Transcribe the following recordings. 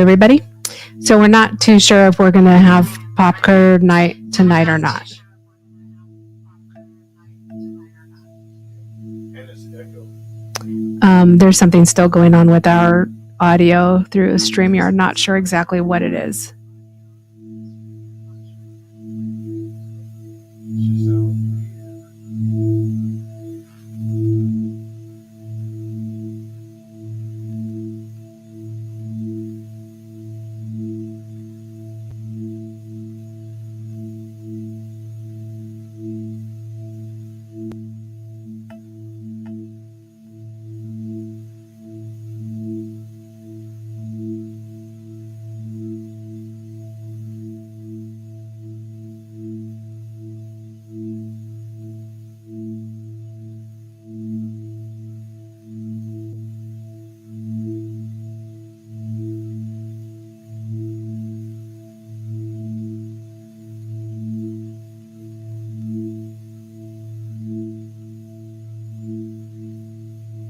everybody. So we're not too sure if we're going to have popcorn night tonight or not. There's something still going on with our audio through Streamyard. Not sure exactly what it is.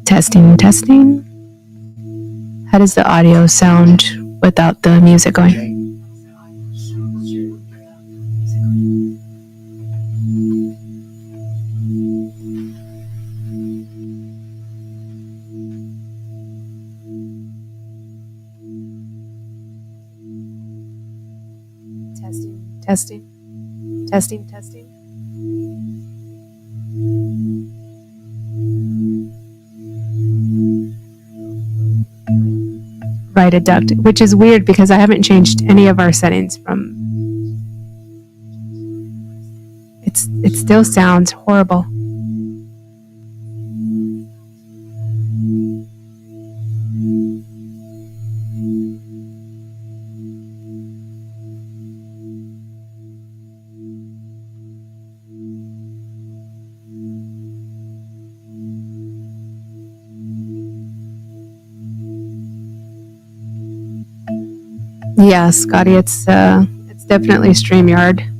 Testing. How does the audio sound without the music going? Testing. Right, a duct, which is weird because I haven't changed any of our settings from. It still sounds horrible. Yeah, Scotty, it's definitely StreamYard.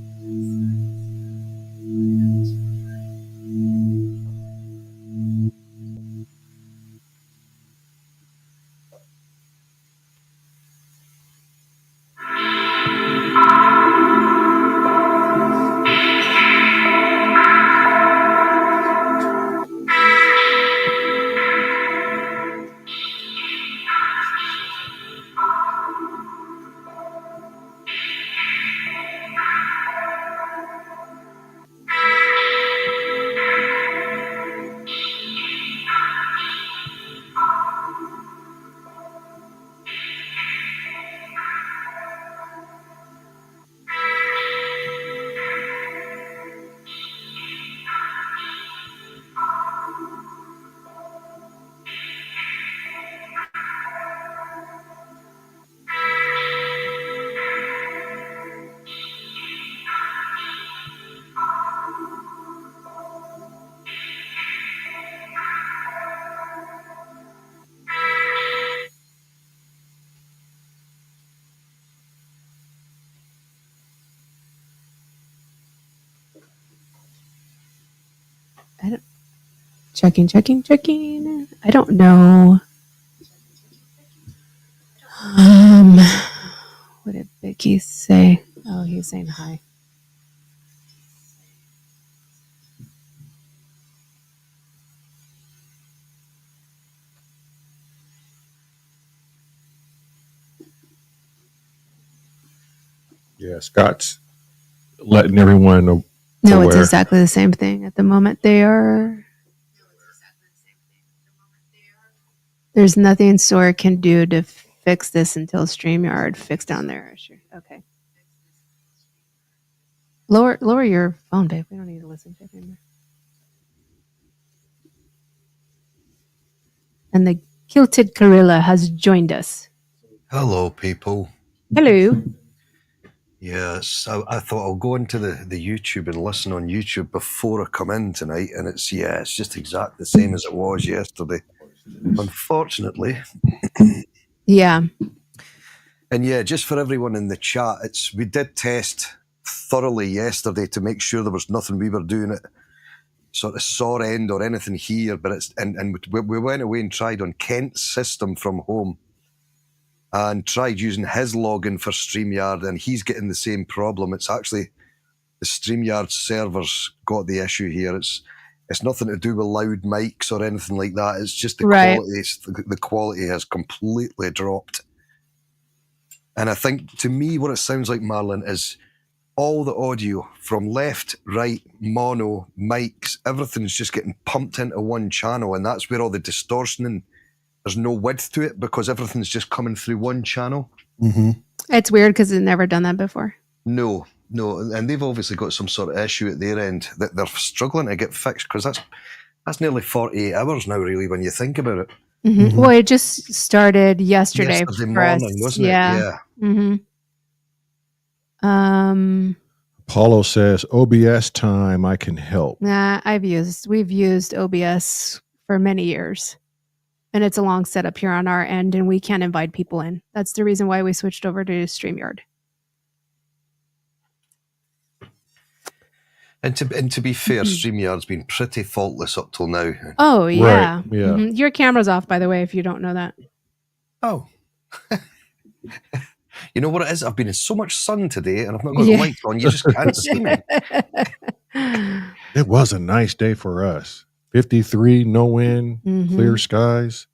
Checking. I don't know. What did Vicky say? Oh, he's saying hi. Yeah, Scott's letting everyone know. No, it's exactly the same thing at the moment. There's nothing S.O.R can do to fix this until StreamYard fixed down their issue. Okay. Lower your phone, babe. We don't need to listen to it anymore. And the Kilted Gorilla has joined us. Hello, people. Hello. Yes, I thought I'll go into the YouTube and listen on YouTube before I come in tonight, and it's just exactly the same as it was yesterday. Unfortunately. Yeah. And yeah, just for everyone in the chat, we did test thoroughly yesterday to make sure there was nothing we were doing at sort of S.O.R end or anything here, but we went away and tried on Kent's system from home. and tried using his login for StreamYard, and he's getting the same problem. It's actually the StreamYard servers got the issue here. It's nothing to do with loud mics or anything like that. It's just the quality. The quality has completely dropped. And I think, to me, what it sounds like, Marlon, is all the audio from left, right, mono, mics, everything's just getting pumped into one channel, and that's where all the distortion and there's no width to it because everything's just coming through one channel. Mm-hmm. It's weird because they've never done that before. No, and they've obviously got some sort of issue at their end that they're struggling to get fixed because that's nearly 48 hours now, really, when you think about it. Mm-hmm. Mm-hmm. Well, it just started yesterday morning, wasn't it? Yeah. Mm-hmm. Paulo says, OBS time, I can help. Nah, we've used OBS for many years. And it's a long setup here on our end, and we can't invite people in. That's the reason why we switched over to Streamyard. And to be fair, StreamYard's been pretty faultless up till now. Oh, yeah. Right. Yeah. Mm-hmm. Your camera's off, by the way, if you don't know that. Oh. You know what it is? I've been in so much sun today, and I've not got the lights on. You just can't see me. It was a nice day for us. 53, no wind, clear skies.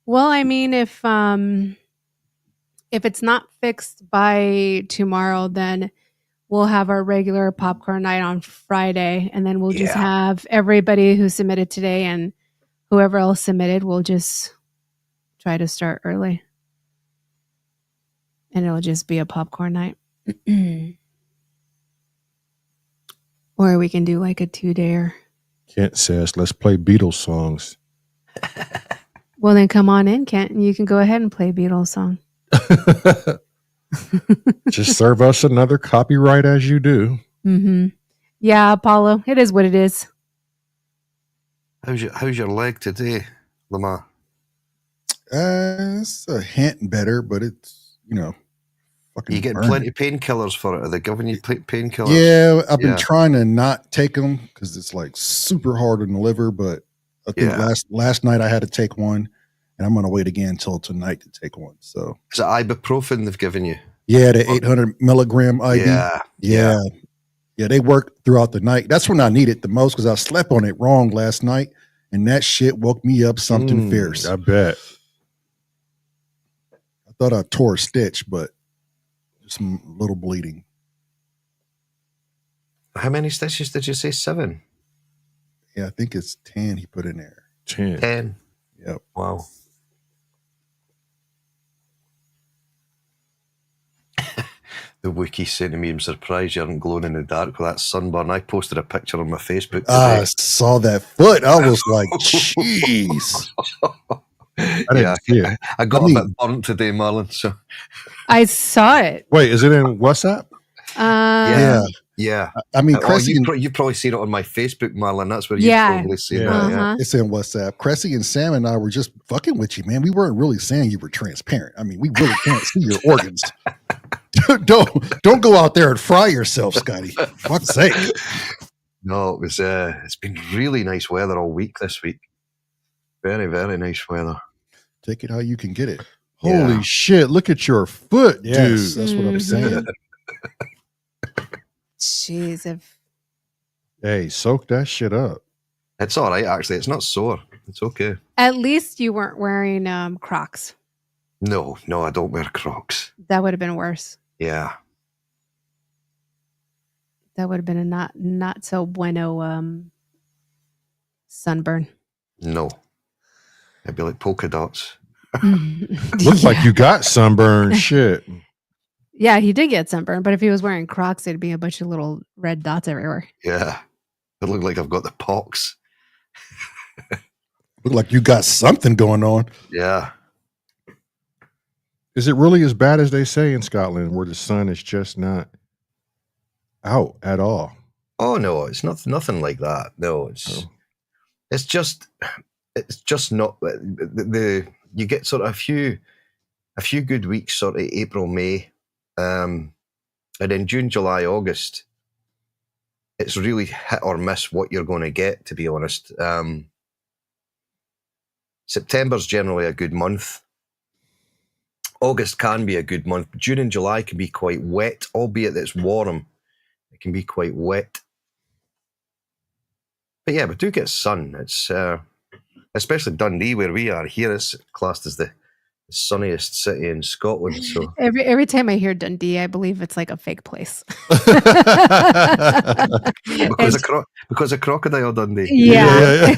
Well, I mean, if it's not fixed by tomorrow, then we'll have our regular popcorn night on Friday, and then we'll just have everybody who submitted today and whoever else submitted, we'll just try to start early. And it'll just be a popcorn night. Or we can do like a 2-dayer. Kent says, let's play Beatles songs. Well, then come on in, Kent, and you can go ahead and play Beatles song. Just serve us another copyright as you do. Mm-hmm. Yeah, Apollo, it is what it is. How's your leg today, Lamar? It's a hint better, but it's, fucking. You get plenty of painkillers for it. Are they giving you painkillers? Yeah, I've been trying to not take them because it's like super hard on the liver. But I think last night I had to take one, and I'm going to wait again until tonight to take one. So is it ibuprofen they've given you? Yeah, the 800 milligram IV. Yeah. They work throughout the night. That's when I need it the most because I slept on it wrong last night, and that shit woke me up something fierce. I bet. I thought I tore a stitch, but just a little bleeding. How many stitches did you say? 7? Yeah, I think it's 10 he put in there. 10. Yep. Wow. The Wookiee saying to me, I'm surprised you aren't glowing in the dark with that sunburn. I posted a picture on my Facebook today. I saw that foot. I was like, jeez. I got a bit burnt today, Marlon. So I saw it. Wait, is it in WhatsApp? Yeah. I mean, Cressy, you've probably seen it on my Facebook, Marlon. That's where you've probably seen it. Yeah. It's in WhatsApp. Cressy and Sam and I were just fucking with you, man. We weren't really saying you were transparent. I mean, we really can't see your organs. Don't go out there and fry yourself, Scotty. For fuck's sake. No, it was. It's been really nice weather all week this week. Very, very nice weather. Take it how you can get it. Holy shit! Look at your foot, dude. That's what I'm saying. Jeez, hey, soak that shit up. It's all right, actually. It's not sore. It's okay. At least you weren't wearing Crocs. No, I don't wear Crocs. That would have been worse. Yeah. That would have been a not so bueno sunburn. No. It'd be like polka dots. Looks like you got sunburn. Shit. Yeah, he did get sunburn, but if he was wearing Crocs, it'd be a bunch of little red dots everywhere. Yeah. It looked like I've got the pox. Look like you got something going on. Yeah. Is it really as bad as they say in Scotland, where the sun is just not out at all? Oh no, it's nothing like that. No, it's just not you get sort of a few good weeks, sort of April, May, and then June, July, August. It's really hit or miss what you're going to get, to be honest. September's generally a good month. August can be a good month. June and July can be quite wet, albeit that it's warm. It can be quite wet. But yeah, we do get sun. It's especially Dundee, where we are here. It's classed as the sunniest city in Scotland. So every time I hear Dundee, I believe it's like a fake place. because of Crocodile Dundee. Yeah.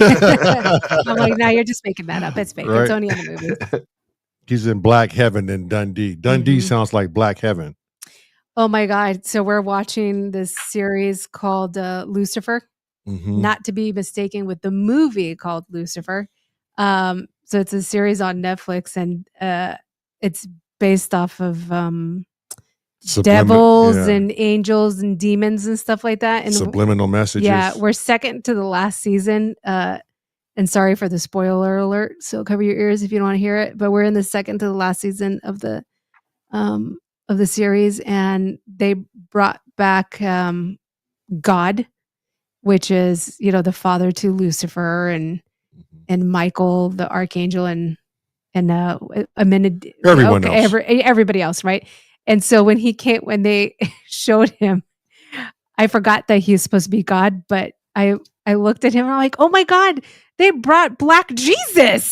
I'm like, no, you're just making that up. It's fake. Right. It's only in the movies. He's in Black Heaven in Dundee. Dundee sounds like Black Heaven. Oh my God. So we're watching this series called Lucifer, not to be mistaken with the movie called Lucifer. So it's a series on Netflix, and it's based off of devils and angels and demons and stuff like that. And subliminal messages. Yeah, we're second to the last season. And sorry for the spoiler alert. So cover your ears if you don't want to hear it. But we're in the second to the last season of the series, and they brought back God, which is the father to Lucifer and Michael the archangel and everybody else, right? And so when they showed him, I forgot that he's supposed to be God, but I looked at him and I'm like, oh my God, they brought Black Jesus.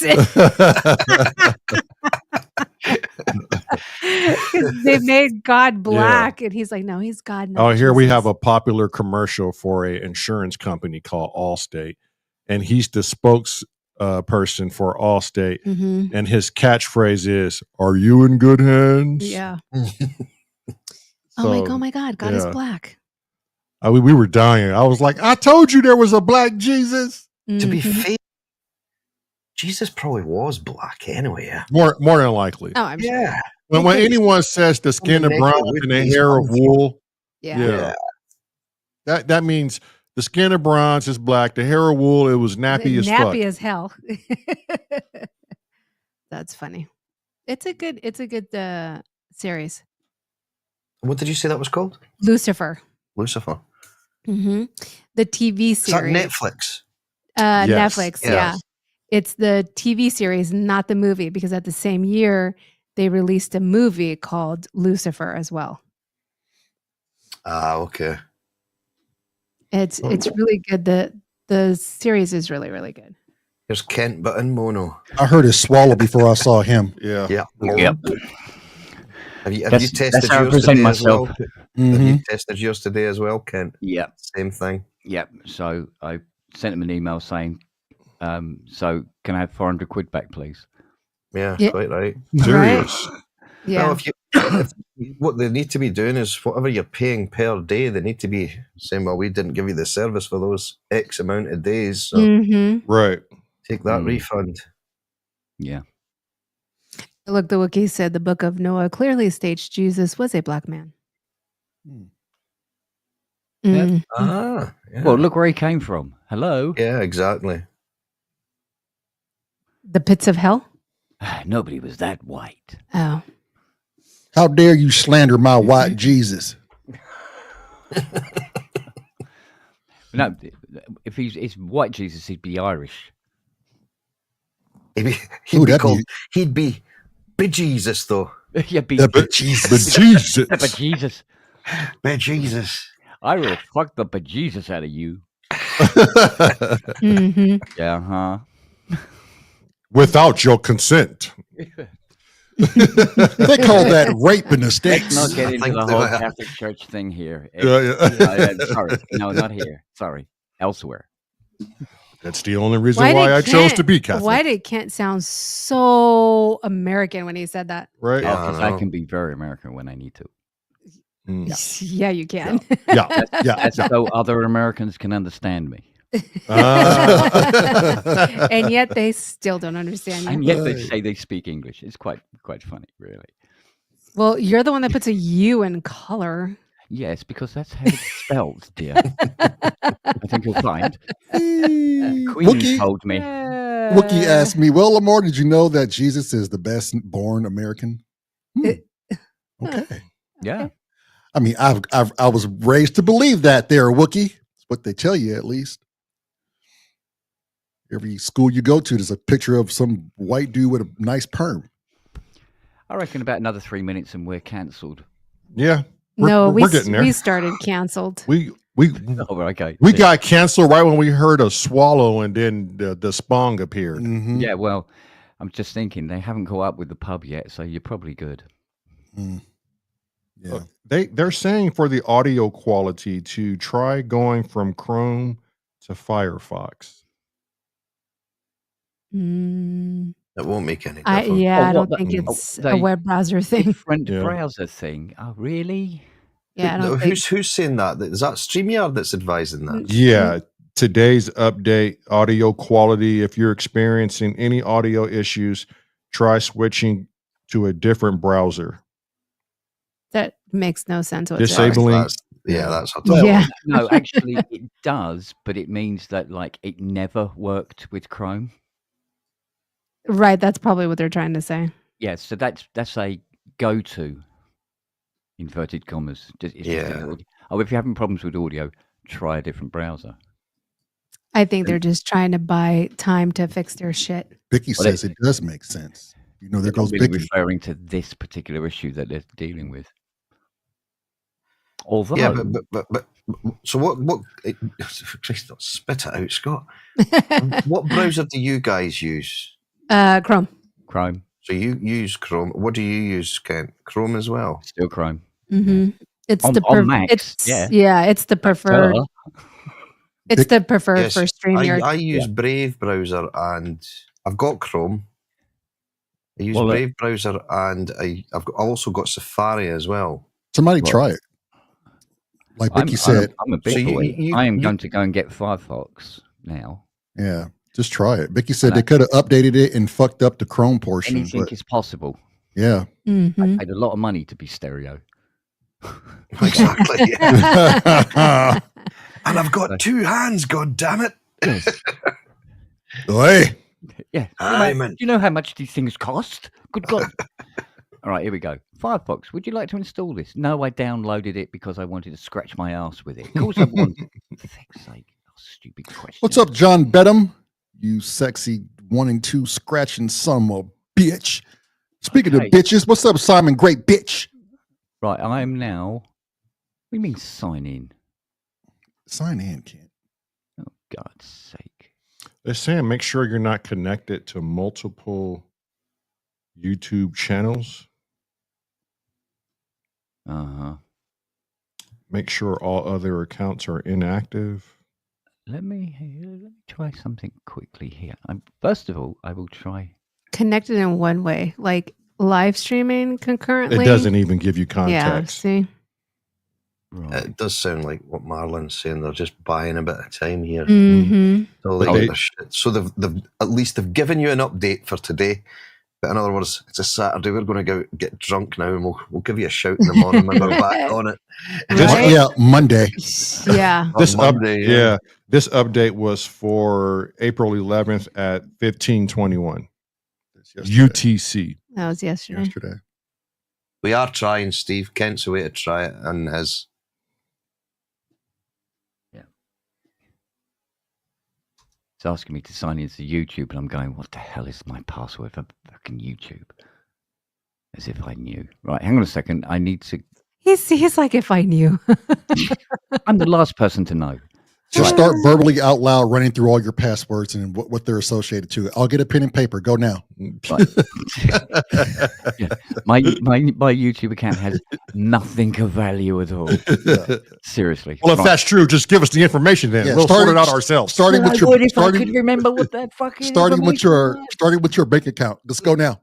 They made God black, and he's like, no, he's God. Oh, here Jesus. We have a popular commercial for an insurance company called Allstate, and he's the spokesperson for Allstate, and his catchphrase is, "Are you in good hands?" Yeah. Oh my God, God is black. We were dying. I was like, I told you there was a Black Jesus. To be fair, Jesus probably was black anyway. Yeah. More than likely. Oh, I'm sure. Yeah. When anyone says the skin of bronze and the hair of wool, that means the skin of bronze is black. The hair of wool, it was nappy as fuck. Nappy as hell. That's funny. It's a good series. What did you say that was called? Lucifer. Lucifer. The TV series. Is that Netflix? Yes. Netflix, yeah. It's the TV series, not the movie, because at the same year they released a movie called Lucifer as well. Ah, okay. It's really good. The series is really, really good. There's Kent, but in mono. I heard his swallow before I saw him. Yeah. Yep. Have you tested yours today as well? Have you tested yours today as well, Kent? Yeah. Same thing. Yep. So I sent him an email saying, so can I have 400 quid back, please? Yeah, quite right. Serious. Yeah. Well, what they need to be doing is whatever you're paying per day, they need to be saying, well, we didn't give you the service for those X amount of days. So right. Take that refund. Yeah. Look, the Wiki said the book of Noah clearly states Jesus was a black man. Yeah. Well, look where he came from. Hello. Yeah, exactly. The pits of hell? Nobody was that white. Oh. How dare you slander my white Jesus? No, if he's white Jesus, he'd be Irish. He'd be bejesus, though. Yeah, bejesus. Bejesus. I will fuck the bejesus out of you. Yeah, without your consent. They call that rape in the States. Let's not get into the whole Catholic Church thing here. Sorry. No, not here. Sorry. Elsewhere. That's the only reason why I chose to be Catholic. Why did Kent sound so American when he said that? Right. Because I can be very American when I need to. Yeah, you can. That's so other Americans can understand me. And yet they still don't understand you. And yet they say they speak English. It's quite funny, really. Well, you're the one that puts a U in color. Yes, because that's how it's spelled, dear. I think you'll find. Queen Wookie told me. Wookie asked me, well, Lamar, did you know that Jesus is the best born American? Okay. Yeah. I mean, I was raised to believe that there, Wookie. It's what they tell you, at least. Every school you go to, there's a picture of some white dude with a nice perm. I reckon about another 3 minutes and we're cancelled. Yeah. We're getting there. We started canceled. We okay. We got canceled right when we heard a swallow and then the spong appeared. Mm-hmm. Yeah, well, I'm just thinking they haven't caught up with the pub yet, so you're probably good. Yeah. They're saying for the audio quality to try going from Chrome to Firefox. It won't make any difference. I don't think it's a web browser thing. Different browser thing. Oh, really? Yeah, I don't who's saying that? Is that StreamYard that's advising that? Yeah. Today's update, audio quality. If you're experiencing any audio issues, try switching to a different browser. That makes no sense whatsoever. Disabling. That's no, actually it does, but it means that like it never worked with Chrome. Right, that's probably what they're trying to say. Yeah, so that's a go-to, inverted commas. If you're having problems with audio, try a different browser. I think they're just trying to buy time to fix their shit. Vicky says it does make sense. You know, there goes really Vicky. Referring to this particular issue that they're dealing with. Although, yeah, but so what? Christ, spit it out, Scott. What browser do you guys use? Chrome. So you use Chrome. What do you use, Kent? Chrome as well. Still Chrome. Mm-hmm. It's on Mac. It's the preferred. It's the preferred for StreamYard. I use Brave browser and I've got Chrome. I use Brave browser and I've also got Safari as well. Somebody try it. Like Vicky said, I'm a big boy. I am going to go and get Firefox now. Yeah, just try it. Vicky said they could have updated it and fucked up the Chrome portion. Anything is possible. Yeah. Mm-hmm. I paid a lot of money to be stereo. Exactly. Yeah. And I've got two hands, god damn it. Hey. Yeah. Do you know how much these things cost? Good God. All right, here we go. Firefox, would you like to install this? No, I downloaded it because I wanted to scratch my ass with it. Of course I wanted. For fuck's sake. Oh, stupid question. What's up, John Bedham? You sexy 1 and 2 scratching son of a bitch. Speaking of bitches, what's up, Simon? Great bitch. Right, I am now. What do you mean sign in? Sign in, Kent. Oh, God's sake. They're saying make sure you're not connected to multiple YouTube channels. Uh-huh. Make sure all other accounts are inactive. Let me try something quickly here. First of all, I will try. Connected in one way, like live streaming concurrently. It doesn't even give you context. Yeah, see? Right. It does sound like what Marlon's saying. They're just buying a bit of time here. Mm-hmm. So they've at least they've given you an update for today. But in other words, it's a Saturday. We're going to go get drunk now, and we'll give you a shout in the morning when we're back on it. Yeah, Monday. Yeah. This update was for April 11th at 15:21 UTC. That was yesterday. We are trying, Steve. Kent's away to try it, and his. Yeah. It's asking me to sign into YouTube, and I'm going, what the hell is my password for fucking YouTube? As if I knew. Right, hang on a second. I need to. He's like, if I knew. I'm the last person to know. Just start verbally out loud running through all your passwords and what they're associated to. I'll get a pen and paper. Go now. Right. Yeah. My YouTube account has nothing of value at all. Yeah. Seriously. Well, if that's true, just give us the information then. We'll sort it out ourselves. Starting with I could remember what that fucking starting with your bank account. Let's go now.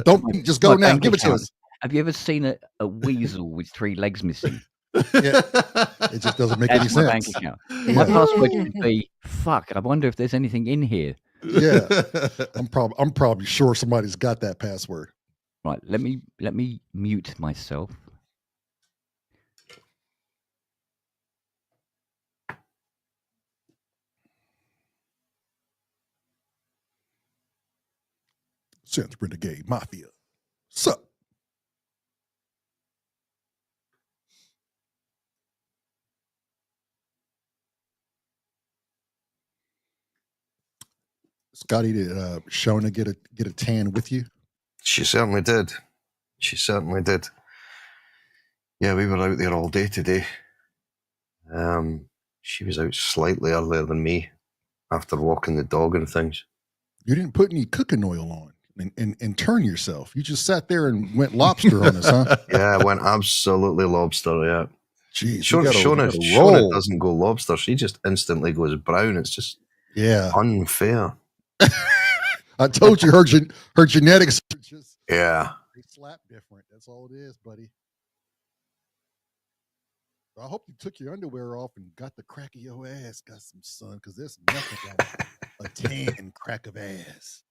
Don't just go now. Give it to us. Have you ever seen a weasel with 3 legs missing? Yeah. It just doesn't make any sense. My bank account. My password should be fuck. I wonder if there's anything in here. Yeah, I'm probably sure somebody's got that password. Right, let me mute myself. Since Renegade Mafia. Sup? Scotty, did Shona get a tan with you? She certainly did. She certainly did. Yeah, we were out there all day today. She was out slightly earlier than me after walking the dog and things. You didn't put any cooking oil on and turn yourself. You just sat there and went lobster on us, huh? Yeah, I went absolutely lobster, yeah. Jeez, Shona doesn't go lobster. She just instantly goes brown. It's just unfair. I told you her genetics are just they slap different. That's all it is, buddy. I hope you took your underwear off and got the crack of your ass, got some sun, because there's nothing like a tan crack of ass.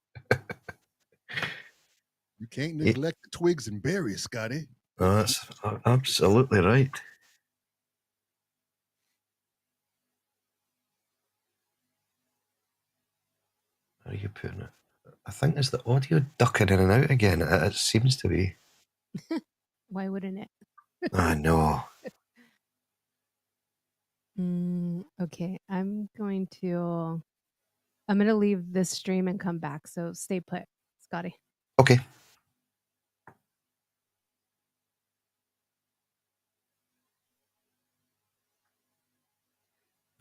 You can't neglect the twigs and berries, Scotty. Oh, that's absolutely right. How are you putting it? I think is the audio ducking in and out again. It seems to be. Why wouldn't it? I know. Okay, I'm going to leave this stream and come back. So stay put, Scotty. Okay.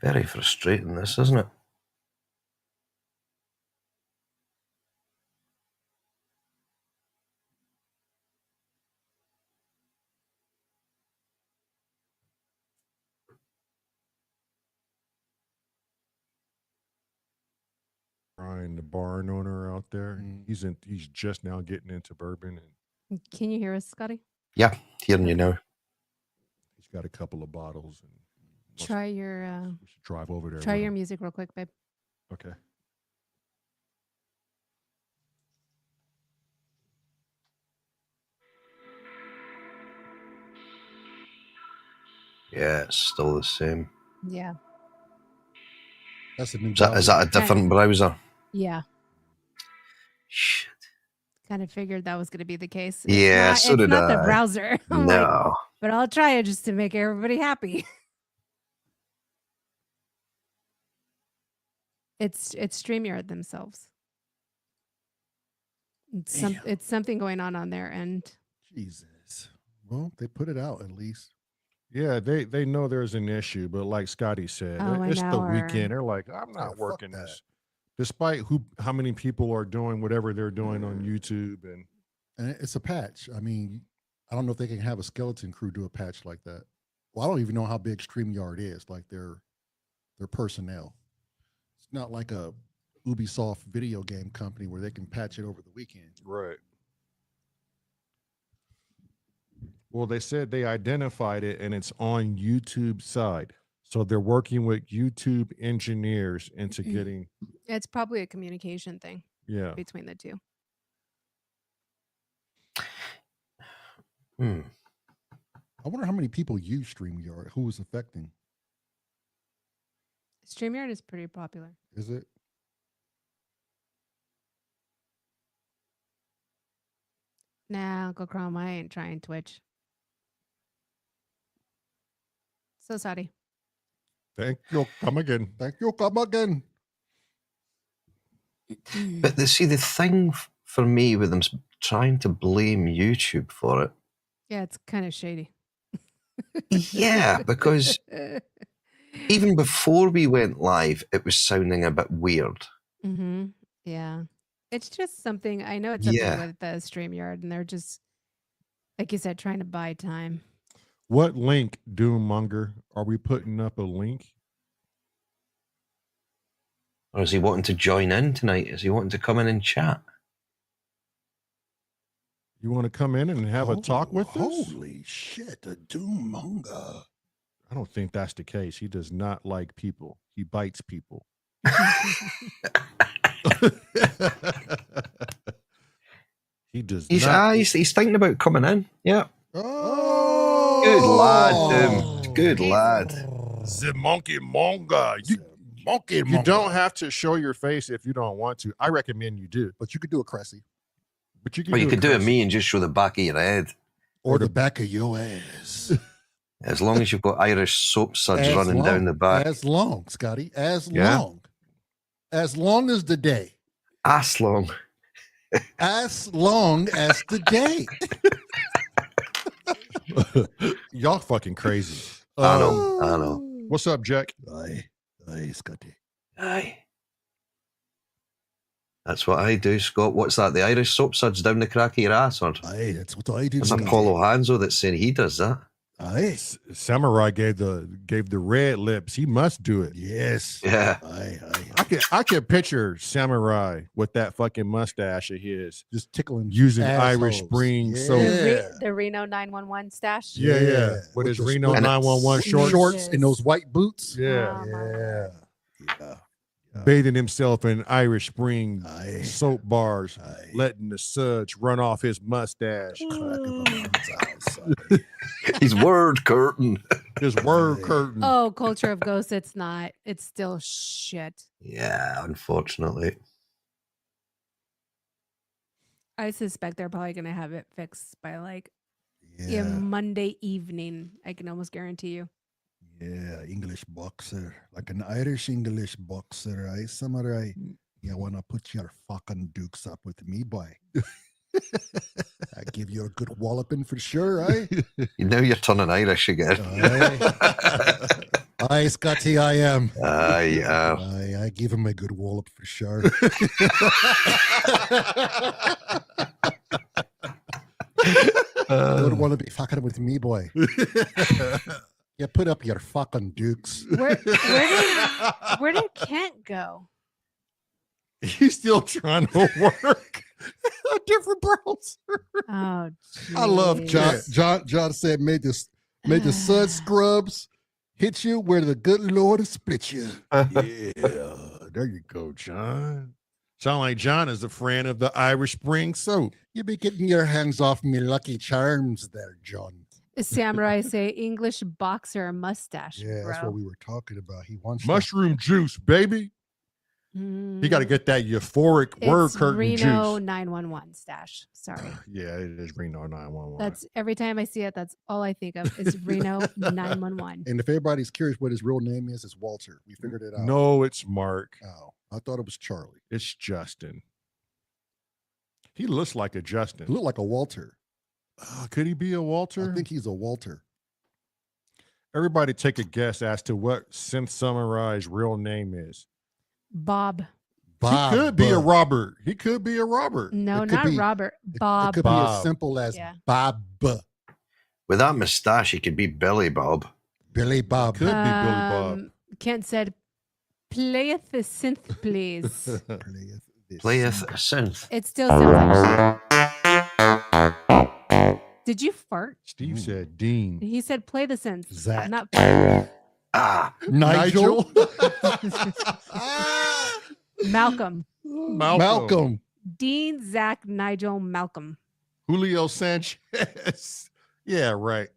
Very frustrating, this, isn't it? Brian, the barn owner out there, he's just now getting into bourbon. And can you hear us, Scotty? Yeah, hearing you now. He's got a couple of bottles. And try your we should drive over there. Try your music real quick, babe. Okay. Yeah, it's still the same. Yeah. That's a new is that a different browser? Yeah. Shit. Kind of figured that was going to be the case. Yeah, so did I. It's not the browser. No. But I'll try it just to make everybody happy. It's StreamYard themselves. It's something going on their end. Jesus. Well, they put it out at least. Yeah, they know there's an issue, but like Scotty said, it's the weekend. They're like, I'm not working this. Despite how many people are doing whatever they're doing on YouTube. And it's a patch. I mean, I don't know if they can have a skeleton crew do a patch like that. Well, I don't even know how big StreamYard is, like their personnel. It's not like a Ubisoft video game company where they can patch it over the weekend. Right. Well, they said they identified it and it's on YouTube's side. So they're working with YouTube engineers into getting. It's probably a communication thing. Yeah. Between the two. I wonder how many people use StreamYard. Who is affecting? StreamYard is pretty popular. Is it? Nah, Uncle Chrome, I ain't trying Twitch. So sorry. Thank you. Come again. Thank you. Come again. But the thing for me with them trying to blame YouTube for it. Yeah, it's kind of shady. Yeah, because even before we went live, it was sounding a bit weird. Yeah. It's just something, I know it's something with the StreamYard, and they're just, like you said, trying to buy time. What link, Doommonger? Are we putting up a link? Or is he wanting to join in tonight? Is he wanting to come in and chat? You want to come in and have a talk with us? Holy shit, a Doommonger. I don't think that's the case. He does not like people. He bites people. He does not. He's thinking about coming in. Yeah. Oh, good lad, Doom. Good lad. The monkey monger. You don't have to show your face if you don't want to. I recommend you do. But you could do a Cressy. But you could do it me and just show the back of your head. Or the back of your ass. As long as you've got Irish soap suds running down the back. As long, Scotty. As long. As long as the day. Ass long. as long as the day. Y'all fucking crazy. I know. What's up, Jack? Aye, Scotty. Aye. That's what I do, Scott. What's that? The Irish soap suds down the crack of your ass? Or Aye, that's what I do. it's Apollo Hanzo that's saying he does that. Aye. Samurai gave the red lips. He must do it. Yes. Yeah. Aye. I can picture Samurai with that fucking mustache of his, just tickling using assholes. Irish Spring soap. The Reno 911 stash. Yeah. With his Reno 911 shorts and those white boots. Yeah. Bathing himself in Irish Spring soap bars, letting the suds run off his mustache. His word curtain. His word curtain. Oh, Culture of Ghosts. It's not. It's still shit. Yeah, unfortunately. I suspect they're probably going to have it fixed by like Monday evening. I can almost guarantee you. Yeah, English boxer. Like an Irish English boxer, right? Samurai. You want to put your fucking dukes up with me, boy. I give you a good walloping for sure, right? Now you're turning Irish again. Aye, Scotty, I am. Aye, I give him a good wallop for sure. Don't want to be fucking with me, boy. You put up your fucking dukes. Where did Kent go? He's still trying to work a different browser. Oh, geez. I love John. John said, "May the sun scrubs hit you where the good Lord split you." Yeah, there you go, John. Sound like John is a friend of the Irish Spring soap. You be getting your hands off me Lucky Charms there, John. Samurai say English boxer mustache. Yeah, bro. that's what we were talking about. He wants mushroom juice, baby. You got to get that euphoric word curtain Reno juice. Reno 911 stash. Sorry. Yeah, it is Reno 911. That's every time I see it. That's all I think of is Reno 911. And if everybody's curious what his real name is, it's Walter. We figured it out. No, it's Mark. Oh, I thought it was Charlie. It's Justin. He looks like a Justin. He looked like a Walter. Could he be a Walter? I think he's a Walter. Everybody take a guess as to what Synth Samurai's real name is. Bob. He could be a Robert. He could be a Robert. No, not Robert. Bob. It could be as simple as Bob. With that mustache, he could be Billy Bob. Billy Bob. Could be Billy Bob. Kent said, playeth the synth, please. Playeth a synth. It still sounds like Did you fart? Steve said Dean. He said play the synth. Zach. Not Nigel. Malcolm. Malcolm. Dean, Zach, Nigel, Malcolm. Julio Sanchez. Yeah, right.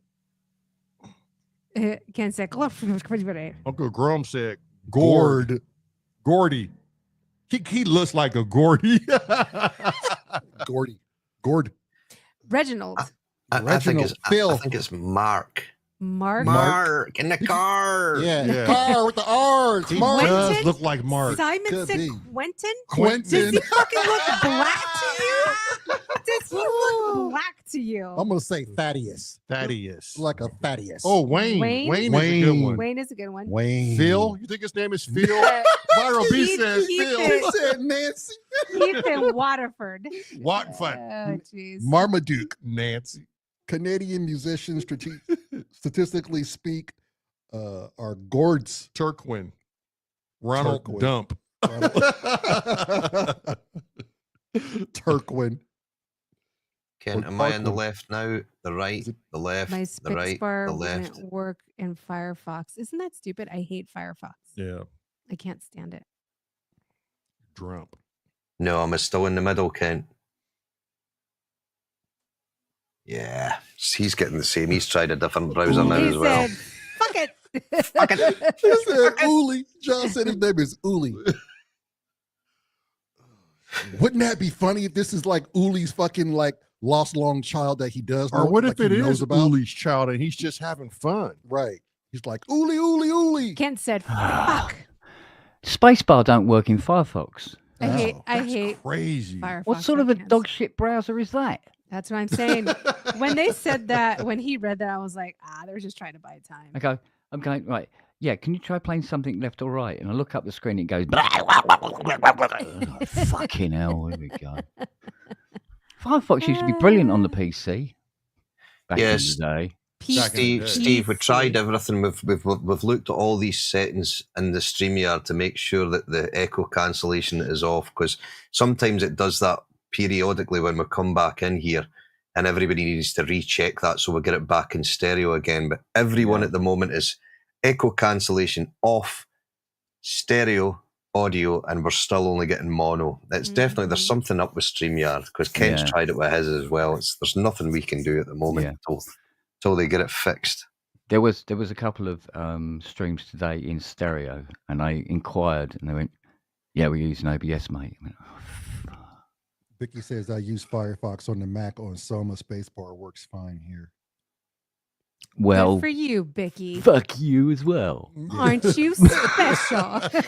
Ken said Uncle Grum said Gordy. He looks like a Gordy. Gord. Reginald. I think it's Mark. Mark in the car. Yeah, the car with the R's. He Mark. does look like Mark. Simon Could said be. Quentin. Quentin. Does he fucking look black to you? Does he look black to you? I'm gonna say Thaddeus. Like a Thaddeus. Oh, Wayne. Wayne is a good one. Wayne is a good one. Wayne. Phil. You think his name is Phil? Viral B says Phil. He said Nancy. He's in Waterford. Watford. Oh, jeez. Marmaduke. Nancy. Canadian musicians, statistically speak, are Gords. Turquin. Ronald Turquin. Dump. Turquin. Ken, am I on the left now? The right, the left, My the right, Spixbar the left. wouldn't work in Firefox. Isn't that stupid? I hate Firefox. Yeah. I can't stand it. Drump. No, I'm still in the middle, Ken. Yeah, he's getting the same. He's tried a different browser now as well. Said, fuck it. Fuck it. He said Uli. John said his name is Uli. Wouldn't that be funny if this is like Uli's fucking like lost long child that he does know? Or what like if it he knows is about? Uli's child and he's just having fun? Right. He's like, Uli. Kent said, fuck. Spacebar don't work in Firefox. I hate crazy. Firefox. What sort of a dog shit browser is that? That's what I'm saying. When they said that, when he read that, I was like, they're just trying to buy time. I'm going, right. Yeah, can you try playing something left or right? And I look up the screen, it goes, fucking hell, here we go. Firefox used to be brilliant on the PC back in the day. Steve, we tried everything. We've looked at all these settings in the StreamYard to make sure that the echo cancellation is off, because sometimes it does that periodically when we come back in here, and everybody needs to recheck that so we get it back in stereo again. But everyone at the moment is echo cancellation off, stereo audio, and we're still only getting mono. It's definitely, there's something up with StreamYard, because Ken's tried it with his as well. There's nothing we can do at the moment until they get it fixed. There was a couple of streams today in stereo, and I inquired, and they went, "Yeah, we're using OBS, mate." I went, Vicky says I use Firefox on the Mac on Soma. Spacebar works fine here. Well, good for you, Bicky. Fuck you as well. Aren't you special? What's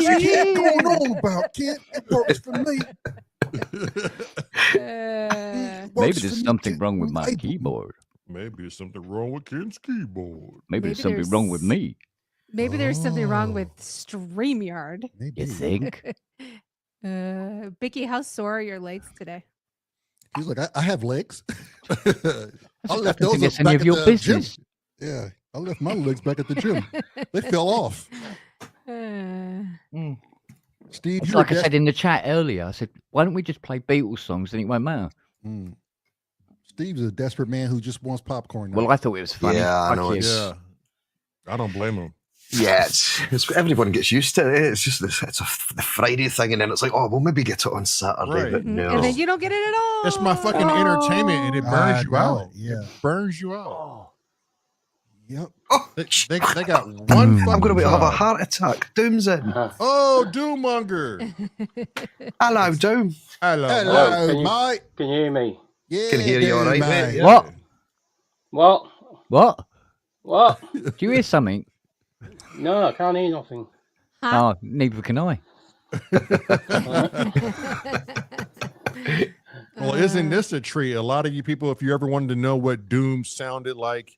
your kid going on about, kid? It works for me. Maybe there's something wrong with my keyboard. Maybe there's something wrong with Ken's keyboard. Maybe there's something wrong with me. Maybe there's something wrong with StreamYard. Maybe. You think? Bicky, how sore are your legs today? He's like, I have legs. I left those up back at the business. Gym. Yeah, I left my legs back at the gym. They fell off. Steve, it's like I said in the chat earlier, I said, why don't we just play Beatles songs and it won't matter? Steve's a desperate man who just wants popcorn now. Well, I thought it was funny. Yeah, I know. I don't blame him. Yeah, it's everyone gets used to it. It's just the Friday thing, and then it's like, oh, we'll maybe get it on Saturday, right. but no. And then you don't get it at all. It's my fucking entertainment, and it burns you out. Yeah, it burns you out. Oh. Yep. Oh, they got one. I'm going to have a heart attack. Doom's in. Oh, Doommonger. Hello, Doom. Hello, mate. Can you hear me? Yeah, can hear you all right, mate. What? What? Do you hear something? No, I can't hear nothing. Oh, neither can I. Well, isn't this a treat? A lot of you people, if you ever wanted to know what Doom sounded like,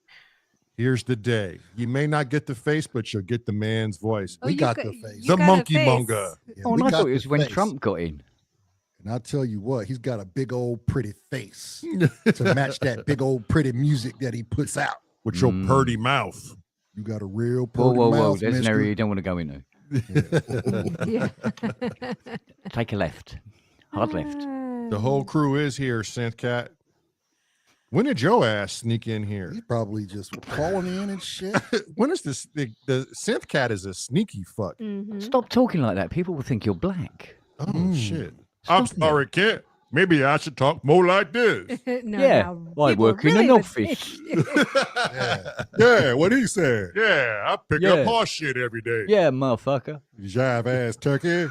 here's the day. You may not get the face, but you'll get the man's voice. We got the face. The monkey monger. Yeah, and I thought it was when Trump got in. And I'll tell you what, he's got a big old pretty face to match that big old pretty music that he puts out. With your purty mouth. You got a real pretty mouth. Whoa. There's an area you don't want to go into. Yeah. Take a left. Hard left. The whole crew is here, Synthcat. When did your ass sneak in here? He's probably just calling in and shit. When is this? The Synthcat is a sneaky fuck. Stop talking like that. People will think you're black. Oh, shit. I'm sorry, kid. Maybe I should talk more like this. I work in an office. Yeah, what he said. Yeah, I pick up horse shit every day. Yeah, motherfucker. Jive ass turkey.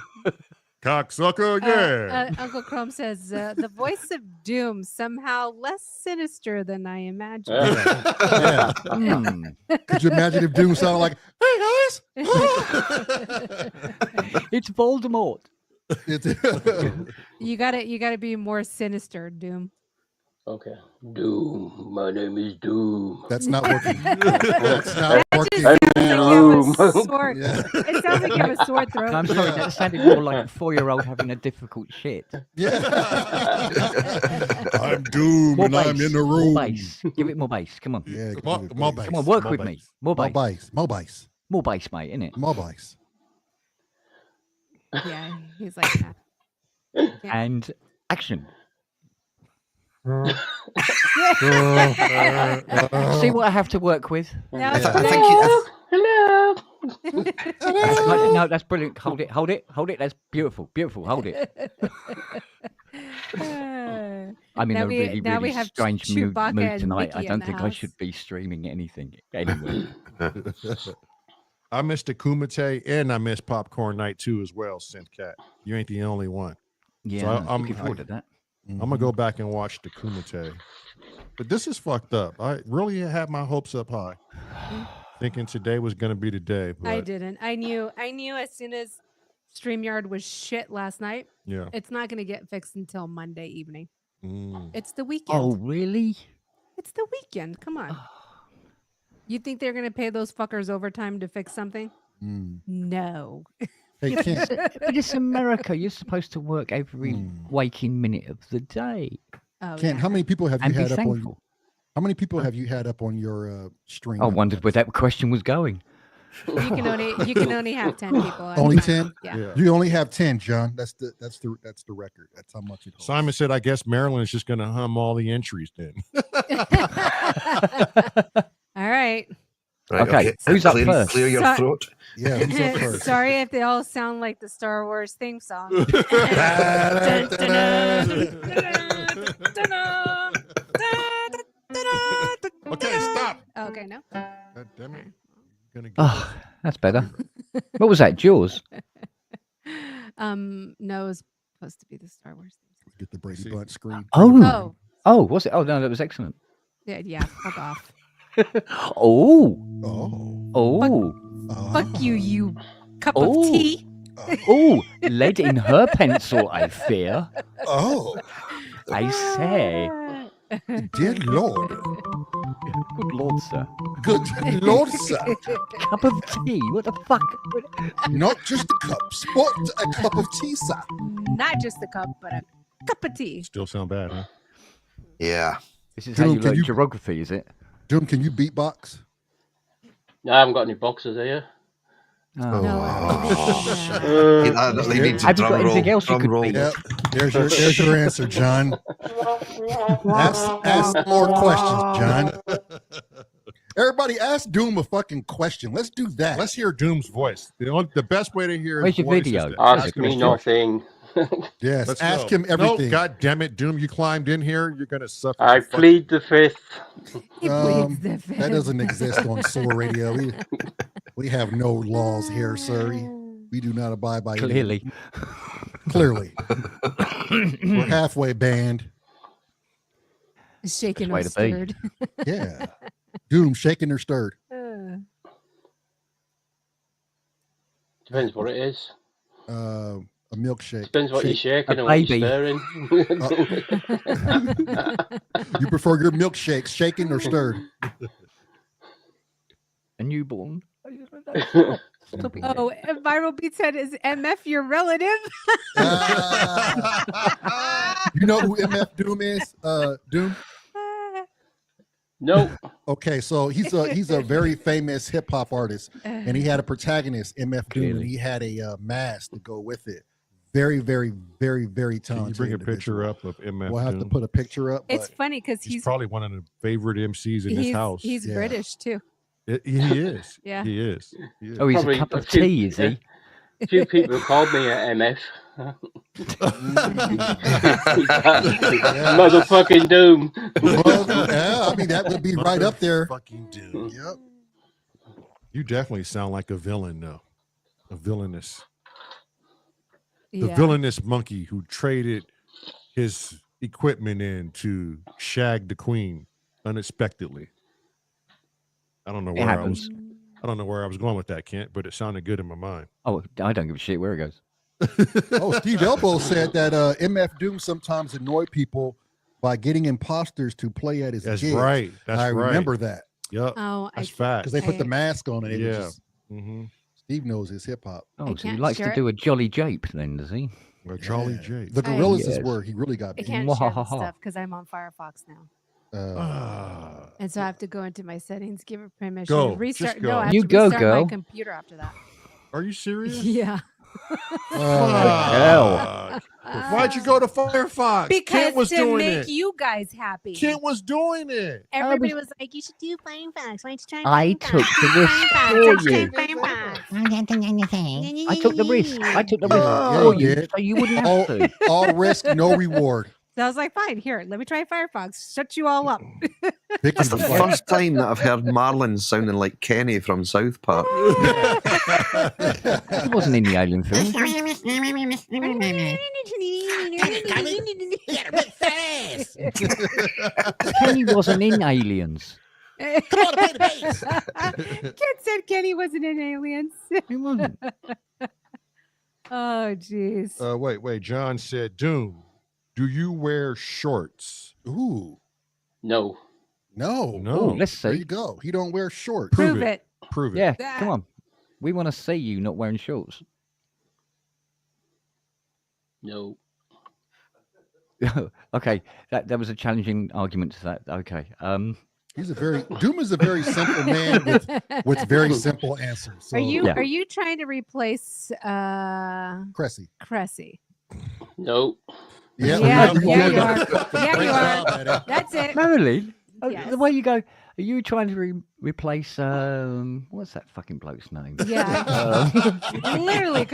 Cocksucker, yeah. Uncle Chrome says, the voice of Doom somehow less sinister than I imagined. Could you imagine if Doom sounded like, hey guys? It's Voldemort. You gotta be more sinister, Doom. Okay. Doom. My name is Doom. That's not working. That's not working. Doom. It sounds like you have a sore throat. I'm sorry, that sounded more like a 4-year-old having a difficult shit. Yeah. I'm Doom More and bass. I'm in the room. More bass. Give it more bass. Come on. Yeah, More bass. Come on, work with me. More bass. More bass. More bass, mate, innit? More bass. Yeah, he's like that. Yeah. And action. See what I have to work with? No, Hello. No, that's brilliant. Hold it. That's beautiful. Hold it. I'm in a really strange mood tonight. I don't think I should be streaming anything anyway. I missed the Kumite and I missed Popcorn Night too as well, Synthcat. You ain't the only one. Yeah, So I'm looking forward to that. I'm going to go back and watch the Kumite. But this is fucked up. I really had my hopes up high. thinking today was going to be the day. But I didn't. I knew as soon as StreamYard was shit last night. Yeah. It's not going to get fixed until Monday evening. Mm. It's the weekend. Oh, really? It's the weekend. Come on. You think they're going to pay those fuckers overtime to fix something? No. Hey, Kent. But it's America. You're supposed to work every waking minute of the day. Oh, Kent, how many people have you And be had up on? thankful. How many people have you had up on your stream? I wondered where that question was going. You can only have 10 people. Only 10? Yeah. You only have 10, John. That's the record. That's how much it holds. Simon said, I guess Marilyn is just going to hum all the entries then. All right. Okay, who's up first? Clear your throat. Yeah, who's up first? Sorry if they all sound like the Star Wars theme song. Okay, stop. Okay, no. God damn it. Oh, that's better. What was that? Jaws? No, it was supposed to be the Star Wars theme song. Get the Brady Bunch screen. Oh. Oh, was it? Oh, no, that was excellent. Yeah, fuck off. Fuck you, you cup of tea. Oh, lead in her pencil, I fear. Oh, I say. dear Lord. Good Lord, sir. Good Lord, sir. Cup of tea? What the fuck? Not just a cup, sport a cup of tea, sir. Not just a cup, but a cup of tea. Still sound bad, huh? Yeah. This is how you learn geography, is it? Doom, can you beatbox? No, I haven't got any boxes here. Oh. No. They need to Have you got drum anything roll, else you drum could roll. beat? Yep. There's your answer, John. Ask more questions, John. Everybody ask Doom a fucking question. Let's do that. Let's hear Doom's voice. The best way to hear Where's his your voice video? is to Ask him me a question. nothing. Yes, Let's ask go. him everything. No, God damn it, Doom! You climbed in here. You're gonna suffer. I plead the fifth. He pleads the fifth. That doesn't exist on S.O.R radio. We have no laws here, sir. We do not abide by Clearly. Clearly. We're halfway banned. Shaken Way or to be. stirred. Yeah. Doom, shaken or stirred? Depends what it is. A milkshake. Depends what you're shaking A and what baby. you're stirring. You prefer your milkshakes shaken or stirred? A newborn. Stop it. Oh, Viral Beats Head is MF your relative? You know who MF Doom is? Doom? No. Okay, so he's a very famous hip hop artist, and he had a protagonist, MF Doom, and he had a mask to go with it. Very, very, very, very Can talented. you bring a picture individual. up of MF We'll have to Doom? put a picture up. It's but funny because He's probably one of the favorite MCs in this house. He's Yeah. British too. He is. Yeah. He is. He is. Oh, he's Probably a cup a of few- tea, is he? A few people called me a MF. Motherfucking Doom. well, yeah, I mean that would be right up there. Fucking Doom. Yep. You definitely sound like a villain, though. A villainous. The Yeah. villainous monkey who traded his equipment in to shag the queen unexpectedly. I don't know It where I happens. was. I don't know where I was going with that, Kent, but it sounded good in my mind. Oh, I don't give a shit where it goes. Oh, Steve Elbow said that MF Doom sometimes annoyed people by getting imposters to play at his That's gigs. right. That's I right. remember that Yep. Oh, That's I fact. because they put the mask on and it was Yeah. just, Mm-hmm. Steve knows his hip hop. Oh, I so he can't likes share to do a jolly jape then, does he? Or Charlie Yeah. J. The Gorillas is Yes. where he really got I beat. can't share the Mwahaha. stuff because I'm on Firefox now. And so I have to go into my settings, give it permission, Go. restart. Just go. No, I have You to go, restart girl. my computer after that. Are you serious? Yeah. Fuck. Why'd you go to Firefox? Because Kent was to doing make it. you guys happy. Kent was doing it. Everybody was like, you should do Firefox. Why don't you try I Firefox? took the Try risk Firefox. for Try you. Firefox. I took the risk. I took the risk Yeah, for you you, did. so you wouldn't have to. All risk, no reward. So I was like, fine, here, let me try Firefox. Shut you all up. That's the first time that I've heard Marlon sounding like Kenny from South Park. He wasn't in the Alien film. Kenny wasn't in Aliens. Come on, pay the base. Kid said Kenny wasn't in Aliens. He wasn't. Oh, jeez. Wait. John said, Doom, do you wear shorts? Ooh. No. No. Oh, let's There see. you go. He don't wear shorts. Prove it. Prove it. Yeah, Ah. come on. We want to see you not wearing shorts. No. Okay, that was a challenging argument to that. Okay. Doom is a very simple man with very simple answers. So, Are Yeah. you trying to replace Cressy? No. Yeah, Yeah, you yeah, you are. are. Yeah, Great you job, are. Eddie. That's it. Marilyn, Yes. the way you go, are you trying to replace what's that fucking bloke's name? Yeah. Literally.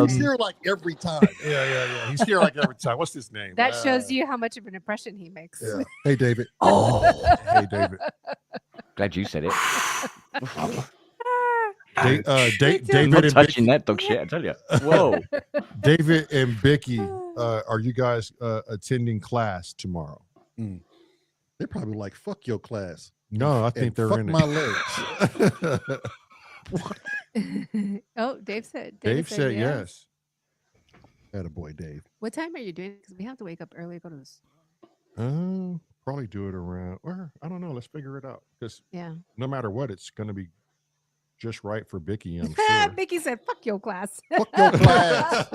He's here like every time. Yeah. He's here like every time. What's his name? That shows you how much of an impression he makes. Yeah. Hey, David. Oh, Hey, David. glad you said it. David I'm not and touching Vicky, that dog shit, I tell you. Whoa. David and Vicky, are you guys attending class tomorrow? They're probably like, fuck your class. No, I think they're fuck in my it. legs. Oh, Dave said Said yes. Attaboy, Dave. What time are you doing? Because we have to wake up early to go to this. Probably do it around, or I don't know. Let's figure it out. Because Yeah. no matter what, it's going to be just right for Vicky, I'm sure. Vicky said, fuck your class. Fuck your class.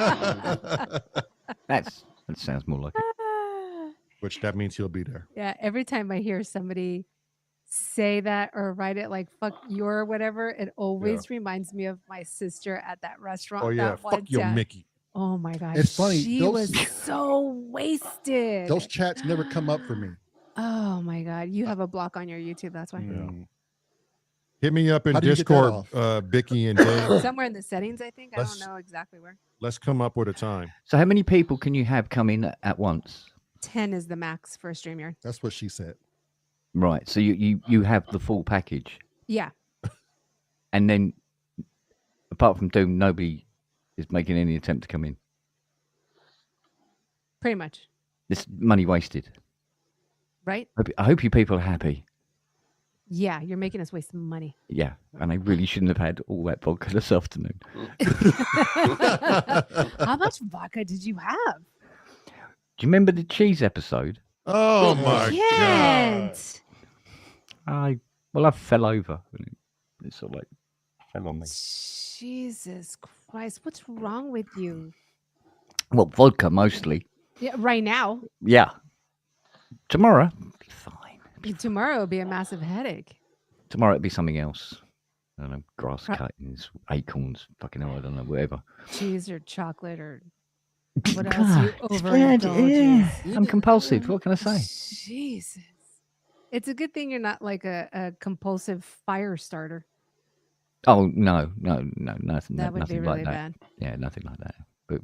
That sounds more like it. Which that means he'll be there. Yeah, every time I hear somebody say that or write it like fuck your whatever, it always reminds me of my sister at that restaurant. Oh, yeah. that one Fuck your time. Mickey. Oh my gosh. It's funny, She those- was so wasted. Those chats never come up for me. Oh my God. You have a block on your YouTube. That's why. Hit me up in How do you get that Discord, Vicky and Dave. Somewhere in the settings, I think. I Let's- don't know exactly where. Let's come up with a time. So how many people can you have come in at once? 10 is the max for a StreamYard. That's what she said. Right. So you have the full package. Yeah. And then apart from Doom, nobody is making any attempt to come in. Pretty much. This money wasted. Right? I hope you people are happy. Yeah. You're making us waste money. Yeah. And I really shouldn't have had all that vodka this afternoon. How much vodka did you have? Do you remember the cheese episode? Oh my Can't. God. I fell over. It sort of like fell on me. Jesus Christ. What's wrong with you? Well, vodka mostly. Yeah, right now. Yeah. Tomorrow, be fine. Tomorrow will be a massive headache. Tomorrow it'll be something else. I don't know, grass Pro- cuttings, acorns, fucking hell, I don't know, whatever. Cheese or chocolate or what else God, you it's overindulge in. I'm compulsive. What can I say? Jesus. It's a good thing you're not like a compulsive fire starter. Oh no, nothing. That would nothing be like really that. bad. Yeah, nothing like that. But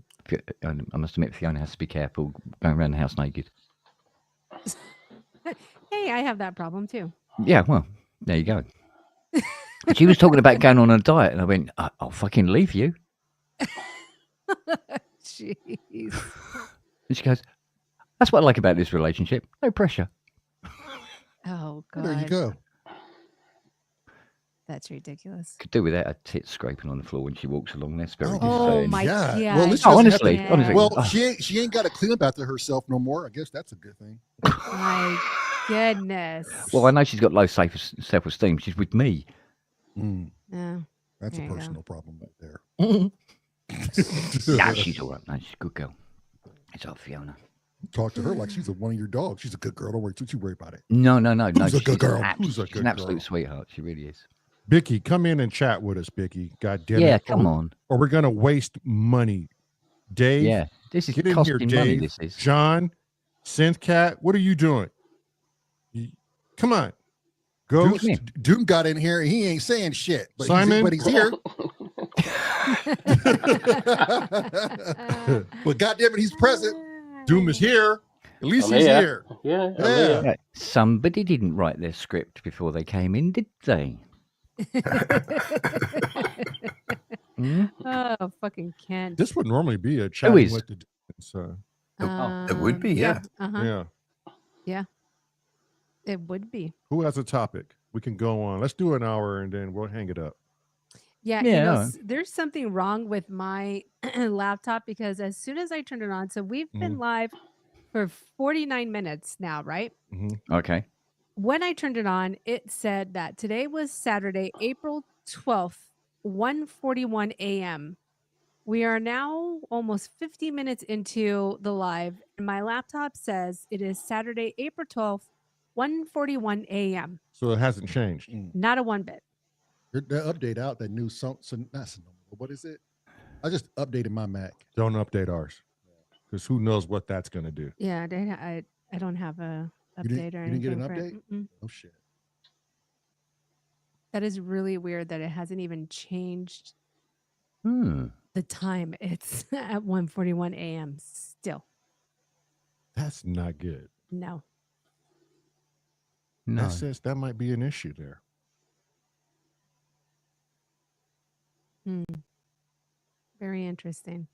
I must admit, Fiona has to be careful going around the house naked. Hey, I have that problem too. Yeah, well, there you go. She was talking about going on a diet, and I went, "I'll fucking leave you." Jeez. And she goes, "That's what I like about this relationship. No pressure." Oh God. There you go. That's ridiculous. Could do without her tits scraping on the floor when she walks along. That's very Oh, concerning. my God. God. Well, at least she Oh, doesn't have honestly, to- honestly. Well, Oh. she ain't got to clean up after herself no more. I guess that's a good thing. My goodness. Well, I know she's got low self-esteem. She's with me. Yeah. That's There a you go. personal problem right there. Nah, she's all right. No, she's a good girl. It's our Fiona. Talk to her like she's one of your dogs. She's a good girl. Don't worry about it. No. Who's a she's good girl? Who's a she's good an absolute girl? sweetheart. She really is. Bicky, come in and chat with us, Bicky. God damn it. Yeah, come on. Or we're going to waste money. Dave, Yeah, this is get in costing here, money. Dave. This is. John, Synthcat, what are you doing? Come on. Ghost. Come here. Doom got in here and he ain't saying shit. But Simon? he's here. But goddamn it, he's present. Doom is here. At least I'm he's here. here. Yeah, I'm Yeah. here. Yeah, somebody didn't write their script before they came in, did they? Hmm? Oh, fucking Kent. This would normally be a chat is? with the so It would be, yeah. Uh-huh. yeah. It would be. Who has a topic? We can go on. Let's do an hour and then we'll hang it up. Yeah, Yeah. there's something wrong with my laptop because as soon as I turned it on, so we've been live for 49 minutes now, right? Okay. When I turned it on, it said that today was Saturday, April 12th, 1:41 a.m. We are now almost 50 minutes into the live, and my laptop says it is Saturday, April 12th, 1:41 a.m. So it hasn't changed. Not a one bit. They update out that new what is it? I just updated my Mac. Don't update ours. Because who knows what that's going to do. Yeah, I don't have a update or anything. You didn't get an for it. update? Oh, shit. That is really weird that it hasn't even changed the time. It's at 1:41 a.m. still. That's not good. No. That says that might be an issue there. Very interesting.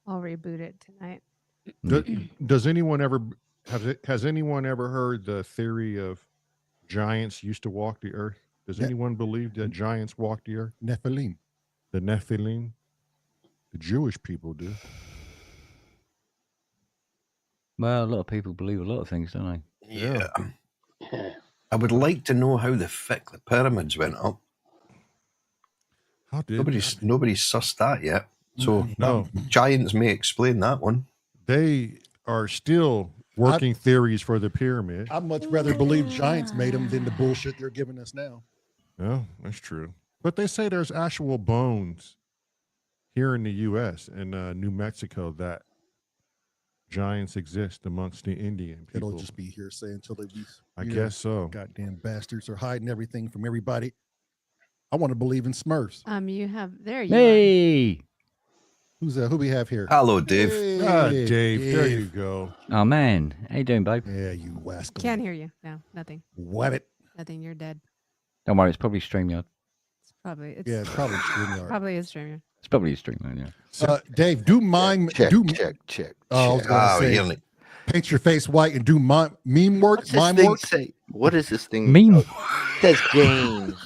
I'll reboot it tonight. Does anyone ever has anyone ever heard the theory of giants used to walk the earth? Does anyone believe that giants walk the earth? Nephilim. The Nephilim? The Jewish people do. Well, a lot of people believe a lot of things, don't they? Yeah. I would like to know how the fuck the pyramids went up. How did nobody's sussed that yet. So no, giants may explain that one. They are still working theories for the pyramid. I'd much rather believe giants made them than the bullshit they're giving us now. Yeah, that's true. But they say there's actual bones here in the U.S. and New Mexico that giants exist amongst the Indian people. It'll just be hearsay until they be. I guess so. Goddamn bastards are hiding everything from everybody. I want to believe in Smurfs. You have there you Hey. Who's who we have here? Hello, Dave. Hey, Dave. There you go. Oh man, how you doing, babe? Yeah, you wascal. Can't hear you. No, nothing. What? Nothing. You're dead. Don't worry, it's probably StreamYard. It's probably it's probably StreamYard. Probably is StreamYard. It's probably a StreamYard, yeah. So, Dave, do mime. Check. Oh, I was gonna say, paint your face white and do meme work. What's this thing say? What is this thing? Meme. It says gain.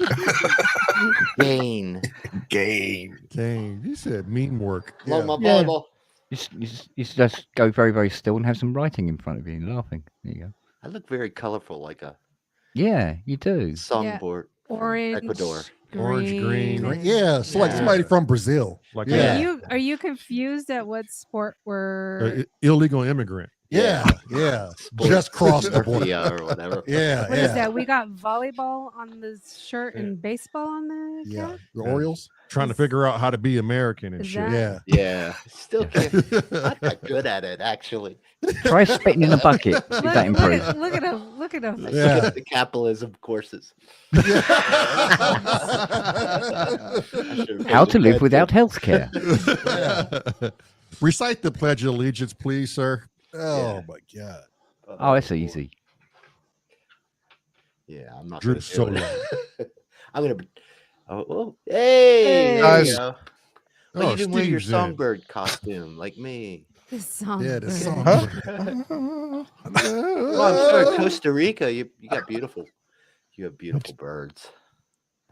Gain. You said meme work. Love my Bible. You just go very, very still and have some writing in front of you and laughing. There you go. I look very colorful, like a you do. songboard. Orange, Ecuador. Orange, green. Yeah, it's like somebody from Brazil. Like Are you confused at what sport we're illegal immigrant? Yeah. Just crossed the border or whatever. Yeah. What is that? We got volleyball on the shirt and baseball on the cap? The Orioles. Trying to figure out how to be American and shit. Yeah. Still can't. Not that good at it, actually. Try spitting in a bucket. See if that improves. Look at him. Look at him. Yeah. The capitalism courses. How to live without healthcare. Recite the Pledge of Allegiance, please, sir. Oh my God. Oh, it's easy. Yeah, I'm not Drip going to do solo. it. I'm going to. Oh, hey! Guys. You know. But you didn't wear your songbird costume like me. The songbird. Yeah, the songbird. Well, I'm sorry, Costa Rica. You got beautiful. You have beautiful birds.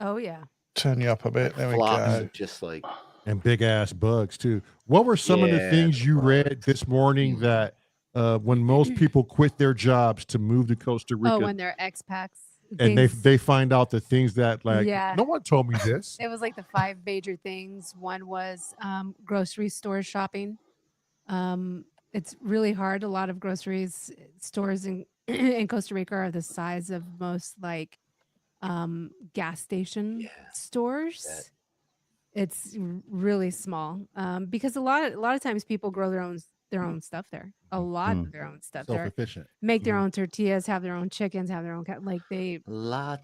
Oh yeah. Turn you up a bit. There we Flocks go. of just like And big ass bugs too. What were some of the things you read this morning that when most people quit their jobs to move to Costa Rica? Oh, when they're expats. And they find out the things that no one told me this. It was like the 5 major things. One was grocery store shopping. It's really hard. A lot of groceries stores in Costa Rica are the size of most like gas station stores. It's really small because a lot of times people grow their own stuff there. A lot of their own stuff there. Self-efficient. Make their own tortillas, have their own chickens, have their own like they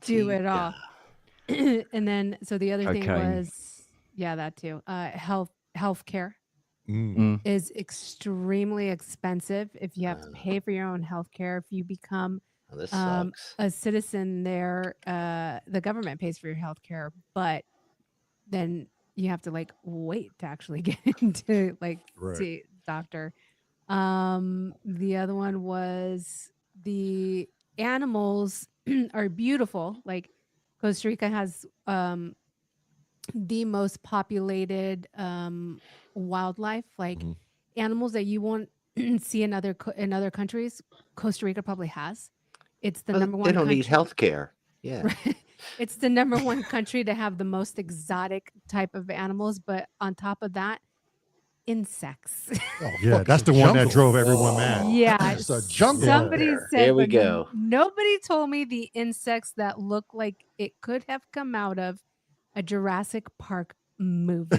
do it all. And then so the other thing was that too. Healthcare is extremely expensive if you have to pay for your own healthcare. If you become a citizen there, the government pays for your healthcare, but then you have to like wait to actually get into like see a doctor. The other one was the animals are beautiful. Like Costa Rica has the most populated wildlife, like animals that you won't see in other countries. Costa Rica probably has. It's the number one. They don't need health care. Yeah. Right. It's the number one country to have the most exotic type of animals, but on top of that, insects. Oh, Yeah, that's the one that drove everyone mad. Yeah, It's a jungle. somebody There. said. There we but go. Nobody told me the insects that look like it could have come out of a Jurassic Park movie.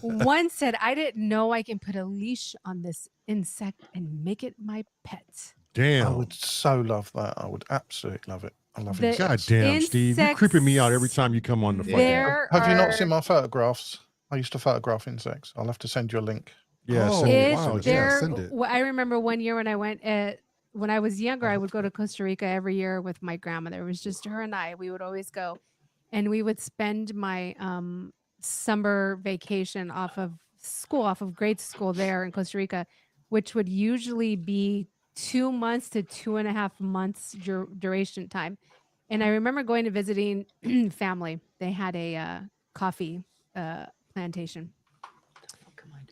One said, "I didn't know I can put a leash on this insect and make it my pet." Damn. I would so love that. I would absolutely love it. I love The it. God damn, Steve. You're creeping me out every time you come on the fucking. There Have you not are- seen my photographs? I used to photograph insects. I'll have to send you a link. Yeah, Oh, send it. Is wow, Send it. yeah, there? send it. I remember one year when I went when I was younger, I would go to Costa Rica every year with my grandmother. It was just her and I. We would always go, and we would spend my summer vacation off of grade school there in Costa Rica, which would usually be 2 months to 2.5 months duration time. And I remember going to visiting family. They had a coffee plantation.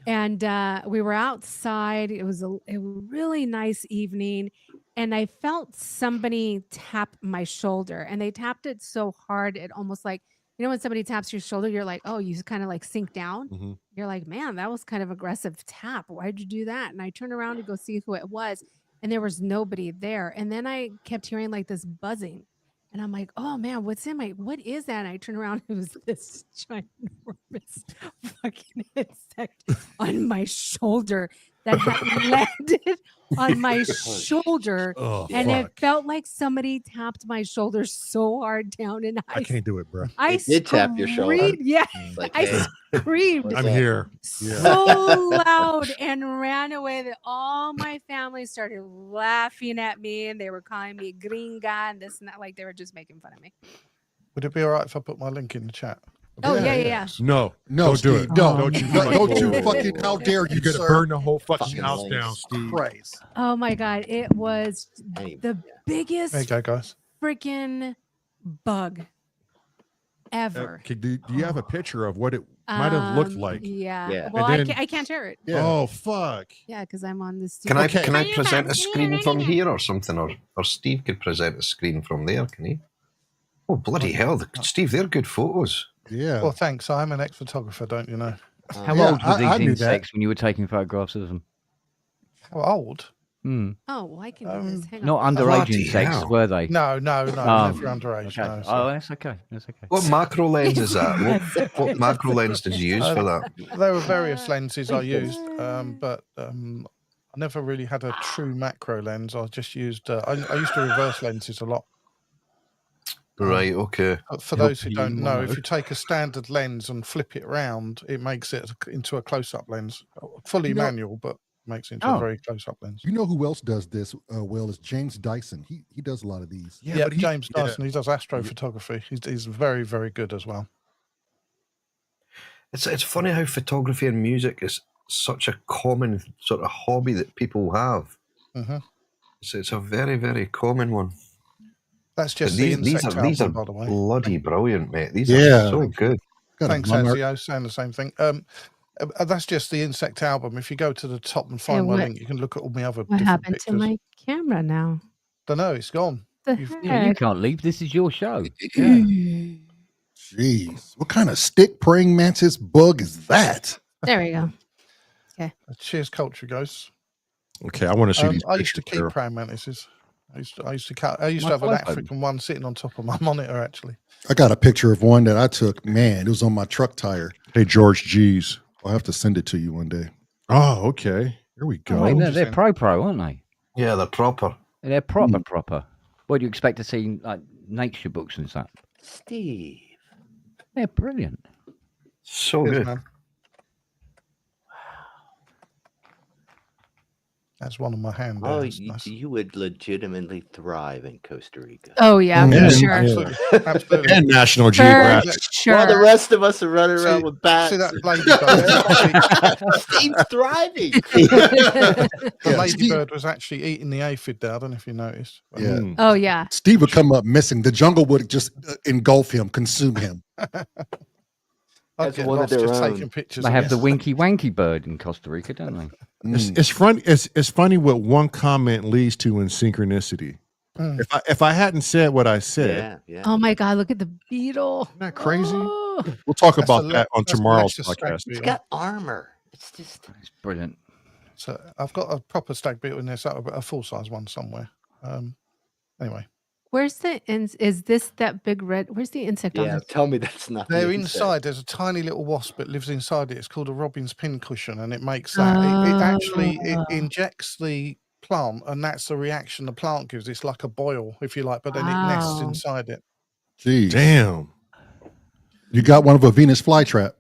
And we were outside. It was a really nice evening. And I felt somebody tap my shoulder. And they tapped it so hard, it almost like, when somebody taps your shoulder, you're like, oh, you kind of like sink down. Mm-hmm. You're like, man, that was kind of aggressive tap. Why'd you do that? And I turned around to go see who it was. And there was nobody there. And then I kept hearing like this buzzing. And I'm like, oh man, what is that? And I turned around, it was this ginormous fucking insect on my shoulder that had landed on my shoulder. Oh, and fuck. it felt like somebody tapped my shoulder so hard down. And I can't do it, bro. I It did tap your shoulder. Yeah. Like, I hey, screamed what's I'm up? here. so loud and ran away that all my family started laughing at me, and they were calling me gringa and this and that, like they were just making fun of me. Would it be all right if I put my link in the chat? Oh yeah. No, No, don't do Steve, it. no. Don't you Don't you do it. fucking, how dare you, You're gonna sir? burn the whole fucking Fucking house links. down, Steve. Christ. Oh my god, it was Hey, the There you biggest go, guys. freaking bug ever. Okay, do you have a picture of what it might have looked like? Yeah. Yeah. Well, And then- I can't share it. Yeah. Oh, fuck. Yeah, because I'm on this. Can I Okay. can I present a screen from here or something, or Steve could present a screen from there? Can he? Oh bloody hell, Steve! They're good photos. Yeah. Well, thanks. I'm an ex-photographer, don't you know? How Yeah, old were these I knew that. insects when you were taking photographs of them? How old? Hmm. Oh, well, I can do this. Hang Not on. underage Bloody insects, hell. were they? No, Oh. never underage. Okay. No, Oh, that's okay. That's okay. What macro lens is that? That's okay, What macro that's lens did you use for that? There were various lenses I used, but I never really had a true macro lens. I just used. I used to reverse lenses a lot. Right. Okay. But for Help those who you don't know, if know. you take a standard lens and flip it around, it makes it into a close-up lens. Fully You know- manual, but makes it into a Oh. very close-up lens. You know who else does this well is James Dyson. He does a lot of these. Yeah, but he- James yeah. Dyson. He does astrophotography. He's very, very good as well. It's funny how photography and music is such a common sort of hobby that people have. hmm It's a very, very common one. That's But just the these insect are album, by the way. bloody brilliant, mate. These Yeah. are so good. Got a Thanks, monarch- Anzio, saying the same thing. That's just the insect album. If you go to the top and find Yeah, my what- link, you can look at all my other What different happened pictures. to my camera now? Don't know, it's gone. The You've- Yeah, you heck? can't leave. This is your show. Jeez. What kind of stick praying mantis bug is that? There we go. Cheers, culture ghosts. Okay, I want to see these I used to pictures, keep Daryl. praying mantises. I used to My have an iPhone. African one sitting on top of my monitor. Actually, I got a picture of one that I took. Man, it was on my truck tire. Hey, George G's. I'll have to send it to you one day. Oh, okay. Here we go. Oh, wait, they're interesting. pro, aren't they? Yeah, they're proper. They're proper. What do you expect to see like nature books and stuff? Steve. They're brilliant. So Cheers, good. man. That's one on my hand. Oh, There. Nice. you would legitimately thrive in Costa Rica. Oh yeah, for sure. Absolutely. Absolutely. And National Geographic. Sure. While the rest of us are running around with bats. See that ladybird? Steve's thriving. The ladybird was actually eating the aphid there. I don't know if you noticed. Yeah. Oh yeah. Steve would come up missing. The jungle would just engulf him, consume him. That's one of their own. Taking pictures. They have the winky wanky bird in Costa Rica, don't they? It's funny. It's funny what one comment leads to in synchronicity. If I hadn't said what I said, Oh my God! Look at the beetle. Isn't that crazy? Oh. We'll talk about that on tomorrow's podcast. It's got armor. It's brilliant. So I've got a proper stag beetle in there, so a full size one somewhere. Anyway. Where's the is this that big red? Where's the insect on it? Tell me that's not. They're inside. There's a tiny little wasp that lives inside it. It's called a robin's pincushion, and it makes that. It actually injects the plant, and that's the reaction the plant gives. It's like a boil, if you like, but then it nests inside it. Jeez. Damn. You got one of a Venus flytrap?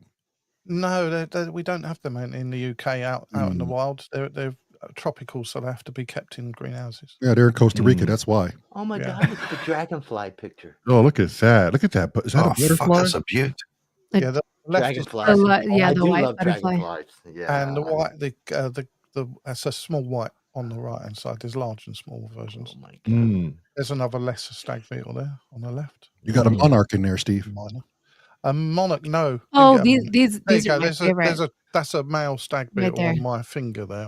No, we don't have them in the UK out in the wild. They're tropical, so they have to be kept in greenhouses. Yeah, they're in Costa Rica. That's why. Oh my God! Look at the dragonfly picture. Oh, look at that! Look at that! Is that a butterfly? That's a beaut. Yeah, the dragonfly. The white butterfly. Yeah, and the white, that's a small white on the right hand side. There's large and small versions. Oh my God! There's another lesser stag beetle there on the left. You got a monarch in there, Steve. A monarch, no. Oh, these are my favorite. That's a male stag beetle on my finger there.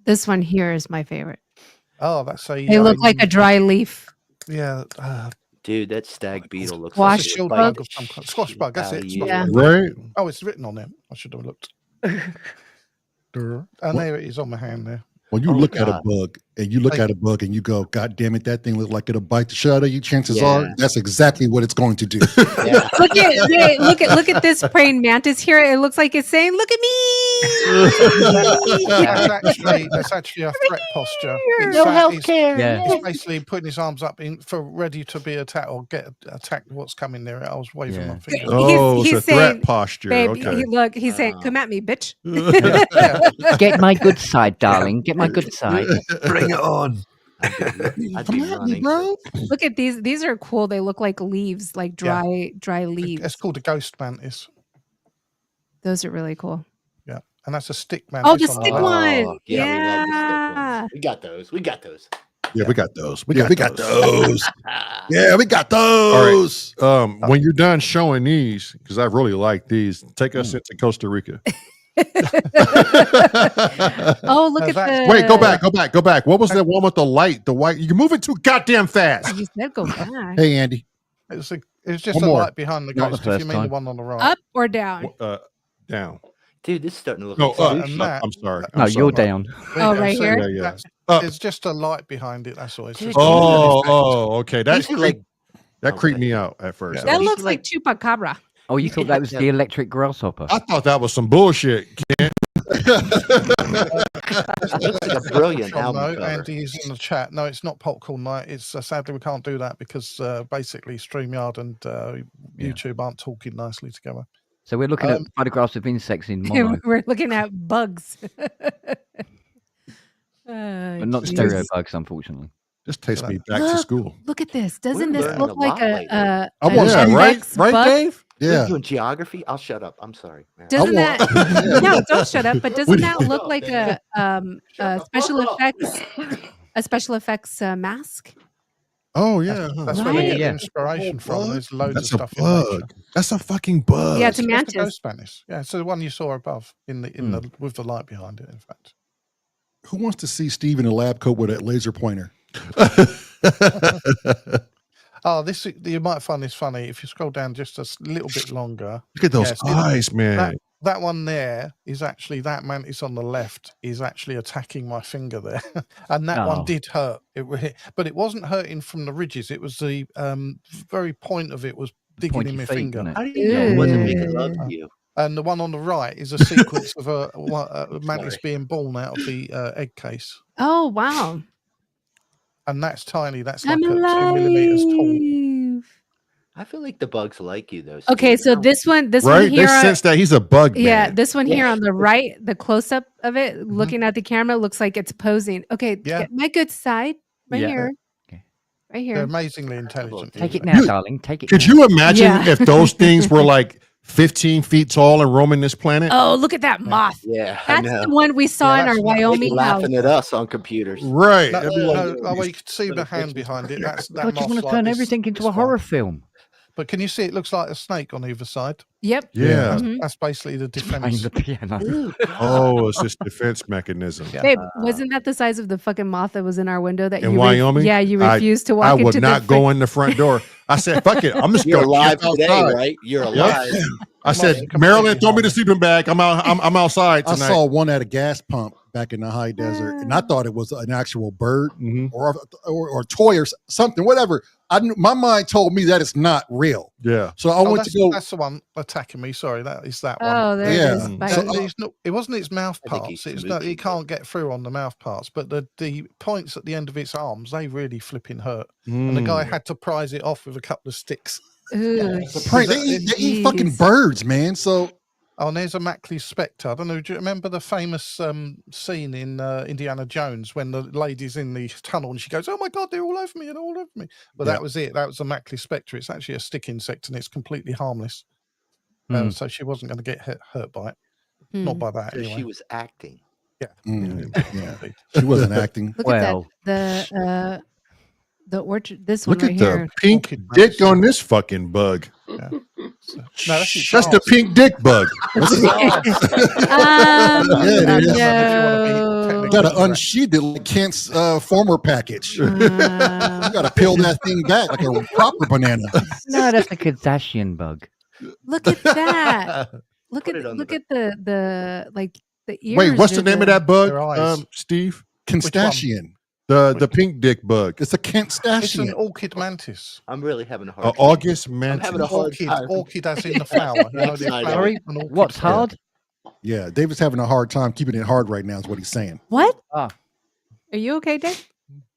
This one here is my favorite. Oh, that's a. They look like a dry leaf. Yeah. Dude, that stag beetle looks squash like bug. Squash bug. That's it. Yeah. Right. Oh, it's written on there. I should have looked. And there it is on my hand there. When you look at a bug and you look at a bug and you go, God damn it, that thing looks like it'll bite the shit out of you. Chances are that's exactly what it's going to do. Look at this praying mantis here. It looks like it's saying, "Look at me." That's actually a threat posture. No healthcare. He's basically putting his arms up for ready to be attacked or get attacked. What's coming near it? I was waving my finger. Oh, he's it's a threat saying, posture. Babe, Okay. he's saying, "Come at me, bitch." Get my good side, darling. Get my good side. Bring it on. I'd be running. bro. Look at these. These are cool. They look like leaves, like dry leaves. It's called a ghost mantis. Those are really cool. Yeah, and that's a stick mantis. Oh, the stick one. Oh, yeah, we love the stick ones. We got those. We got those. Yeah, we got those. We got those. Yeah, we got those. All right. When you're done showing these, because I really like these, take us into Costa Rica. Oh, look at the. Wait, go back. What was that one with the light? The white. You move it too goddamn fast. You said go back. Hey, Andy. It was just a light behind the ghost. If you mean the one on the right. Up or down? Down. Dude, this is starting to look. No, like I'm sorry. No, you're down. Oh, right here. Yeah. It's just a light behind it. That's all. It's just okay. That creeped me out at first. That looks like chupacabra. Oh, you thought that was the electric grasshopper? I thought that was some bullshit. It looks like a brilliant album cover. Andy's in the chat. No, it's not Popcorn Night. It's sadly we can't do that because basically Streamyard and YouTube aren't talking nicely together. So we're looking at photographs of insects in mono. We're looking at bugs. But not stereo bugs, unfortunately. This takes me back to school. Look at this. Doesn't We're this learning look a like lot a right, bug? Dave? Yeah. You in geography? I'll shut up. I'm sorry. Doesn't that? No, don't shut up. But doesn't that look like a special effects mask? Oh yeah, that's where they get inspiration from. There's loads of stuff. Bug. That's a fucking bug. Yeah, it's a mantis. Spanish. Yeah, so the one you saw above in the with the light behind it. In fact, who wants to see Steve in a lab coat with that laser pointer? Oh, you might find this funny if you scroll down just a little bit longer. Look at those eyes, man. That one there is actually that mantis on the left is actually attacking my finger there, and that one did hurt. But it wasn't hurting from the ridges. It was the very point of it was digging in my finger. How do you know it wasn't making love to you? And the one on the right is a sequence of a mantis being born out of the egg case. Oh wow! And that's tiny. That's like 2 millimeters tall. I feel like the bugs like you though. Okay, Steve. so this one Right? They here, sense that he's a bug man. yeah, this one here Yeah. on the right, the close up of it, looking at the camera, looks like it's posing. Okay, Yeah. my good side, right Yeah. here, Okay. right They're here. amazingly intelligent. Take it these now, things. darling. Take it. Could now. you imagine Yeah. if those things were like 15 feet tall and roaming this planet? Oh, look at that moth. Yeah, I That's know. the one we saw Yeah, in our that's- They'd be Wyoming house. laughing at us on computers. Right. No, That'd be like, well, you could see the hand behind it. That's that God, you moth's want to like turn this- everything into this a horror one. film. But can you see it looks like a snake on either side? Yep. yeah. Mhm. That's basically the Playing defense. the piano. Ooh, God. Oh, it's this defense mechanism. Yeah. Babe, wasn't that the size of the fucking moth that was in our window that In you Wyoming? Yeah, you I- refused to I walk would into not the go in the front door. I said, fuck it. I'm just You're going to alive camp today, outside. right? You're alive. I said, Completely Marilyn, throw me the normal. sleeping bag. I'm outside I tonight. saw one at a gas pump back in the high desert, and I thought it was an actual bird Mhm. or a toy or something, whatever. My mind told me that it's not real. Yeah. So I Oh, went to go. that's the one attacking me. Sorry, that is that one. Oh, there Yeah. it is. Mm. Bite. So, It's not, it wasn't its mouth I think parts. he's It's not. smooching. It can't get through on the mouth parts, but the points at the end of its arms, they really flipping hurt. And the guy had to prise it off with a couple of sticks. Ooh, Prank. They eat fucking jeez. birds, man. So Oh, and there's a Mackley Spectre. I don't know. Do you remember the famous scene in Indiana Jones when the lady's in the tunnel and she goes, "Oh my God, they're all over me and all over me." Well, Yeah. that was it. That was a Mackley Spectre. It's actually a stick insect and it's completely harmless. So she wasn't going to get hurt by it. Hmm. Not by that. So Anyway. she was acting. yeah, she wasn't acting. Look Well. at that. The orchard. This one Look right at the here. pink Orchid dick mouse. on this fucking bug. No, that's its That's the arse. pink dick bug. That's its arse. Yeah, it is. No. You got to unsheath it like Kent's former package. You got to peel that thing back like a proper banana. No, that's a Kardashian bug. Look at that. Look Put at it on look the at the like the ears. Wait, what's the are name of that bug, Their eyes. Steve? Constachian. The pink dick bug. It's a It's an Constachian. orchid mantis. I'm really having a hard time. August I'm mantis. having a hard Orchid, time. orchid as in the flower. You know, the Sorry, flower, Sorry, an orchid what's flower. hard? Yeah, David's having a hard time keeping it hard right now, is what he's saying. What? Ah. Are you okay, Dave?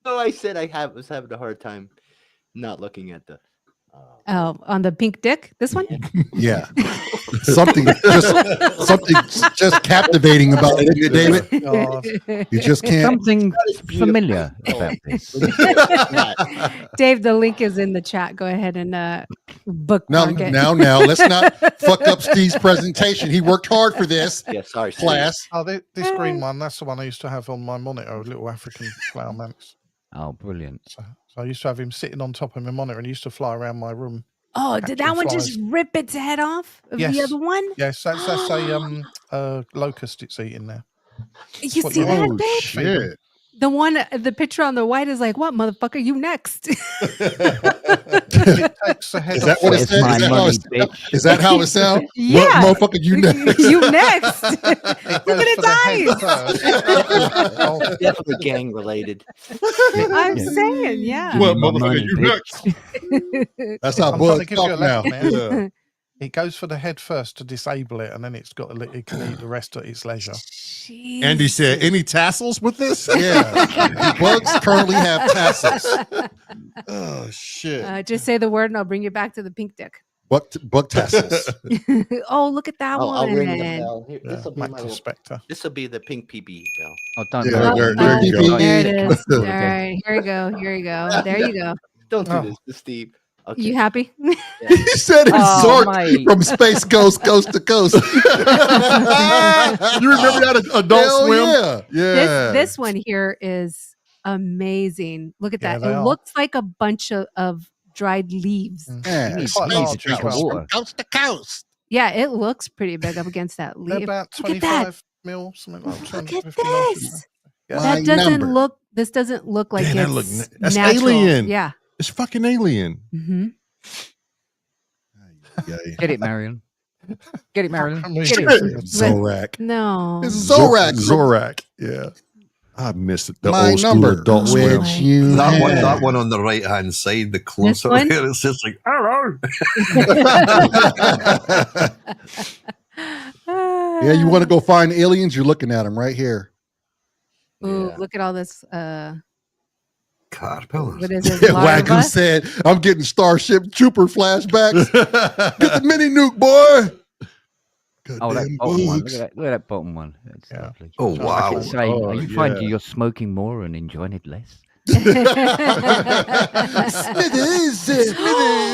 No, I said was having a hard time not looking at the. Oh, on the pink dick? This one? Yeah. something just captivating about it, isn't it, David? God. You just can't. Something is beautiful. familiar about this. Dave, the link is in the chat. Go ahead and Now, bookmark it. let's not fuck up Steve's presentation. He worked hard for this Yeah, sorry. Steve. class. Oh, this green one, that's the one I used to have on my monitor, a little African flower mantis. Oh, brilliant. So I used to have him sitting on top of my monitor and he used to fly around my room. Oh, did that Actually one just flies. rip its head off of Yes. the other one? Yes, that's a locust it's eating there. You What see you- that, Oh, babe? shit. The one, the picture on the white is like, what, motherfucker? You next. It takes the head Is that off. what it Where's says? my Is that how money, it- bitch? Is that how it sounds? Yeah. What, motherfucker, you next. you next. It Look goes at for its the head eyes. first. Oh, Definitely gang related. I'm Yeah. saying, yeah. What, My motherfucker, money, you bitch. bitch. That's how I'm trying to bugs give you a talk now. lesson, man. Yeah. It goes for the head first to disable it, and then it can eat the rest at its leisure. Andy said, any tassels with this? Yeah. Bugs currently have tassels. Oh, shit. Just say the word and I'll bring you back to the pink dick. Bug tassels. Oh, look at that I'll ring the one. bell. Here, Yeah, this will be my Mackley little. Spectre. This will be the pink PB bell. Oh, don't Yeah, know. there you go. There it is. All Okay. right, here we go. Here you go. There you go. Don't do Oh. this to Steve. Okay. You happy? He said it's Oh, Zork mate. from space coast to coast. You remember that Adult Hell Swim? yeah. Yeah. This one here is amazing. Look at Yeah, that. they It are. looks like a bunch of dried leaves. Yeah, You need Quite to large drink as well. water. coast to coast. Yeah, it looks pretty big up against that They're leaf. about Look at that. 25 mil, something like Look at 250 mil. this. Yeah. My That doesn't number. look. This doesn't look like Damn, that it's look that's natural. alien. Yeah. It's fucking alien. hmm Get it, Marion. Get it, Marilyn. I mean, Get it. it's- Zorak. No. It's Zorak. Zorak. Yeah. I missed it. The My old school number, Adult Swim. which you That one, have. that one on the right hand side, the closer one? there, it's just like, hello. Yeah, you want to go find aliens? You're looking at them right here. Ooh, Yeah. look at all this Caterpillars. What is it? Wagyu Larva? said, I'm getting Starship Trooper flashbacks. Get the mini nuke, boy. Oh, that Goddamn bottom one. bugs. Look at that bottom one. That's lovely. Oh, I wow. keep saying, are you finding yeah. you're smoking more and enjoying it less? Smithers.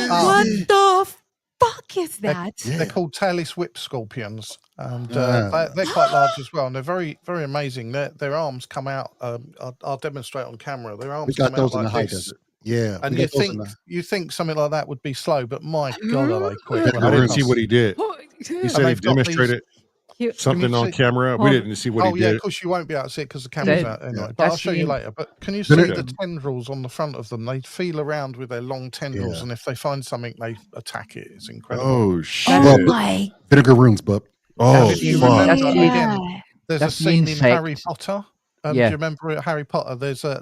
What the fuck is that? They're called tailless whip scorpions, and they're quite large as well, and they're very, very amazing. Their arms come out. I'll demonstrate on camera. Their We arms got come out those in the like high this. desert. Yeah. And we you got those in the- think something like that would be slow, but my God, are they quick? when I they didn't come. see what he did. He said he they've got these- demonstrated something on see- camera. We didn't see what Oh he yeah, did. of course you won't be able to see it because the camera's Then- out anyway. But That's I'll show you the- later. But can you see Okay. the tendrils on the front of them? They feel around with their long tendrils, Yeah. and if they find something, they attack it. It's incredible. Oh shit! Oh Well, my Vinegar runes, bub. Oh if you fuck! remember, That's again, there's a that's the scene in insect. Harry Potter. Do Yeah. you remember at Harry Potter? There's a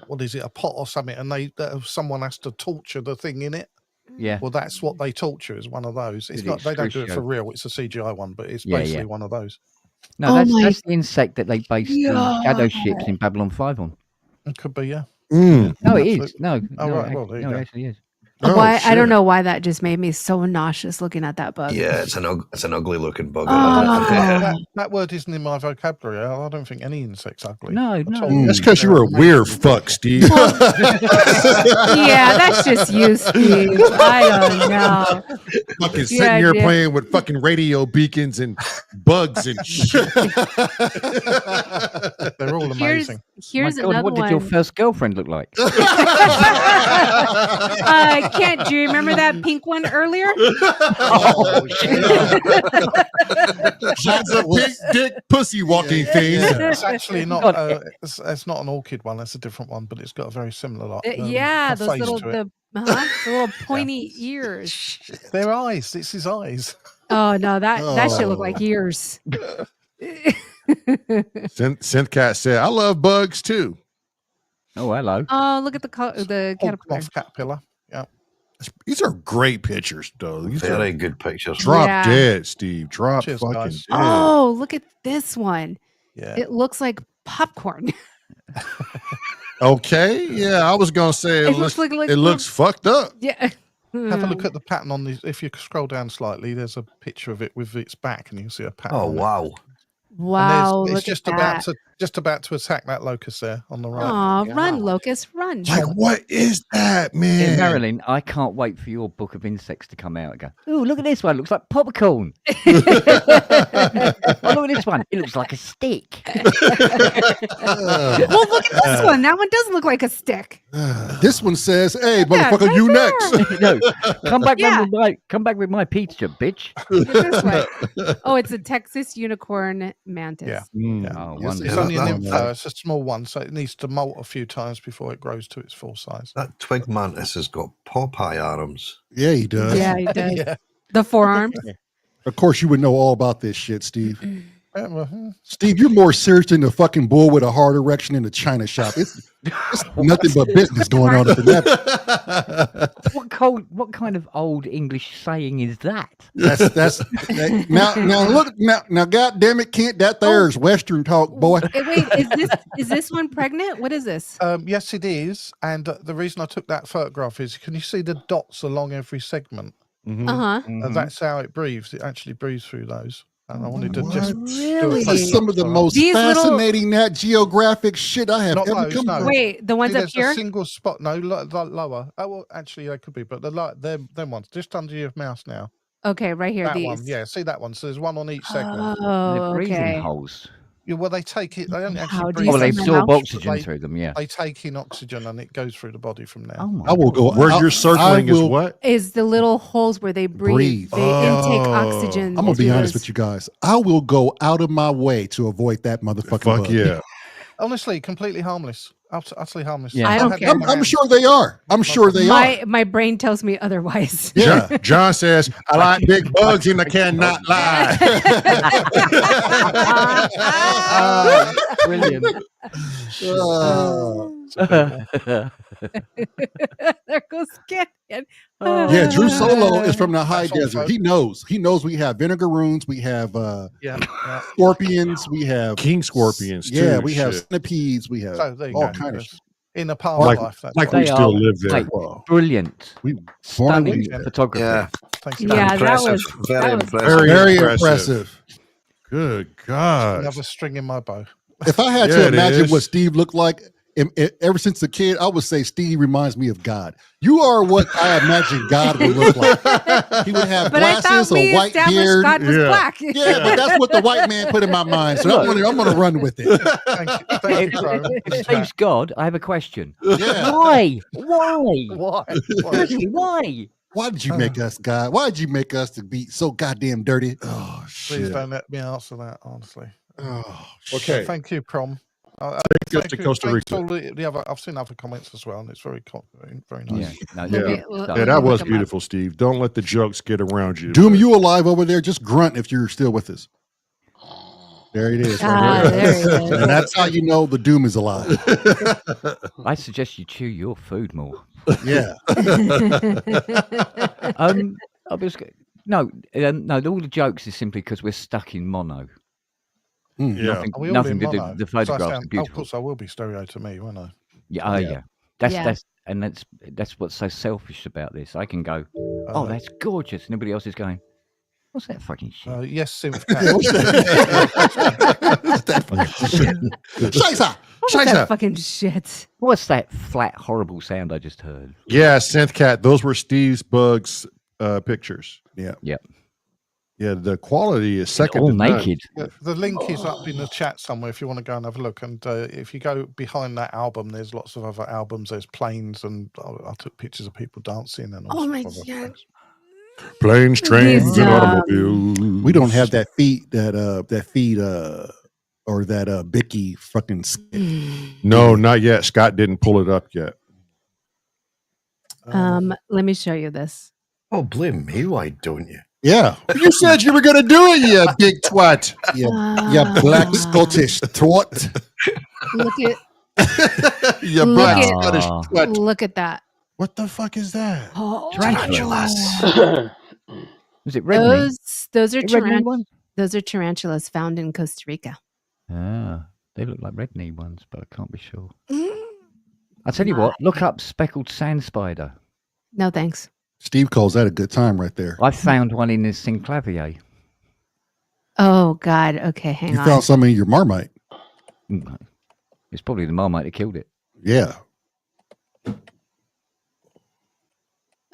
what is it? A pot or something, and someone has to torture the thing in it. Yeah. Well, that's what they torture. Is one of those. It's Is not. it They don't do it for Excruciating? real. It's a CGI one, but it's Yeah, basically yeah. one of those. No, Oh that's my the insect that they based the shadow God. ships in Babylon 5 on. It could be, yeah. Mm. No, it is. Absolutely. No, Oh, no, right, it, well, there you no, go. it actually is. Oh, why? I shit. don't know why that just made me so nauseous looking at that bug. Yeah, it's an ugly looking bug. Oh. That word isn't in my vocabulary. I don't think any insect's ugly. No, at no. all. That's because you're a weird fuck, Steve. Yeah, that's just you, Steve. I don't know. Fucking sitting Yeah, here yeah. playing with fucking radio beacons and bugs and shit. They're all Here's amazing. here's My God, another what did one. your first girlfriend look like? Kent, do you remember that pink one earlier? Oh, shit. That's a pink dick pussy walking thing. It's actually not. God. It's not an orchid one. That's a different one, but it's got a very similar. Yeah, those face little to it. the little pointy ears. Their eyes. It's his eyes. Oh no, that should look like ears. Synthcat said, "I love bugs too." Oh, hello. Oh, look at the caterpillar. Moth caterpillar. Yeah. These are great pictures, though. These Very are good pictures. drop Yeah. dead, Steve. Drop Cheers, fucking guys. dead. Oh, look at this one. Yeah. It looks like popcorn. Okay, yeah, I was gonna say It looks like it looks fucked up. Yeah. Have a look at the pattern on these. If you scroll down slightly, there's a picture of it with its back, and you can see a pattern. Oh on it. wow! Wow. And Look it's just at about that. just about to attack that locust there on the right. Aw, run, Locust, run. Like, what is that, Yeah, man? Marilyn, I can't wait for your book of insects to come out and go, ooh, look at this one. It looks like popcorn. Oh, look at this one. It looks like a stick. Well, look at this one. That one does look like a stick. This one says, "Hey, Yeah, motherfucker, right you there. next." No, Yeah. come back with my pizza, bitch. Look at this one. Oh, it's a Texas unicorn mantis. Yeah. Mm. Oh, It's wonderful. only an that- inflow. It's a small one, so it needs to molt a few times before it grows to its full size. That twig mantis has got Popeye arms. Yeah, he does. Yeah, he does. Yeah. The forearms. Of course, you would know all about this shit, Steve. Yeah, well, Steve, you're more serious than the fucking bull with a hard erection in the china shop. It's nothing but business going on at the What kind of old English saying is that? now, God damn it, Kent, that there is Western talk, boy. Wait, is this one pregnant? What is this? yes, it is. And the reason I took that photograph is, can you see the dots along every segment? Mhm. Uh-huh. And that's how it breathes. It actually breathes through those. And I wanted to What? just Really? That's some of the most These little- fascinating Nat Geographic shit I have Not ever those, come no. across. Wait, the ones See, up there's here? a single spot. No, lower. Oh, well, actually, they could be, but them ones just under your mouse now. Okay, right here. That These. one, yeah. See that one. So there's one on each segment. Oh, The breathing okay. holes. Yeah, well, they take it. They don't How actually do breathe. you Oh, they send them absorb out? oxygen through them, yeah. They take in oxygen and it goes through the body from there. Oh my I will go. Where I'll- you're circling I is will- what? Is the little holes where they breathe. Breathe. They intake Oh. oxygen. I'm gonna be honest with you guys. I will go out of my way to avoid that motherfucking Fuck bug. yeah. Honestly, completely harmless. Utterly harmless. Yeah. I don't had care. them in my I'm hand. sure they are. I'm sure they are. My brain tells me otherwise. Yeah. John says, "I like big bugs and I cannot lie." Brilliant. Uh, there goes Canyon. Yeah, Drew Solo is from the high That's desert. also- He knows. He knows we have vinegaroons, we have Yeah. scorpions, we have king scorpions. Yeah, too. we have Shit. centipedes, we have So there you all go. kind of There's- shit. In a past Like- life. That's like why. we still live there. Mate, Well, brilliant, we stunning weekend. photography. Yeah, Thank you. Yeah, impressive. Very that was impressive. very impressive. Good God. Another string in my bow. If I had Yeah, to it imagine is. what Steve looked like ever since a kid, I would say Steve reminds me of God. You are what I imagine God would look like. He would have But I thought glasses, we a white established beard. God was Yeah. black. Yeah, but that's what the white man put in my mind. So I'm gonna run with it. Thank you, Chrome. If Steve's God, I have a question. Yeah. Why? Why? Seriously, why? Why did you make us, God? Why did you make us to be so goddamn dirty? Oh, Please shit. don't let me answer that, honestly. Oh, Okay. Thank you, Prom. Thanks to Costa thanks Rica. all the other. I've seen other comments as well, and it's very nice. Yeah, no, Let they're me- good well, stuff. Yeah, Let that me was look 'em up. beautiful, Steve. Don't let the jokes get around you. Doom, you alive over there? Just grunt if you're still with us. There it is. Ah, Right there. there he is. And that's how you know the Doom is alive. I suggest you chew your food more. Yeah. I was no, all the jokes is simply because we're stuck in mono. Mm. Yeah. Are we all Nothing in to do. mono? The So I photographs sound- are Of beautiful. course, I will be stereo to me, won't I? Yeah, Yeah. Yeah. That's what's so selfish about this. I can go, oh, that's gorgeous. And everybody else is going, what's that fucking shit? Yes, Synth Yeah, Cat. what's that fucking shit? Scheisse! What was that fucking shit? What's that flat, horrible sound I just heard? Yeah, Synth Cat. Those were Steve's Bugs pictures. Yeah. Yep. Yeah, the quality is second All to none. naked. The link is up in the chat somewhere if you want to go and have a look. And if you go behind that album, there's lots of other albums. There's planes, and I took pictures of people dancing. And all Oh my sorts of other god! stuff. Planes, trains, These, and automobiles. We don't have that or that Bicky fucking skit. No, not yet. Scott didn't pull it up yet. Let me show you this. Oh, blame me. Why don't you? Yeah. You said you were going to do it, you big twat. Yeah, black Scottish twat. Look at You Look black at- Scottish twat. look at that. What the fuck is that? Oh, Tarantulas. Was it Redney? those are The Redney tarantulas. one? Those are tarantulas found in Costa Rica. Ah, they look like Redney ones, but I can't be sure. Mm. I'll tell you what, look up speckled sand spider. No thanks. Steve calls that a good time right there. I found one in his Synclavier. Oh God. Okay, hang You on. found some in your Marmite. It's probably the Marmite that killed it. Yeah.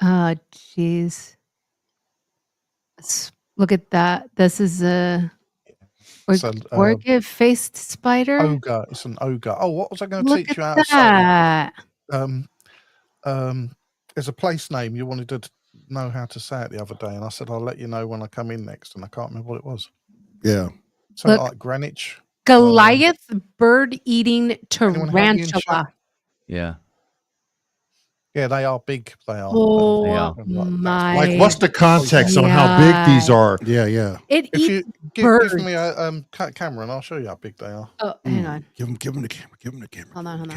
Oh jeez. Look at that. This is a So, orchid-faced spider. ogre. It's an ogre. Oh, what was I going to Look teach you at how to say? that. There's a place name you wanted to know how to say it the other day, and I said I'll let you know when I come in next, and I can't remember what it was. Yeah. Something Look. like Greenwich. Goliath bird-eating Anyone have any in tarantula. chat? Yeah. Yeah, they are big. They are. Oh They are. my! Like, what's the context on how big these are? Yeah, yeah. It If eats you give birds. me a camera, and I'll show you how big they are. Oh, hang on. Give him the camera. Give him the camera. Hold on. Hold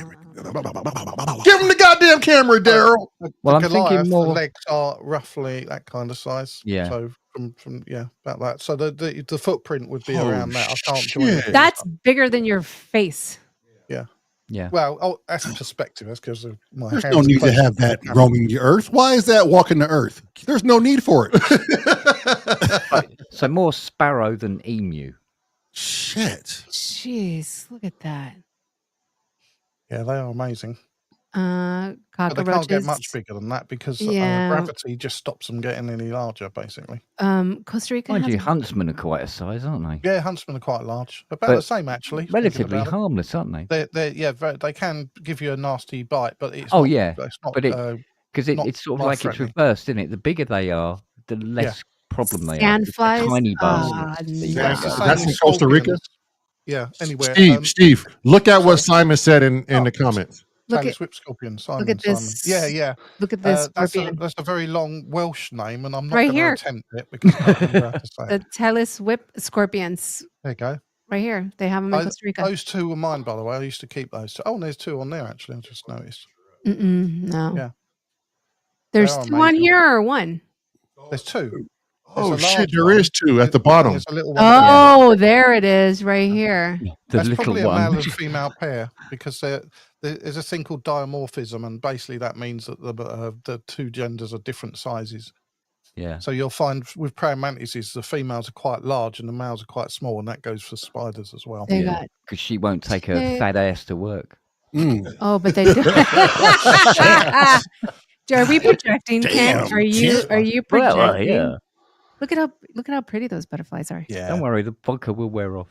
on. Give him the goddamn camera, Daryl. Well, The I'm thinking Goliath, more. The legs are roughly that kind of size. Yeah. So from about that. So the footprint would be Oh, around that. I can't do shit. anything. That's bigger than your face. Yeah. Well, that's perspective. That's because of my There's hands no are need to closer have the that camera. roaming the earth. Why is that walking the earth? There's no need for it. So more sparrow than emu. Shit. Jeez, look at that. Yeah, they are amazing. But they Cockroaches. can't get much bigger than that because Yeah. gravity just stops them getting any larger, basically. Costa Rica Mind has you, huntsmen are quite a size, aren't they? Yeah, huntsmen are quite large. About But the same, actually. thinking Relatively about it. harmless, aren't they? They can give you a nasty bite, but it's Oh, not, yeah, it's not, but because not it's sort of like it's life-threatening. reversed, isn't it? The bigger they are, the less problem they are. It's the Sandflies? tiny Ah, bastards. that you no. Yeah, gotta it's the go. same That's with in Costa Rica? scorpions. Yeah, anywhere. Steve, look at what sorry. Simon said in the Oh, comments. Look Taylor at Swift scorpion, look at Simon. this. Yeah. Look at this scorpion. That's a very long Welsh name, and I'm not Right going to here. attempt it because I can't remember how to say The it. Talis whip scorpions. There you go. Right here. They have them in Costa Rica. Those two were mine, by the way. I used to keep those two. Oh, and there's two on there, actually. I just noticed. No. Yeah. There's two on here or one? There's two. Oh shit, there is two at the bottom. There's a little one. Oh, there it is, right here. That's probably a male and female pair because there's a thing called dimorphism, and basically that means that the two genders are different sizes. Yeah. So you'll find with praying mantises, the females are quite large and the males are quite small, and that goes for spiders as well. Because she won't take her fat ass to work. Oh, but they do. Are we projecting, Ken? Are you projecting? Well, yeah. Look at how pretty those butterflies are. Yeah. Don't worry, the vodka will wear off.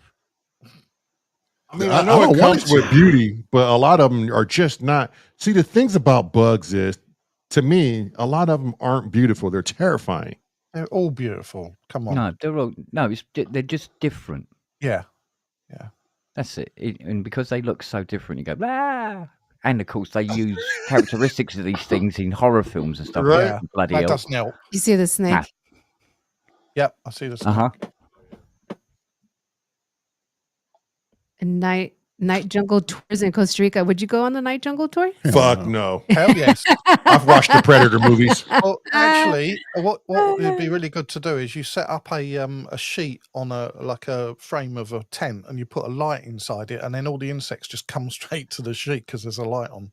I mean, I know it comes with beauty, but a lot of them are just not. See, the things about bugs is, to me, a lot of them aren't beautiful. They're terrifying. They're all beautiful. Come on. No, they're just different. Yeah. That's it. And because they look so different, you go, blah. And of course, they use characteristics of these things in horror films and stuff. Right. Bloody that hell. doesn't help. You see the snake? Yep, I see the snake. Night jungle tours in Costa Rica. Would you go on the night jungle tour? Fuck no. Hell yes. I've watched the Predator movies. Well, actually, what would be really good to do is you set up a sheet on a frame of a tent, and you put a light inside it, and then all the insects just come straight to the sheet because there's a light on.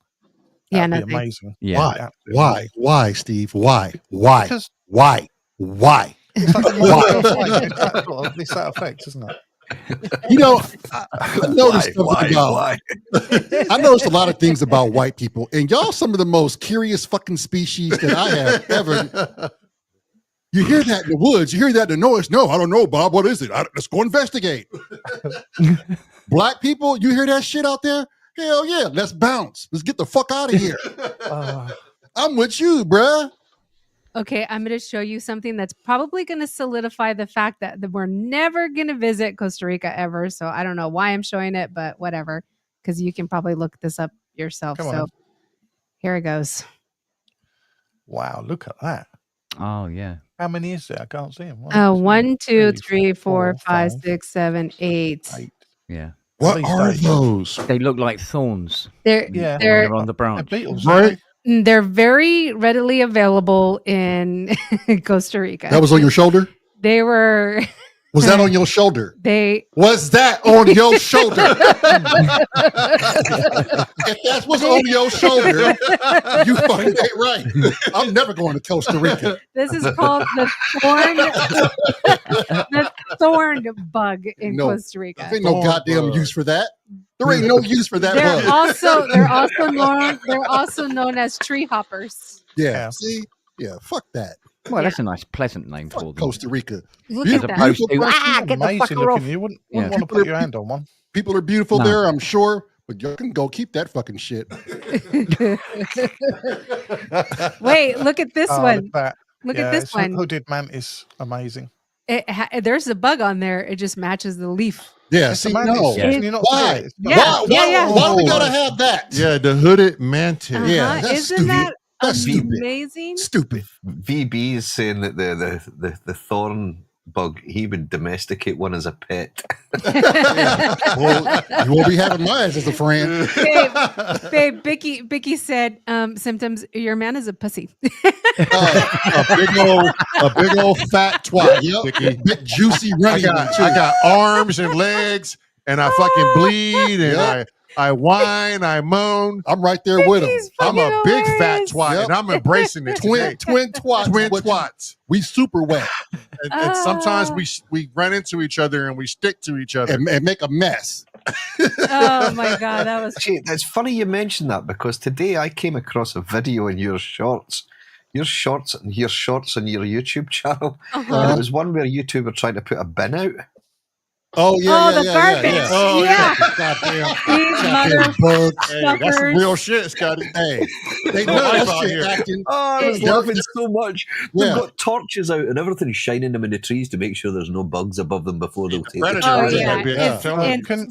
That'd be amazing. Yeah. Why, Steve? Why? Because Why? it's that effect, isn't it? You know, I noticed I noticed a lot of things about white people, and y'all some of the most curious fucking species that I have ever. You hear that in the woods, you hear that in the noise. No, I don't know, Bob. What is it? Let's go investigate. Black people, you hear that shit out there? Hell yeah, let's bounce. Let's get the fuck out of here. I'm with you, bruh. Okay, I'm going to show you something that's probably going to solidify the fact that we're never going to visit Costa Rica ever. So I don't know why I'm showing it, but whatever, because you can probably look this up yourself. So here it goes. Wow, look at that. Oh, yeah. How many is there? I can't see them. 1, 2, 3, 4, 5, 6, 7 8. Yeah. What are those? They look like thorns. They're on the branch. Beetles, right? They're very readily available in Costa Rica. That was on your shoulder? They were. Was that on your shoulder? Was that on your shoulder? If that's what's on your shoulder, you fucking ain't right. I'm never going to Costa Rica. This is called the thorn bug in Costa Rica. There ain't no goddamn use for that. There ain't no use for that bug. They're also known as tree hoppers. Yeah. See? Yeah, fuck that. Well, that's a nice, pleasant name for them. Costa Rica. Look at that. Get the fucker off. You wouldn't want to put your hand on one. People are beautiful there, I'm sure, but you can go keep that fucking shit. Wait, look at this one. Look at this one. Hooded mantis, amazing. There's a bug on there. It just matches the leaf. Yeah, see, no. Why? Why we gotta have that? Yeah, the hooded mantis. Yeah, that's Isn't stupid. that stupid. amazing? Stupid. VB is saying that the thorn bug, he would domesticate one as a pet. Well, you won't be having mine as a friend. Babe, Bicky said symptoms. Your man is a pussy. A big old fat twat. Yep. Big juicy runny. I got arms and legs, and I fucking bleed, and I whine, I moan. I'm right there with him. I'm a big fat twat, and I'm embracing it. Twin twats. We super wet. And sometimes we run into each other and we stick to each other and make a mess. Oh my god, that was. Actually, it's funny you mentioned that because today I came across a video in your shorts on your YouTube channel. And it was one where you two were trying to put a bin out. Oh yeah, the garbage. Oh, yeah. Goddamn bugs. Hey, that's some real shit, Scotty. Hey, they know that shit acting. Oh, I was laughing so much. They've Yeah. got torches out and everything, shining them in the trees to make sure there's no bugs above them before they'll take Predator. the Oh torches yeah, out. it's Can you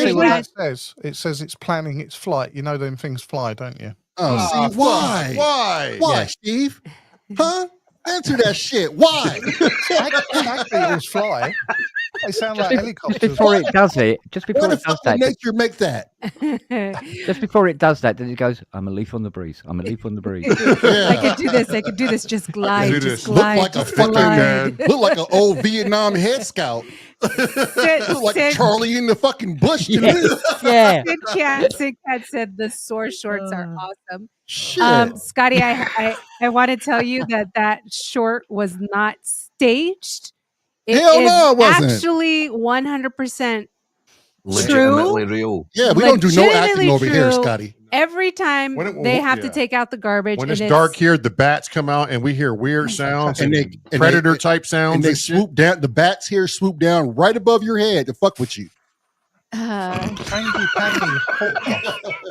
see what Scotty. that says? It says it's planning its flight. You know them things fly, don't you? Oh, see, why? Why? Why, Steve? Huh? Answer that shit. Why? Stag beetles fly. They sound like helicopters. Just before it does it, just before Why it the does fuck did that, nature make that? just before it does that, then it goes, I'm a leaf on the breeze. I'm a leaf on the breeze. I could do this. I could do this. Just glide. do Just this. Look glide. like a just fucking glide. look like an old Vietnam head scout. Look like Sid- Charlie in the fucking bush to me. Yeah. Sid Cat said the S.O.R shorts are awesome. Shit. Scotty, I want to tell you that short was not staged. It Hell is no, it wasn't. actually 100% Legitimately real. Yeah, we don't do no acting legitimately over here, true. Scotty. Every time When it- they have to yeah. take out the garbage. When and it's dark here, the bats come out and we hear weird sounds And and, they- predator type sounds And and, they shit. swoop down. The bats here swoop down right above your head to fuck with you. Hangy pangy.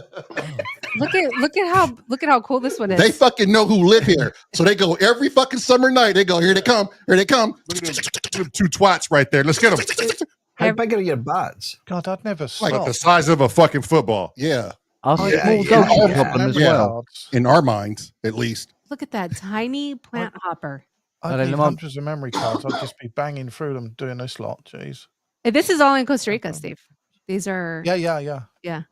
look at how cool this one is. They fucking know who live here, so they go every fucking summer night. They go, here they come, here they come. Look at them two twats right there. Let's get them. How big are your bats? God, I'd never Like stop. the size of a fucking football. Yeah, Our yeah, small yeah, dogs yeah. will help them as Memory well. cards. in our minds, at least. Look at that tiny plant hopper. I'd they need love- hundreds of memory cards. I'd just be banging through them doing this lot. Jeez. This is all in Costa Rica, Steve. These are Yeah. yeah.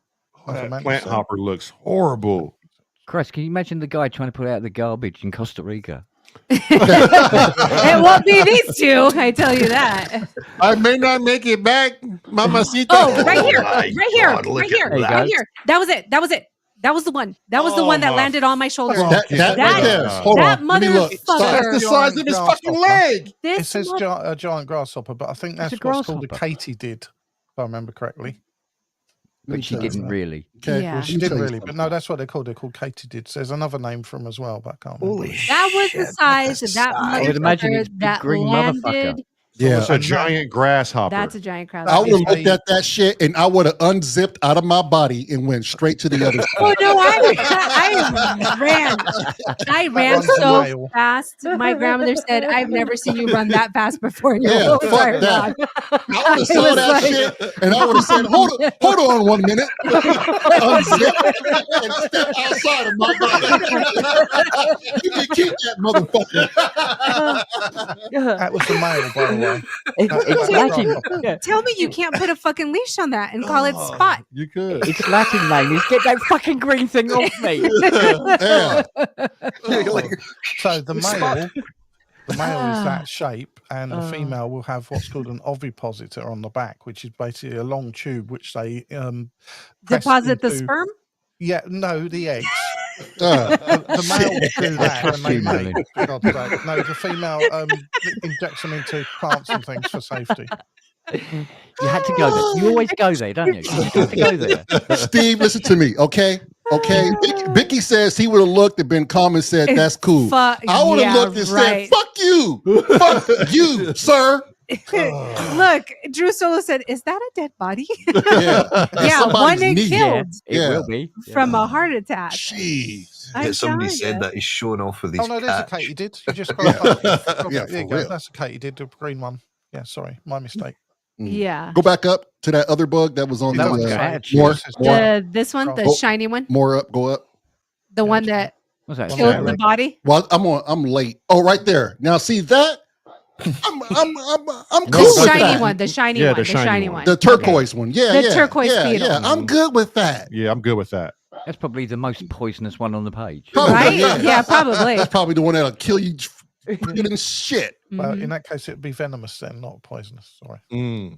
That plant hopper looks horrible. Christ, can you imagine the guy trying to put out the garbage in Costa Rica? It won't be these two, I tell you that. I may not make it back, Mamacita. Oh, right here, my right here, God, look right here, at that. right here. That was it. That was it. That was the one. That was the Oh, one that my landed on my shoulder. That right That- there. Hold that on. Let me look. Stop. motherfucker. That's the size of his fucking leg. It This says mother- a giant grasshopper, but I think that's a what's called a grasshopper. katydid, if I remember correctly. But she didn't really. Okay, Yeah. well, She let me didn't tell you really, but something. no, that's what they're called. They're called katydids. There's another name for them as well, but I can't remember. Holy That was the shit, size of that size. I would imagine motherfucker it's big that green landed. motherfucker. Yeah, It's a giant grasshopper. That's a giant crowd. I would have is looked a- at that shit and I would have unzipped out of my body and went straight to the other side. Oh no, I ran. I ran runs a so mile. fast. My grandmother said, "I've never seen you run that fast before in your Yeah, whole fuck entire that. life." I would have saw was that like- shit and I would have said, hold on 1 minute. Unzip and step outside of my body. You can keep that motherfucker. That was the male, by the way. It's Latin. Yeah. Tell me you can't put a fucking leash on that and call it Spot. You could. It's Latin name. Is get that fucking green thing off me. Yeah. So the male is that shape, and the female will have what's called an ovipositor on the back, which is basically a long tube which they press Deposit the into- sperm. Yeah, no, the eggs. Uh, The male will do that trust when they you, mate. Merlin. for God's sake. No, the female injects them into plants and things for safety. You had to go there. You always go there, don't you? You have to go there. Steve, listen to me, okay? Okay. Bicky says he would have looked and been calm and said, that's cool. I would have looked and said, fuck you. Fuck you, sir. Look, Drew Solo said, "Is that a dead body?" Yeah. Yeah, Somebody's one it knee. killed It Yeah. will be. from a heart attack. Jeez. I'm Somebody telling said you. that he's showing off with his Oh no, there's a catch. katydid. You just got Yeah, there you for go. real. That's a katydid, the green one. Yeah, sorry, my mistake. Yeah. Go back up to that other bug that was on That the one's Sorry. got attitude. more, This one, the Oh. shiny one, more up, go up. the one that What's that? Kill killed the body. Well, I'm late. Oh, right there. Now see that? I'm The cool with shiny that. one, the shiny Yeah, one, the the shiny shiny one. one. The turquoise one. Yeah, The yeah. turquoise yeah, beetle. Yeah, I'm good with that. Yeah, I'm good with that. That's probably the most poisonous one on the page. Probably, Right? yeah. Yeah, probably. That's probably the one that'll kill you feeling shit. Well, Mhm. in that case, it would be venomous then, not poisonous. Sorry.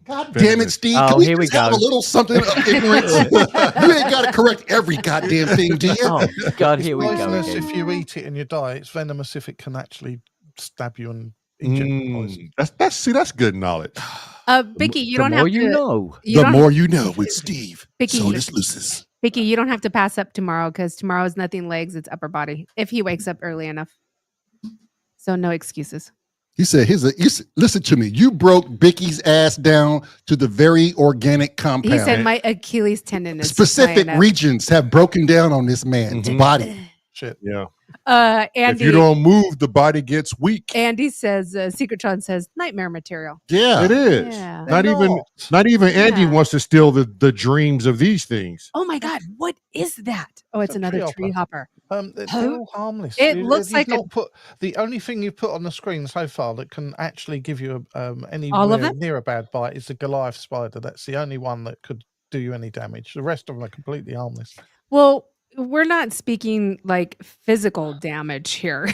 God damn it, Steve. Oh, Can we here we just have go. a little something of ignorance? You ain't got to correct every goddamn thing, do you? Oh God, here we go Poisonous again. if you eat it and you die. It's venomous if it can actually stab you and injure you. Poison. That's good knowledge. Bicky, you The don't more have you to. know. You The don't, more you know with Steve. Bicky, So you- this loses. Bicky, you don't have to pass up tomorrow because tomorrow is nothing legs, it's upper body. If he wakes up early enough, so no excuses. He said, listen to me. You broke Bicky's ass down to the very organic compound. He said my Achilles tendon is Specific flying up." regions have broken down on this man's Mhm. body. Shit. Yeah. Andy, If you don't move, the body gets weak. Andy says, Secretron says, nightmare material. Yeah. It is. Yeah. Not even Andy Yeah. wants to steal the dreams of these things. Oh my God, what is that? Oh, it's another tree tree hopper. They're all harmless. It looks You've like not put the only thing you've put on the screen so far that can actually give you All of anywhere them? near a bad bite is the Goliath spider. That's the only one that could do you any damage. The rest of them are completely harmless. Well, we're not speaking like physical damage here.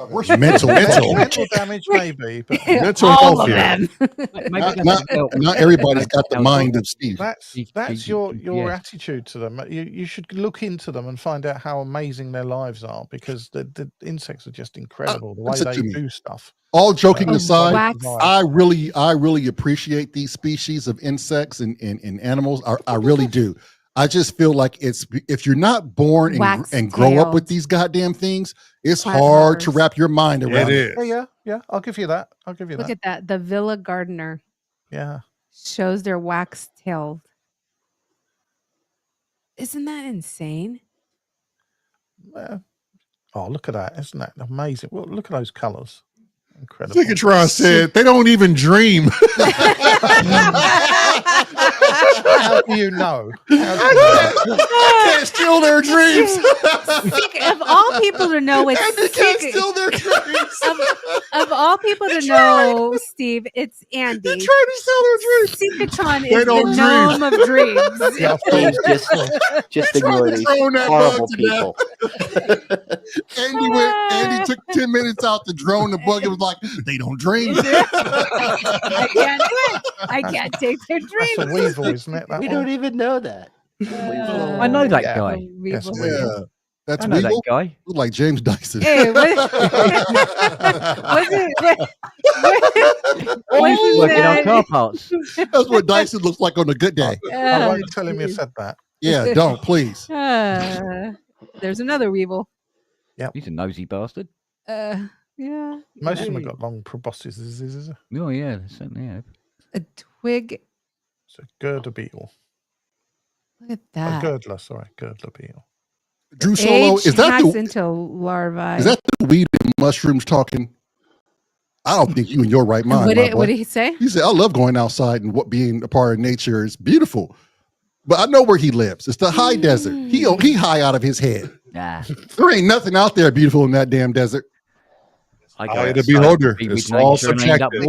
Where's mental damage, maybe, but mental all health of here. them. Not everybody's got the mind of Steve. That's your attitude to them. You should look into them and find out how amazing their lives are, because the insects are just incredible. The way listen they to me. do stuff. All joking aside, wax. I really appreciate these species of insects and animals. I really do. I just feel like if you're not born and grow up with these goddamn things, it's hard to wrap your mind around. It is. Yeah. I'll give you that. Look at that. The Villa Gardener. Yeah. Shows their wax tailed. Isn't that insane? Oh, look at that. Isn't that amazing? Well, look at those colors. Incredible. Ziggatron said they don't even dream. How do you know? I can't steal their dreams. Of all people to know, it's can't steal their dreams. of all people to know, Steve, it's Andy. They're trying to steal their dreams. Ziggatron They is don't the dream. gnome of dreams. Yeah, please just ignore these horrible people. Andy took 10 minutes out to drone the bug. It was like, they don't dream. I can't do it. I can't take their dreams. That's a weevil, isn't it? We don't even know that. I know that guy. Yes, Yeah. That's I know Weevil. that guy. Look like James Dyson. Hey, what? He's working on car parts. That's what Dyson looks like on a good day. I won't tell him you said that. Yeah, don't, please. There's another weevil. Yeah, he's a nosy bastard. Yeah. Most of them have got long proboscises. Oh yeah, they certainly have. A twig. It's a girdler beetle. Look at that. Girdler beetle. Drew Solo, is that into larvae? Is that the weed and mushrooms talking? I don't think you in your right mind. What did he say? He said, I love going outside and being a part of nature is beautiful. But I know where he lives. It's the high desert. He high out of his head. Nah. There ain't nothing out there beautiful in that damn desert. I go to beholder. It's all subjective.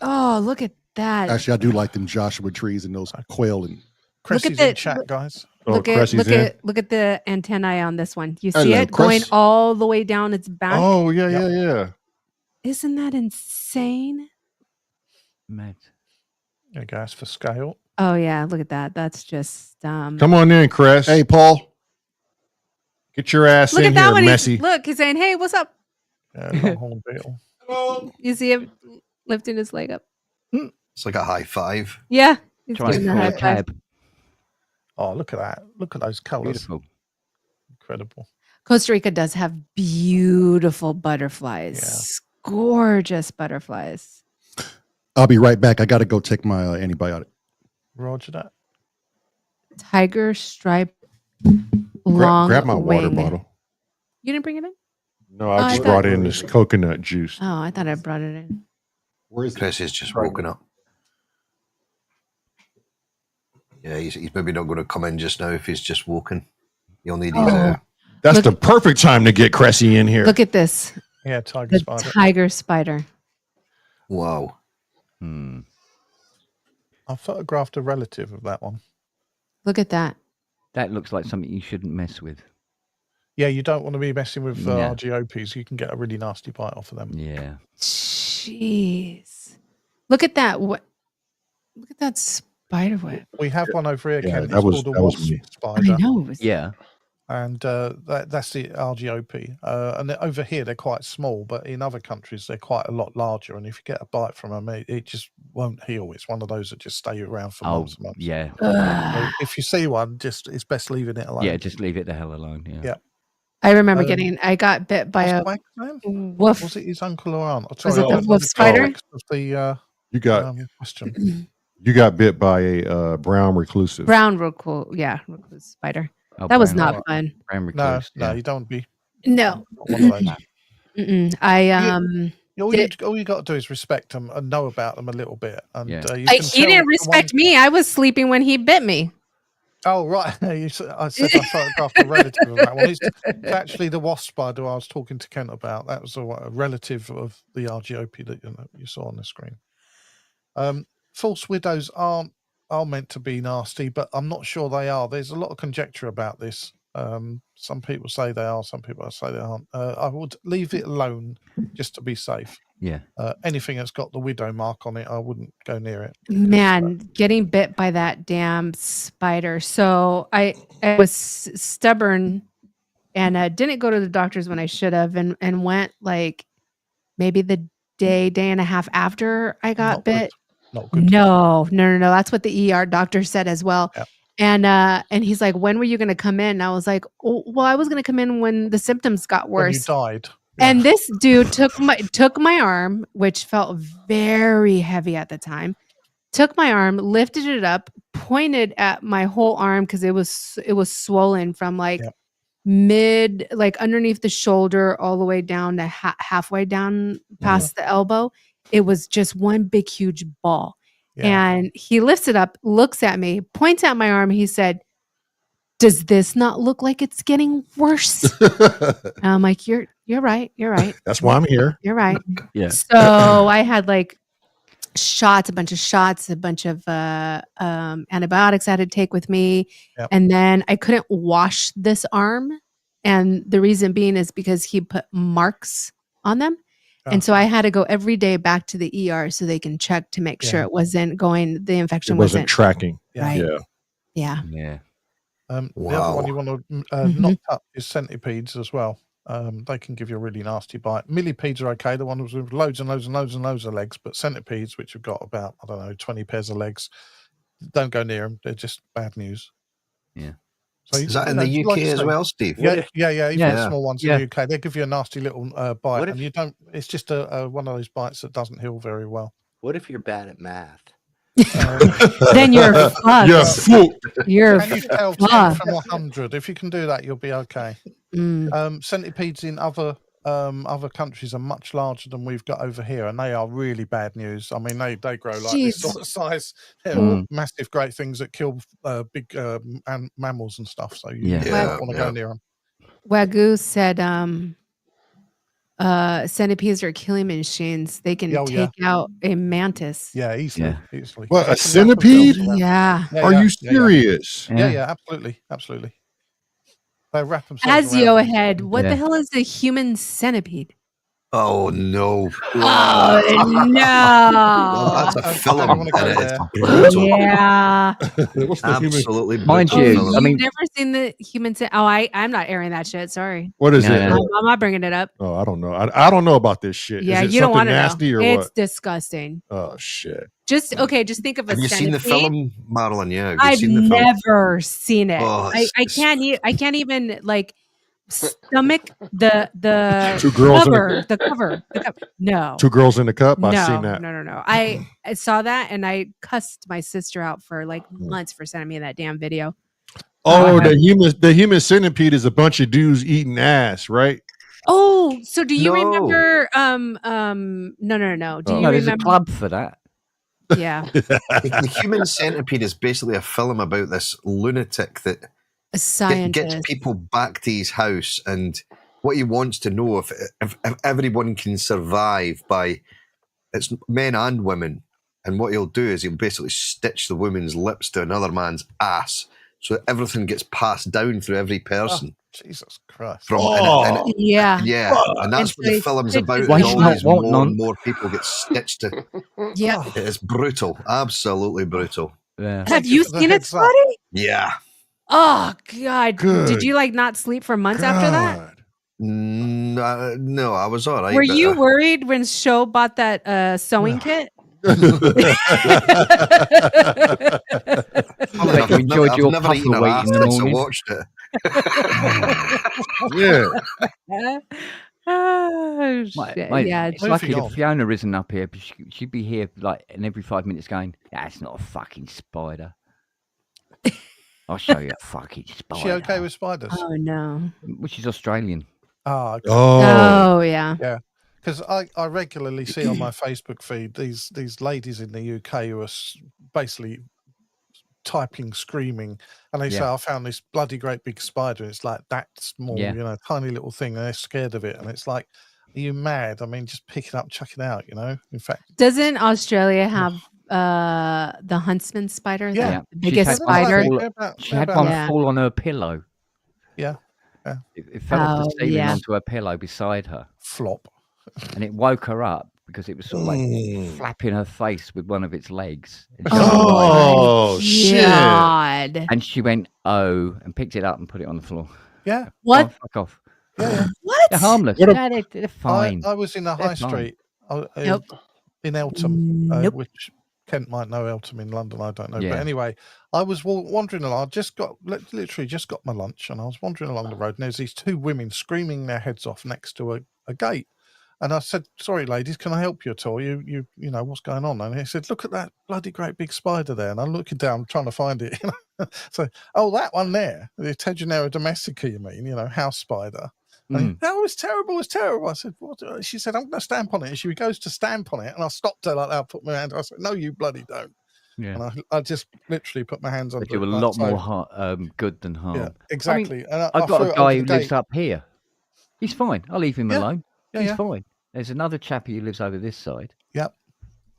Oh, look at that. Actually, I do like them Joshua trees and those quail and Cressy's in chat, guys. Look at the antennae on this one. You see it going all the way down its back? Oh, yeah. Isn't that insane? Mad. There you go. That's for scale. Oh yeah, look at that. That's just Come on in, Chris. Hey, Paul. Get your ass look in at that here, one. messy. He's saying, "Hey, what's up?" Longhorn beetle. Hello. You see him lifting his leg up. It's like a high five. Yeah, he's Trying giving to the call high a five. cab. Oh, look at that. Look at those colors. Beautiful. Incredible. Costa Rica does have beautiful butterflies. Gorgeous butterflies. I'll be right back. I got to go take my antibiotic. Roger that. Tiger stripe long Grab my water wing. bottle. You didn't bring it in? No, I just brought in this coconut juice. Oh, I thought I brought it in. Where is Chris is just woken up. Yeah, he's maybe not going to come in just now if he's just woken. You'll need his. That's the perfect time to get Cressy in here. Look at this. Yeah, tiger spider. Tiger spider. Wow. I photographed a relative of that one. Look at that. That looks like something you shouldn't mess with. Yeah, you don't want to be messing with Yeah. RGOPs. You can get a really nasty bite off of them. Yeah. Jeez. Look at that. Look at that spider web. We have one over here, Ken. It's that was called a wasp me. spider. I know. Yeah. And that's the RGOP. And over here, they're quite small, but in other countries, they're quite a lot larger. And if you get a bite from them, it just won't heal. It's one of those that just stay around for months and months. Yeah. So if you see one, it's best leaving it alone. Yeah, just leave it the hell alone. Yeah. I remember I got bit by a what's the wag's name? wolf. Was it his uncle or aunt? Was it the wolf spider? You got question. you got bit by a brown reclusive. Brown recluse. Yeah, recluse spider. Oh, that was brown- not fun. brown No, recluse, no, yeah. you don't be. No. One of those. All you got to do is respect them and know about them a little bit. And Yeah. you He can tell didn't the respect one- me. I was sleeping when he bit me. Oh, right. I said I photographed a relative of that one. It's actually the wasp spider I was talking to Kent about. That was a relative of the Argiope that you saw on the screen. False widows are meant to be nasty, but I'm not sure they are. There's a lot of conjecture about this. Some people say they are, some people say they aren't. I would leave it alone just to be safe. Yeah. Anything that's got the widow mark on it, I wouldn't go near it. Man, getting bit by that damn spider. So I was stubborn and didn't go to the doctors when I should have, and went like maybe the day and a half after I got bit. Not good. No. That's what the ER doctor said as well. Yep. And he's like, when were you going to come in? And I was like, oh, well, I was going to come in when the symptoms got worse. When you died. And this dude took my arm, which felt very heavy at the time. Took my arm, lifted it up, pointed at my whole arm because it was swollen from like mid, like underneath the shoulder, all the way down to halfway down past the elbow. It was just one big, huge ball. Yeah. And he lifts it up, looks at me, points at my arm. He said, "Does this not look like it's getting worse?" And I'm like, You're right. You're right. That's why I'm here. You're right. Yeah. So I had like a bunch of antibiotics I had to take with me. Yep. And then I couldn't wash this arm. And the reason being is because he put marks on them. Oh. And so I had to go every day back to the ER so they can check to make sure it wasn't going, the infection wasn't tracking. Right. Yeah. The other one you want to knock up is centipedes as well. They can give you a really nasty bite. Millipedes are okay, the ones with loads and loads and loads and loads of legs, but centipedes, which have got about, 20 pairs of legs, don't go near them. They're just bad news. Yeah. So is that in the UK as well, Steve? Yeah. Even the small ones in the UK, they give you a nasty little bite, and you don't. It's just one of those bites that doesn't heal very well. What if you're bad at math? Then you're fucked. You're Can you tell 10 from 100? If you can do that, you'll be okay. Centipedes in other countries are much larger than we've got over here, and they are really bad news. I mean, they grow like this sort of size. They're massive, great things that kill big mammals and stuff. So you don't want to go near them. Wagyu said centipedes are killing machines. They can take out a mantis. Yeah, easily. What, a centipede? Yeah. Are you serious? Yeah, absolutely. They wrap themselves Azio ahead. What the hell is a human centipede? Oh no! Oh no! That's a film. Yeah, absolutely. Mind you, I mean, you've never seen the human. I'm not airing that shit. Sorry. What is it? I'm not bringing it up. Oh, I don't know. I don't know about this shit. Yeah, is it you don't want to nasty know. Or it's what? disgusting. Oh shit. Just think of a Have you seen the film, Marilyn? Yeah, I've never seen it. I can't even like stomach the Two girls cover, the cover. No. Two girls in the cup. No, I've seen that. No. I saw that and I cussed my sister out for like months for sending me that damn video. Oh, the human centipede is a bunch of dudes eating ass, right? Oh, so do you remember? No. Do you remember? There's a club for that. Yeah. The human centipede is basically a film about this lunatic that gets people back to his house, and what he wants to know if everyone can survive by it's men and women, and what he'll do is he'll basically stitch the woman's lips to another man's ass, so that everything gets passed down through every person. Oh, Jesus Christ! And that's what the film's about. More and more people get stitched to. Yeah, it's brutal, absolutely brutal. Yeah. Have you seen it, Scotty? Yeah. Oh God! Did you like not sleep for months after that? No, I was all right. Were you worried when Show bought that sewing kit? I've never eaten a rat since I watched it. Oh, shit. Yeah, it's lucky that Fiona isn't up here. She'd be here like, and every 5 minutes going, "That's not a fucking spider." I'll show you a fucking spider. Is she okay with spiders? Oh no. Which is Australian. Oh, okay. Oh yeah. Yeah. Because I regularly see on my Facebook feed these ladies in the UK who are basically typing, screaming, and they say, I found this bloody great big spider. It's like that small, you know, tiny little thing, and they're scared of it. And it's like, are you mad? I mean, just pick it up, chuck it out, you know? In fact, doesn't Australia have the huntsman spider? Yeah. The biggest spider. She had one fall on her pillow. Yeah. It fell off the ceiling onto her pillow beside her. Flop. And it woke her up because it was sort of like flapping her face with one of its legs. Shit. God. And she went, oh, and picked it up and put it on the floor. Yeah. What? Oh, fuck off. Yeah. What? They're harmless. They're fine. I was in the high street in Eltham, which Kent might know Eltham in London. I don't know. But anyway, I was wandering along. I just literally just got my lunch, and I was wandering along the road, and there's these two women screaming their heads off next to a gate. And I said, sorry, ladies, can I help you at all? You know, what's going on? And he said, look at that bloody great big spider there. And I'm looking down, trying to find it. So, oh, that one there, the Tegenera domestica, you mean, you know, house spider. And oh, it's terrible, it's terrible. I said, what? She said, I'm going to stamp on it. And she goes to stamp on it. And I stopped her like that, put my hand. I said, no, you bloody don't. Yeah. And I just literally put my hands on it. They do a lot more good tand harm. Yeah, exactly. I mean, I've got a guy who lives up here. He's fine. I'll leave him alone. He's fine. There's another chappie who lives over this side. Yep.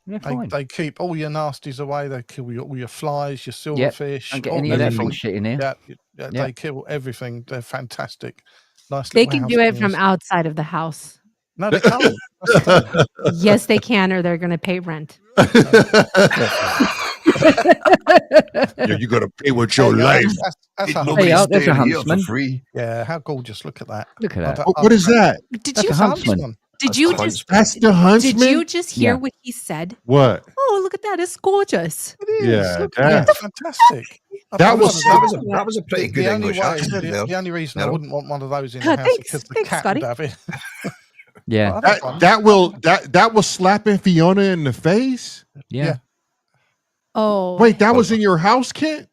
They're fine. They keep all your nasties away. They kill all your flies, your silverfish. Don't get any of that bullshit in here. Yeah, they kill everything. They're fantastic. Nice. They can do it from outside of the house. No, they can't. Yes, they can, or they're going to pay rent. You're going to pay with your life. That's there's a huntsman. Free. Yeah, how gorgeous. Look at that. Look at that. What is that? Did you huntsman? Did you just? That's the huntsman. Did you just hear what he said? What? Oh, look at that! It's gorgeous. It is. Yeah, that's fantastic. That was a pretty good English accent. The only reason I wouldn't want one of those in the house is because the cat would have it. Yeah, that was slapping Fiona in the face. Yeah. Oh, wait, that was in your house, Kent?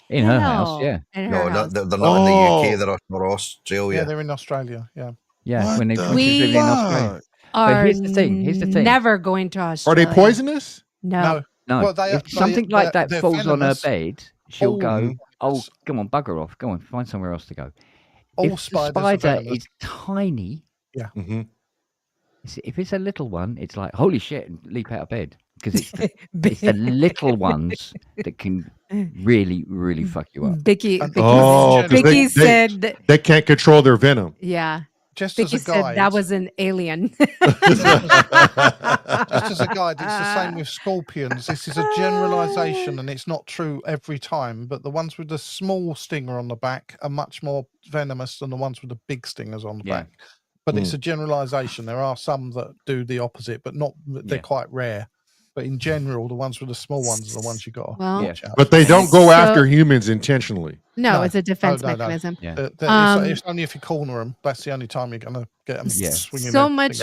In her house, yeah. No, they're not in the UK. They're in Australia. Yeah, they're in Australia. Yeah. Yeah, when she's living in Australia. But here's the thing. Never going to Australia. Are they poisonous? No. Well, if something like that falls on her bed, she'll go, oh, come on, bugger off. Go on, find somewhere else to go. If the spider is tiny, if it's a little one, it's like, holy shit, and leap out of bed. Because it's the little ones that can really, really fuck you up. Vicky said they can't control their venom. Yeah. Just Vicky as a guide, said that was an alien. Just as a guide, it's the same with scorpions. This is a generalization, and it's not true every time. But the ones with the small stinger on the back are much more venomous than the ones with the big stingers on the back. But it's a generalization. There are some that do the opposite, but not. They're quite rare. But in general, the ones with the small ones are the ones you got to watch out. But they don't go after humans intentionally. No, it's a defense mechanism. Yeah. It's only if you corner them. That's the only time you're going to get them swinging. So much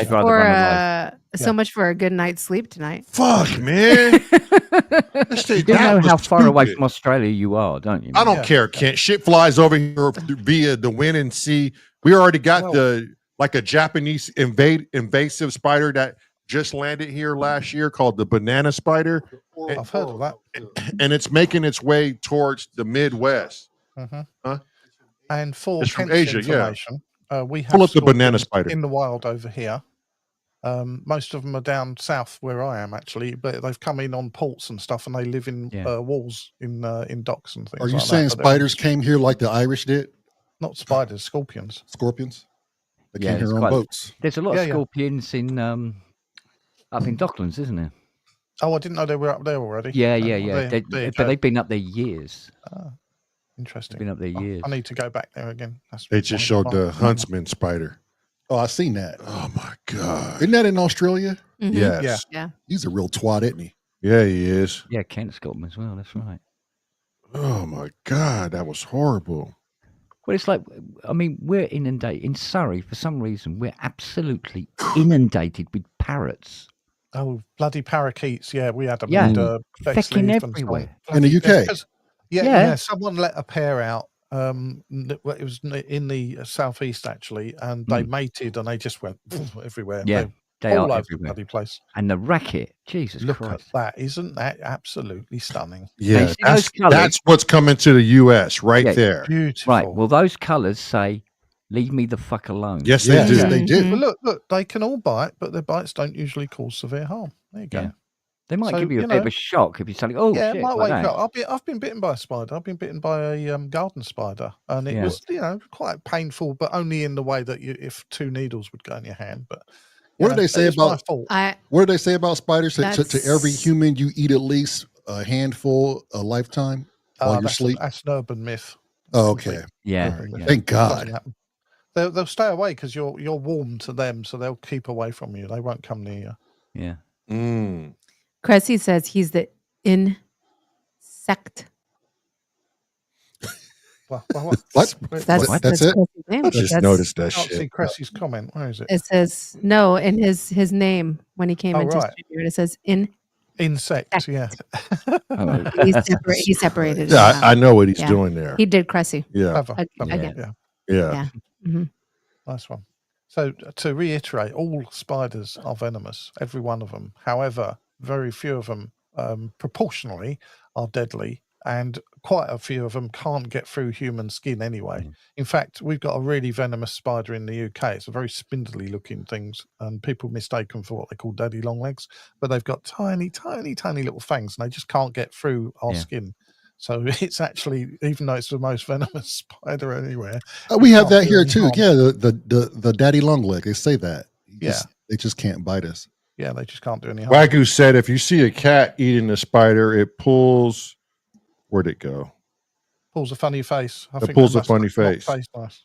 for a good night's sleep tonight. Fuck, man. You do know how far away from Australia you are, don't you? I don't care, Kent. Shit flies over here via the wind and sea. We already got a Japanese invasive spider that just landed here last year called the banana spider. I've heard of that. And it's making its way towards the Midwest. And for it's from Asia, information, we have pull up the banana spider in the wild over here. Most of them are down south where I am, actually, but they've come in on ports and stuff, and they live in walls in docks and things. Are you saying spiders came here like the Irish did? Not spiders, scorpions. Scorpions? They came here on boats. There's a lot of scorpions in up in Docklands, isn't there? Oh, I didn't know they were up there already. Yeah. But they've been up there years. Interesting. Been up there years. I need to go back there again. They just showed the huntsman spider. Oh, I've seen that. Oh my God. Isn't that in Australia? Mm-hmm. Yes. Yeah. He's a real twat, isn't he? Yeah, he is. Yeah, Kent's got them as well. That's right. Oh my God, that was horrible. Well, it's like, I mean, we're inundated. In Surrey, for some reason, we're absolutely inundated with parrots. Oh, bloody parakeets. Yeah, we had them. Yeah, fecking everywhere. In the UK? Yeah. Someone let a pair out. It was in the southeast, actually, and they mated and they just went everywhere. Yeah. They all are over the everywhere. bloody place. And the racket, Jesus Look Christ. at that. Isn't that absolutely stunning? Yeah, see those colours? that's what's coming to the U.S. right there. Beautiful. Right. Well, those colours say, leave me the fuck alone. Yes, they do. Yes, they do. Well, look, they can all bite, but their bites don't usually cause severe harm. There you go. Yeah. They might So, give you a you bit of know, a shock if you're saying, oh, yeah, shit, it might like wake that. up. I've been bitten by a spider. I've been bitten by a garden spider, and it Yeah. was, quite painful, but only in the way that if 2 needles would go in your hand. But What do they say it's my about fault. what do they say about spiders? To every That's- human, you eat at least a handful a lifetime while you're asleep. That's an urban myth. Oh, okay. Yeah. Yeah. Thank God. They'll stay away because you're warm to them, so they'll keep away from you. They won't come near you. Yeah. Mm. Cressy says he's the insect. What? What? That's it? Cressy's name. I just noticed that I can't see shit. Cressy's comment. Where is it? It says no in his name when he came into Streamyard. It says insect. Yeah. He separated. Yeah, it out. I know what he's Yeah. doing there. He did Cressy. Yeah, Again. yeah. Mm-hmm. Nice one. So to reiterate, all spiders are venomous, every one of them. However, very few of them proportionally are deadly, and quite a few of them can't get through human skin anyway. In fact, we've got a really venomous spider in the UK. It's a very spindly looking things, and people mistake them for what they call daddy long legs, but they've got tiny, tiny, tiny little fangs, and they just can't get through our skin. So it's actually, even though it's the most venomous spider anywhere, we have that here too. Yeah, the daddy long leg. They say that. They just can't bite us. Yeah, they just can't do any harm. Wagyu said if you see a cat eating a spider, it pulls. Where'd it go? Pulls a funny face. It pulls a funny face. Nice.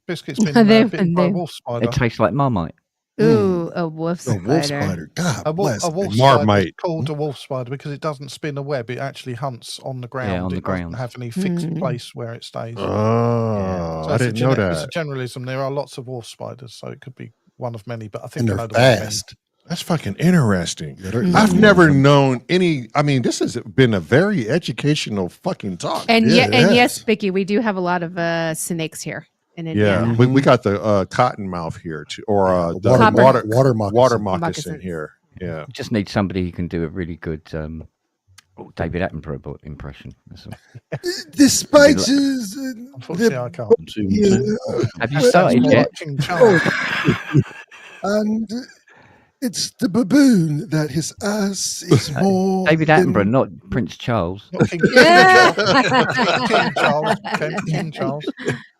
Biscuit's been bitten by a wolf spider. It tastes like Marmite. Ooh, a wolf spider. A wolf spider. God bless. A wolf spider is called a wolf spider because it doesn't spin a web. It actually hunts on the ground. Yeah, on the ground. Doesn't have any fixed place where it stays. Oh, I didn't know that. It's a generalism. There are lots of wolf spiders, so it could be one of many. But I think they're fast. That's fucking interesting. I've never known any. I mean, this has been a very educational fucking talk. And yes, Vicky, we do have a lot of snakes here in Indiana. Yeah, we got the cottonmouth here too, or the water moccasin here. Yeah, just need somebody who can do a really good David Attenborough impression. The spiders. Unfortunately, I can't. Have you started yet? And it's the baboon that his ass is more. David Attenborough, not Prince Charles. Not King Charles.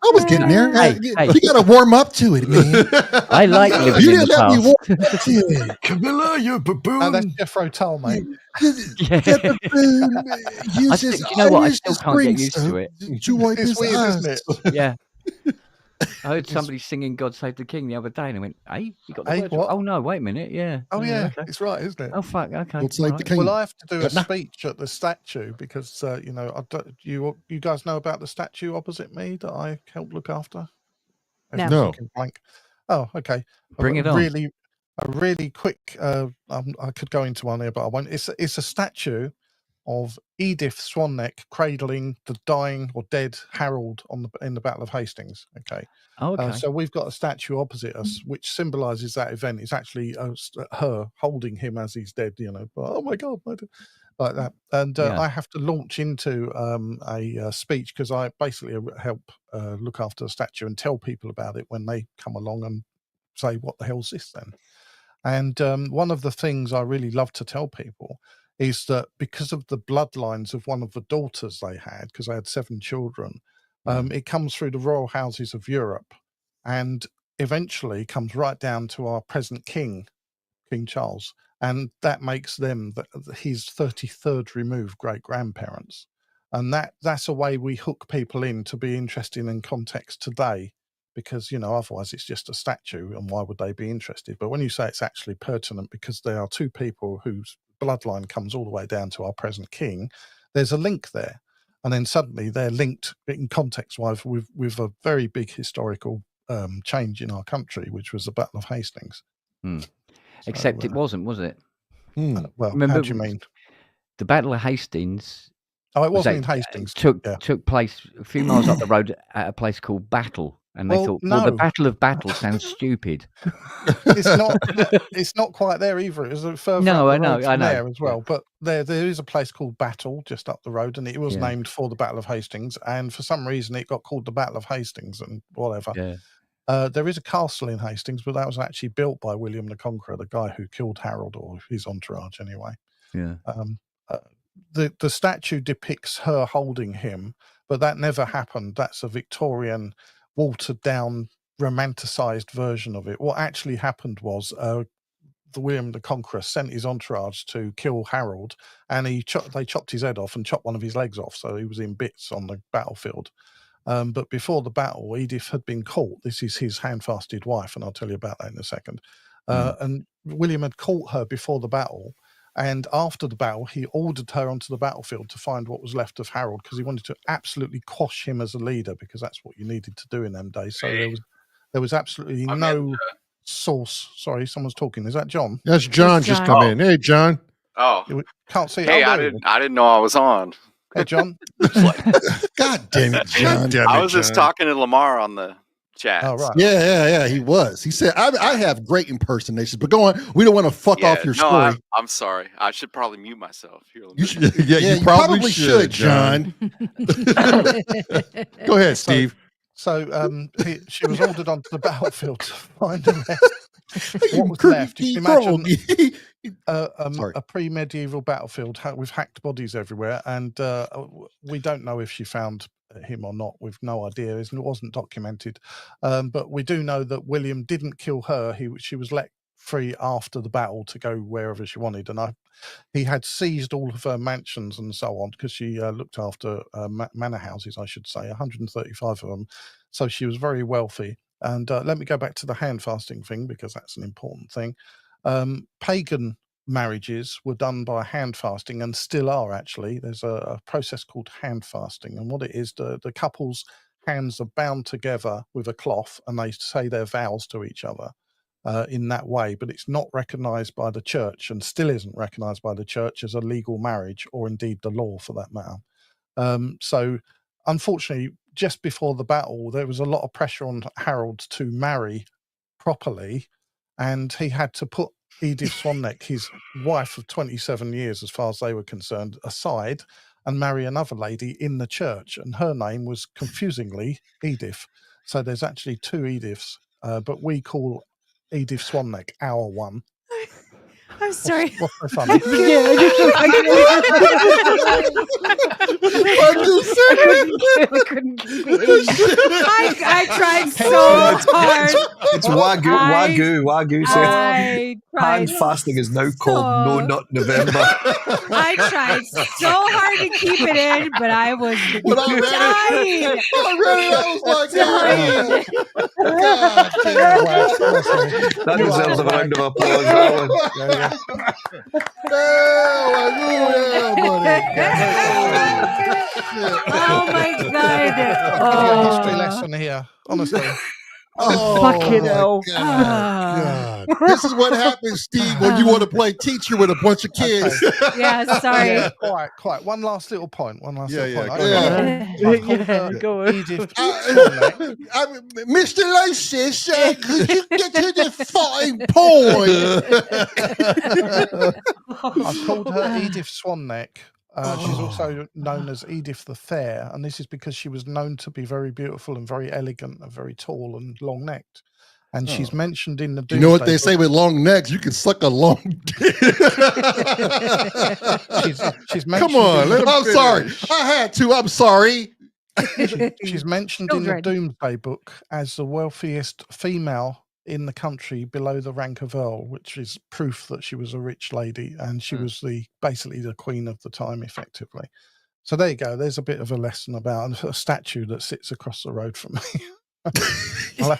I was getting there. You got to warm up to it, man. I like living you in didn't the let me past. warm up to it. Camilla, you baboon. That's Jeffro Tull, mate. The baboon uses you know what? I still can't get used to it. To wipe It's his weird, ass. isn't it? Yeah. I heard somebody singing "God Save the King" the other day, and I went, "Hey, you got the Hey, words what? right." Oh no, wait a minute, yeah. Oh yeah, okay. it's right, isn't it? Oh fuck, okay. Looks like the king. Well, I have to do a speech at the statue because you guys know about the statue opposite me that I helped look after. No. Blank. Oh, okay. Bring it on. A really quick. I could go into one here, but I won't. It's a statue of Edith Swanneck cradling the dying or dead Harold in the Battle of Hastings. Okay. Oh, okay. So we've got a statue opposite us, which symbolises that event. It's actually her holding him as he's dead. Oh my God, like that. And I have to launch into a speech because I basically help look after the statue and tell people about it when they come along and say, "What the hell's this then?" And one of the things I really love to tell people is that because of the bloodlines of one of the daughters they had, because they had 7 children, it comes through the royal houses of Europe and eventually comes right down to our present king, King Charles. And that makes them his 33rd removed great-grandparents. And that's a way we hook people in to be interested in context today, because, otherwise it's just a statue and why would they be interested? But when you say it's actually pertinent because there are 2 people whose bloodline comes all the way down to our present king, there's a link there. And then suddenly they're linked in context-wise with a very big historical change in our country, which was the Battle of Hastings. Except it wasn't, was it? Well, Remember, how do you mean? The Battle of Hastings. Oh, it wasn't in Hastings. Took place a few miles up the road at a place called Battle, And they thought, well, the Battle of Battle sounds stupid. It's not quite there either. It was further up the road from there as well. But there is a place called Battle just up the road, and it was named for the Battle of Hastings. And for some reason, it got called the Battle of Hastings and whatever. Yeah. There is a castle in Hastings, but that was actually built by William the Conqueror, the guy who killed Harold, or his entourage anyway. Yeah. The statue depicts her holding him, but that never happened. That's a Victorian, watered down, romanticized version of it. What actually happened was the William the Conqueror sent his entourage to kill Harold, and they chopped his head off and chopped one of his legs off, so he was in bits on the battlefield. But before the battle, Edith had been caught. This is his handfasted wife, and I'll tell you about that in a second. And William had caught her before the battle, and after the battle, he ordered her onto the battlefield to find what was left of Harold, because he wanted to absolutely quash him as a leader, because that's what you needed to do in them days. So there was absolutely no source. Sorry, someone's talking. Is that John? That's John just come in. Hey, John. Oh, can't see. Hey, I didn't know I was on. Hey, John. God damn it, John. I was just talking to Lamar on the chat. Oh, right. Yeah, he was. He said, I have great impersonations, but go on. We don't want to fuck off your story. I'm sorry. I should probably mute myself. Here, you should, you probably should, John. Go ahead, Steve. So she was ordered onto the battlefield to find the rest. What was left? You can imagine a pre-medieval battlefield with hacked bodies everywhere, and we don't know if she found him or not. We've no idea. It wasn't documented, but we do know that William didn't kill her. She was let free after the battle to go wherever she wanted, and he had seized all of her mansions and so on, because she looked after manor houses, I should say, 135 of them. So she was very wealthy. And let me go back to the hand fasting thing, because that's an important thing. Pagan marriages were done by hand fasting, and still are, actually. There's a process called hand fasting, and what it is, the couple's hands are bound together with a cloth, and they say their vows to each other in that way, but it's not recognized by the church, and still isn't recognized by the church as a legal marriage, or indeed the law for that matter. So unfortunately, just before the battle, there was a lot of pressure on Harold to marry properly, and he had to put Edith Swanneck, his wife of 27 years, as far as they were concerned, aside and marry another lady in the church, and her name was confusingly Edith. So there's actually two Ediths, but we call Edith Swanneck our one. I'm sorry. What's so funny? I couldn't keep it. I tried so hard. It's Wagyu. Hand fasting is now called No Nut November. I tried so hard to keep it in, but I was dying. I was like, God, that deserves a round of applause. Oh my God! History lesson here, honestly. Fucking hell! God. This is what happens, Steve, when you want to play teacher with a bunch of kids. Okay. Yeah, sorry. Yeah, quite. One last little point. Go on. Edith Mr. Lysis, could you get to the fine point? I've called her Edith Swanneck. She's also known as Edith the Fair, and this is because she was known to be very beautiful and very elegant and very tall and long-necked. And she's mentioned in the Doomsday. You know what they say with long necks? You can suck a long dick. she's mentioned. Come on, I'm sorry. I had to. I'm sorry. She's mentioned in the Doomsday Book as the wealthiest female in the country below the rank of Earl, which is proof that she was a rich lady, and she was basically the queen of the time, effectively. So there you go. There's a bit of a lesson about a statue that sits across the road from me. I'll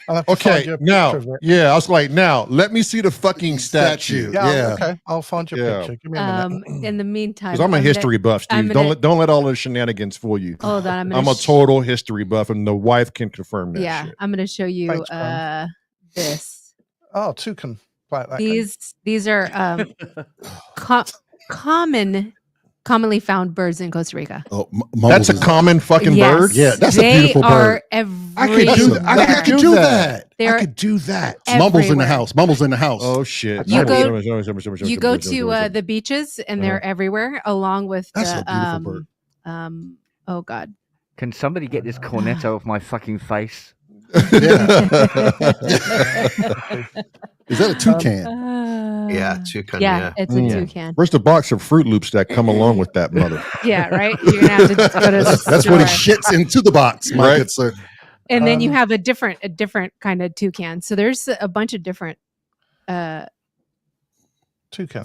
have to find you a picture of it. I was like, now let me see the fucking statue. Yeah. Okay, I'll find you a picture. Give me a minute. In the meantime, because I'm a history buff, Steve. Don't let all the shenanigans fool you. Hold on, I'm a total history buff, and the wife can confirm that. Yeah, shit. I'm going to show you this. Oh, two can play that. These are common commonly found birds in Costa Rica. Oh, that's a common fucking bird. Yeah, that's a beautiful bird. I could do that. I could do that. I could do that. Everywhere. Mumbles in the house. Mumbles in the house. Oh shit! You go to the beaches, and they're everywhere, along with that's a beautiful bird. Oh God! Can somebody get this cornetto off my fucking face? Is that a toucan? Toucan. Yeah, it's a toucan. Where's the box of Fruit Loops that come along with that mother? Yeah, right. You're gonna have to go to the That's store. what he shits into the box, my good sir. And then you have a different kind of toucan. So there's a bunch of different toucans.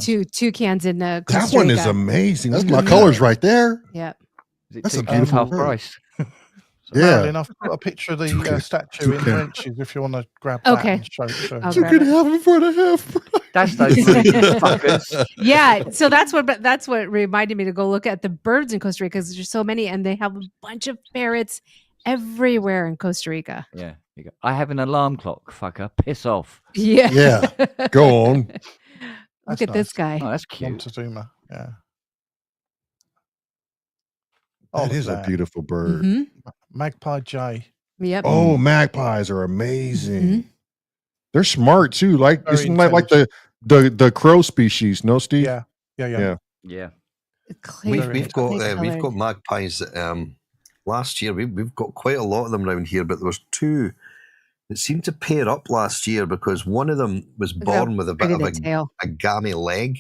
Toucans in Costa That one Rica. is amazing. That's my colors right there. Yeah. That's a beautiful half bird. price. Marilyn, I've put a picture of the statue in wrenches if you want to grab that. Okay. And show. You can have them for the half price. That's those fuckers. Yeah, so that's what reminded me to go look at the birds in Costa Rica because there's so many, and they have a bunch of parrots everywhere in Costa Rica. Yeah, you go. I have an alarm clock. Fucker, piss off. Yeah, Yeah. Go on. Look at this guy. Oh, that's cute. Montezuma. Yeah. That is a beautiful bird. Mm-hmm. Magpie Jay. Yep. Oh, magpies are amazing. Mm-hmm. They're smart too. Like Very isn't that like the crow species? No, Steve. Yeah. We've got magpies. Last year we've got quite a lot of them around here, but there was two that seemed to pair up last year because one of them was born with a bit of a gammy leg.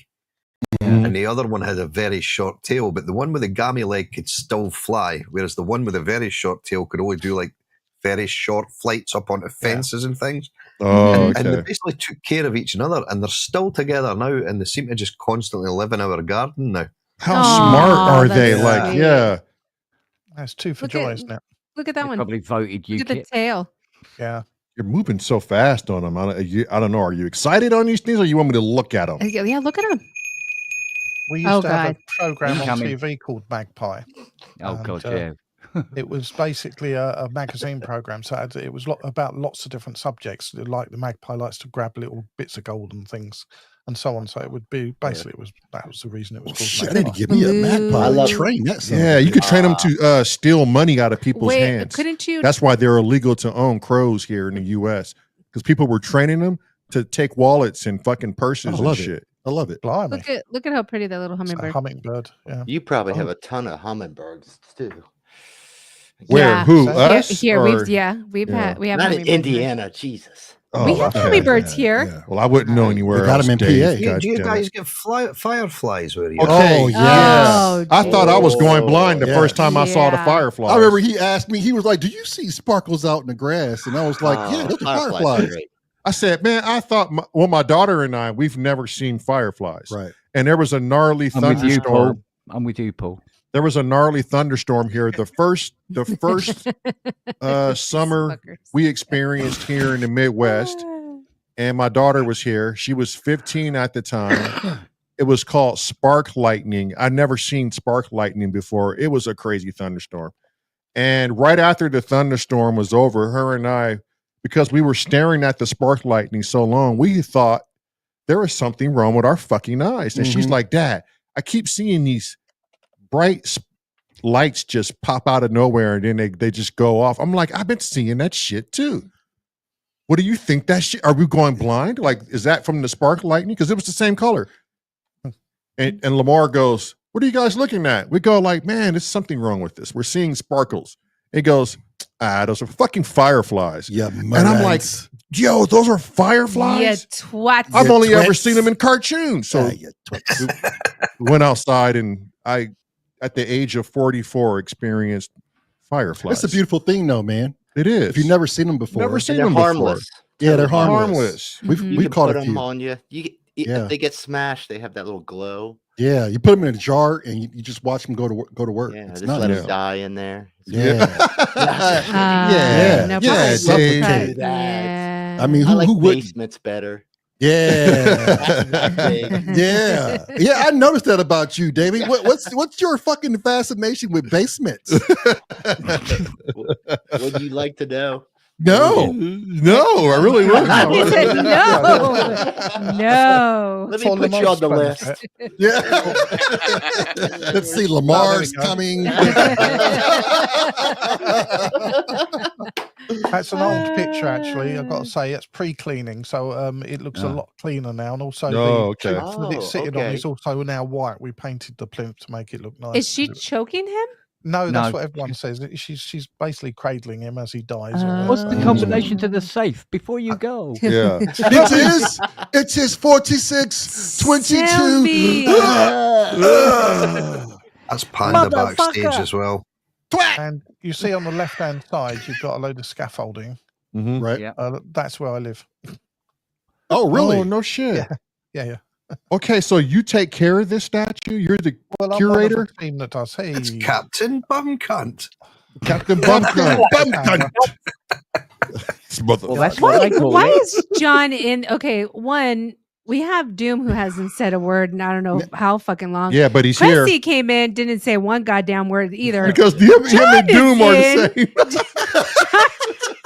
And the other one had a very short tail, but the one with the gammy leg could still fly, whereas the one with a very short tail could only do like very short flights up onto fences and things. Oh, And they basically took care of each other, and they're still together now, and they seem to just constantly live in our garden now. How smart are they? Sweet. Like, That's two for joy, isn't it? Look at that one. Probably voted you. Look at the tail. Yeah. You're moving so fast on them. I don't know. Are you excited on these things, or you want me to look at them? Yeah, look at them. We used to have a program on TV called Magpie. Oh, God, yeah. It was basically a magazine program. So it was about lots of different subjects. Like the magpie likes to grab little bits of gold and things and so on. So it would be basically that was the reason it was called Shit, Magpie. I need to give me a magpie. Train that. Yeah, you could train them to steal money out of people's hands. Couldn't you? That's why they're illegal to own crows here in the U.S. because people were training them to take wallets and fucking purses and shit. I love it. Blimey. Look at how pretty that little hummingbird. Hummingbird. Yeah. You probably have a ton of hummingbirds too. Where? Yeah. Who? Us? Here, or- we have Not in hummingbirds. Indiana, Jesus. We have hummingbirds here. Well, I wouldn't know anywhere They got else. them in Dave. PA. Do you God damn guys it. get fireflies where you? Okay. Oh, yeah. I thought I was going blind the Yeah. first time I saw the Yeah. fireflies. I remember he asked me, he was like, "Do you see sparkles out in the grass?" And I was like, "Yeah, those are fireflies." I said, man, I thought, my daughter and I, we've never seen fireflies. Right. And there was a gnarly I'm with you, Paul. thunderstorm. I'm with you, Paul. There was a gnarly thunderstorm here. The first summer we experienced here in the Midwest. And my daughter was here. She was 15 at the time. It was called spark lightning. I'd never seen spark lightning before. It was a crazy thunderstorm. And right after the thunderstorm was over, her and I, because we were staring at the spark lightning so long, we thought there was something wrong with our fucking eyes. And she's like, Dad, I keep seeing these bright lights just pop out of nowhere and then they just go off. I'm like, I've been seeing that shit too. What do you think that shit? Are we going blind? Like, is that from the spark lightning? Because it was the same color. And Lamar goes, what are you guys looking at? We go like, man, there's something wrong with this. We're seeing sparkles. He goes, those are fucking fireflies. Yeah, and I'm like, yo, those are fireflies? Yeah, twat. I've only ever seen them in cartoons. So we went outside and I, at the age of 44, experienced fireflies. That's a beautiful thing though, man. It is. If you've never seen them before. Never seen They're them harmless. before. Yeah, they're harmless. You caught put a them few. on you. If they get smashed, they have that little glow. Yeah, you put them in a jar and you just watch them go to work. Yeah, It's just nuts. let them die in there. Yeah. No, Dave. yeah. I mean, I like who wouldn't? basements better. Yeah. Yeah. I noticed that about you, Davey. What's your fucking fascination with basements? Would you like to know? No, I really wouldn't. He said no. Let me put you on the list. Yeah. Let's see. Lamar's coming. That's an old picture, actually. I've got to say, it's pre-cleaning, so it looks a lot cleaner now. And also, the plinth that it's sitting on is also now white. We painted the plinth to make it look nice. Is she choking him? No, that's what everyone says. She's basically cradling him as he dies. What's the combination to the safe before you go? Yeah. It is 4622. That's Panda backstage as well. And you see on the left-hand side, you've got a load of scaffolding. Right. Yeah. That's where I live. Oh, really? Oh, no shit. Yeah. Okay, so you take care of this statue? You're the curator? I'm one of the team that does. Hey. It's Captain Bumcunt. Captain Bumcunt. Well, that's what I call Why it. is John in? Okay, one, we have Doom who hasn't said a word in I don't know how fucking long. Yeah, but he's Cressy here. came in, didn't say one goddamn word either. Because him and Doom are the same.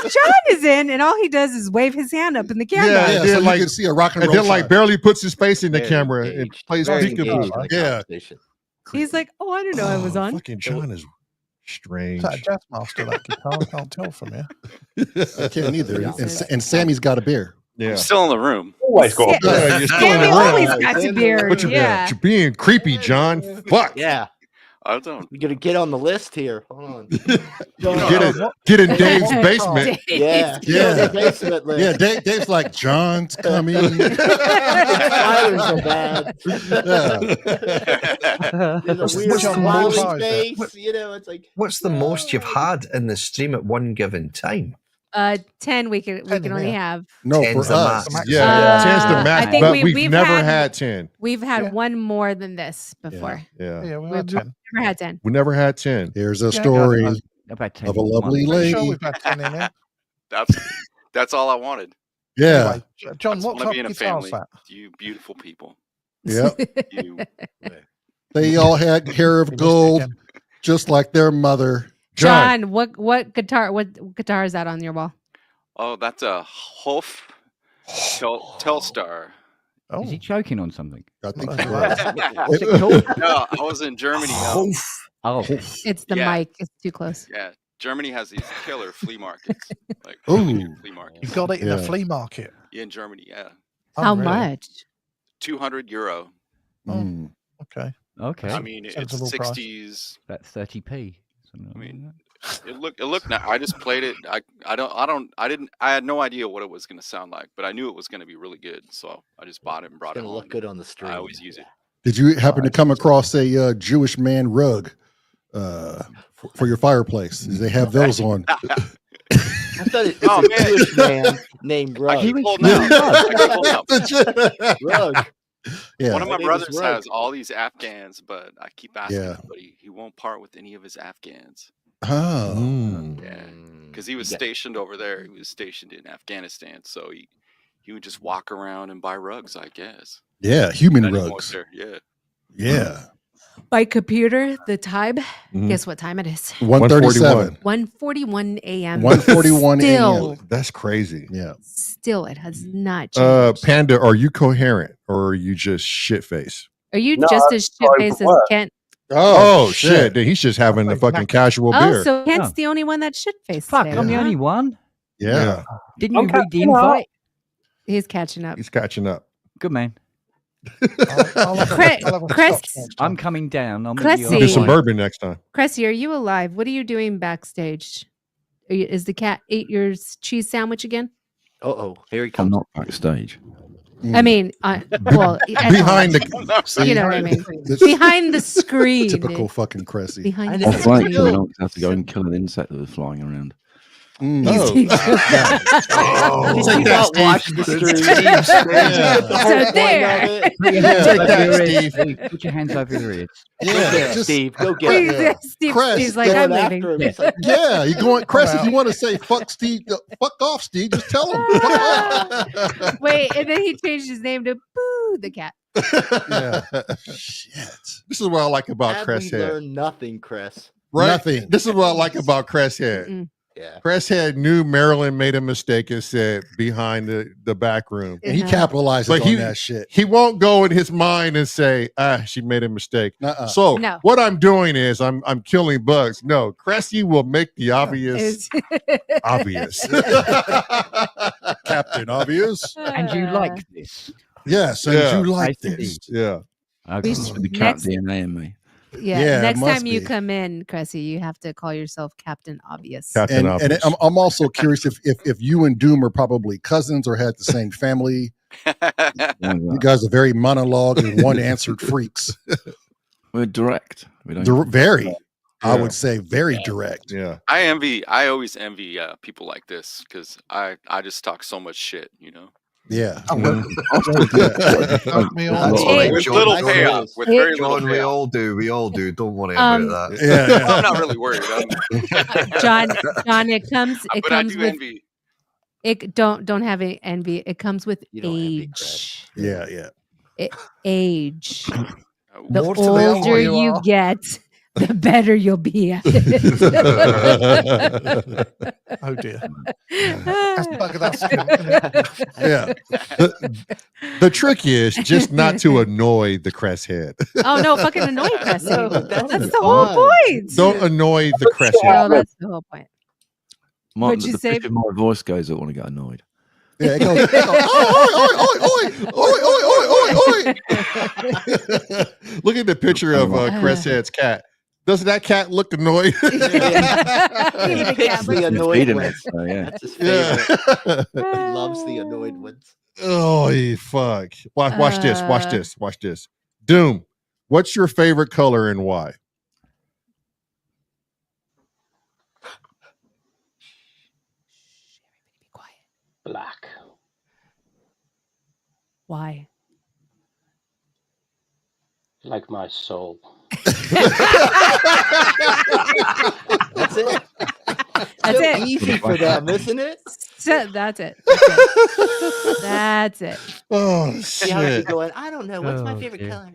John is in, and all he does is wave his hand up in the camera. Yeah, and so then you can see a rock and roll. then like shot. barely puts his face in the Very camera and engaged. plays Very peekaboo. engaged in the conversation. He's like, oh, I don't know I was on. Fucking John is strange. Is that a jazz master, that guitar? I can't tell from here. I can't either. And Sammy's got a beer. I'm still in the room. Always go. Yeah, you're still in Sammy the always room. got a beard. But you're being creepy, John. Fuck. Yeah. I don't. You're gonna get on the list here. Hold on. Get in Dave's basement. Yeah. Basement list. Yeah, Dave's like, John's coming. Spiders are bad. There's a weird smiley face. You know, it's like. What's the most you've had in the stream at one given time? 10 we can only have. No, 10's for the us. max. Yeah, 10's the max, I think but we've we've never had 10. We've had one more than this before. Yeah. We had 10. Never had 10. We never had 10. Here's a story About 10 of a lovely Sure lady. we've had 10 in here. That's all I wanted. Yeah. Anyway, John, I just what wanna type be in of a guitar's family. that? You beautiful people. Yeah. You. They all had hair of gold, just like their mother. John, what guitar is that on your wall? Oh, that's a Hof Telstar. Is he choking on something? I think What's it called? No, I was in Germany. Oh, It's the mic. It's too close. Yeah, Germany has these killer flea markets. Like Ooh. flea markets. You got it in a flea market. Yeah, in Germany, yeah. How much? €200. Okay. Okay. I mean, it's Sensible price. 60s. About 30p. I mean, it looked. I just played it. I had no idea what it was going to sound like, but I knew it was going to be really good. So I just bought it and brought it It's gonna home. look good on the stream. I always use it. Did you happen to come across a Jewish man rug for your fireplace? They have those on. I thought it's a Jewish man named Rug. I keep holding out. Rug. Yeah. One of my name is brothers Rug. has all these Afghans, but I keep asking Yeah. him, but he won't part with any of his Afghans. Oh. Yeah, because he was stationed over there. He was stationed in Afghanistan, so he would just walk around and buy rugs, I guess. Yeah, human Depending on what rugs. they're- Yeah. Yeah. By computer, the time. Guess what time it is? 1:37. 1:41 a.m. 1:41 Still, a.m. That's crazy. Yeah. still, it has not changed. Panda, are you coherent or are you just shit face? Are you just as shit faced as Kent? Oh, shit. Then he's just having a fucking casual beer. Oh, so Kent's the only one that's shit faced. Fuck, today, I'm the huh? only one. Yeah. Didn't you read the invite? He's catching up. He's catching up. Good man. Chris, I'm coming down. I'm Cressy. Do some bourbon next time. Cressy, are you alive? What are you doing backstage? Is the cat ate your cheese sandwich again? Here he comes. I'm not backstage. I mean, well, Behind the, you know what I mean. Behind the screen. Typical fucking Cressy. Behind the Off mic, screen. I don't have to go and kill an insect that was flying around. Did you not watch the stream? So there. Take that, Steve. Put your hands over your ears. Yeah, Steve, go get it. Steve's like, I'm leaving. Yeah, you going, Cressy, if you want to say fuck Steve, fuck off, Steve, just tell him. Fuck off. Wait, and then he changed his name to Boo the cat. Yeah. Shit. This is what I like about Have Cress we Head. learned nothing, Chris? Right? Nothing. This is what I like about Cress Head. Yeah. Presshead knew Marilyn made a mistake and said behind the back room. And he capitalizes But on that shit. He won't go in his mind and say, she made a mistake. So No. what I'm doing is I'm killing bugs. No, Cressy will make the obvious obvious. Captain Obvious. And you like this? Yes, and you like I this. see. Yeah. Okay. This is the cat DNA in me. Yeah, it next must time you be. come in, Cressy, you have to call yourself Captain Obvious. Captain And Obvious. I'm also curious if you and Doom are probably cousins or had the same family. You guys are very monologue and one answered freaks. We're direct. We don't. Very, I would say, very direct. Yeah. I always envy people like this because I just talk so much shit, you know. Yeah. With little payoff. With very little John, payoff. we all do. Don't worry about that. Yeah. I'm not really worried. John, it comes But I with envy. it. Don't have envy. It comes with age. Yeah. Age. The More to the elbow older you you are. get, the better you'll be at it. Oh dear. Yeah. The trick is just not to annoy the crest head. Oh no, fucking annoy Cressy. No, that's that's the whole fun. point. Don't annoy the crest No, head. that's the whole point. What'd you The say? pitch of my voice goes, I want to get annoyed. Yeah, it goes, Look at the picture of Crest Head's cat. Doesn't that cat look annoyed? He picks the annoyed feeding ones. it, so, yeah. That's his favorite. Yeah. He loves the annoyed ones. Oh, fuck. Watch this. Doom, what's your favorite color and why? Black. Why? Like my soul. That's it. That's So it. easy for them, isn't it? That's it. That's it. Oh, See how she's shit. going, I don't know. What's my Oh, favorite dear. color?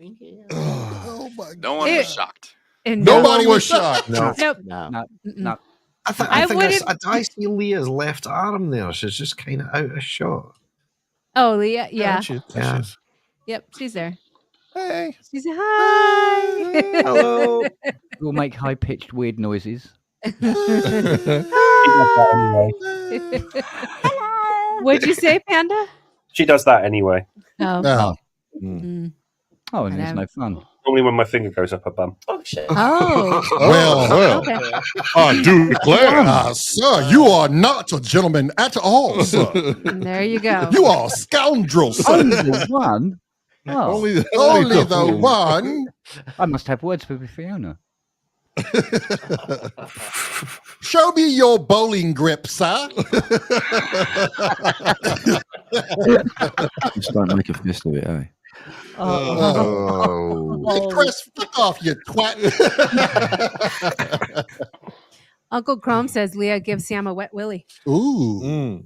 oh my No one was shocked. And Nobody was shocked. No. Nope. No. No, Mm-mm. no. I I think wouldn't- I see Leah's left arm there. She's just kind of out of shot. Oh, Leah. Yeah. Yeah. Yep. She's there. Hey. She said, hi. Hello. We'll make high pitched weird noises. What'd you say, Panda? She does that anyway. Oh. No. Mm. Oh, and there's no fun. Normally when my finger goes up her bum. Oh, shit. Oh. Well. Okay. I do declare. Sir, you are not a gentleman at all, sir. There you go. You are a scoundrel, sir. Only the one? Oh, Only the one. I must have words with Fiona. Show me your bowling grip, sir. Just don't make a fist of it, eh? Hey, Chris, fuck off, you twat. Uncle Chrome says Leah gives Sam a wet willy. Ooh. Mm.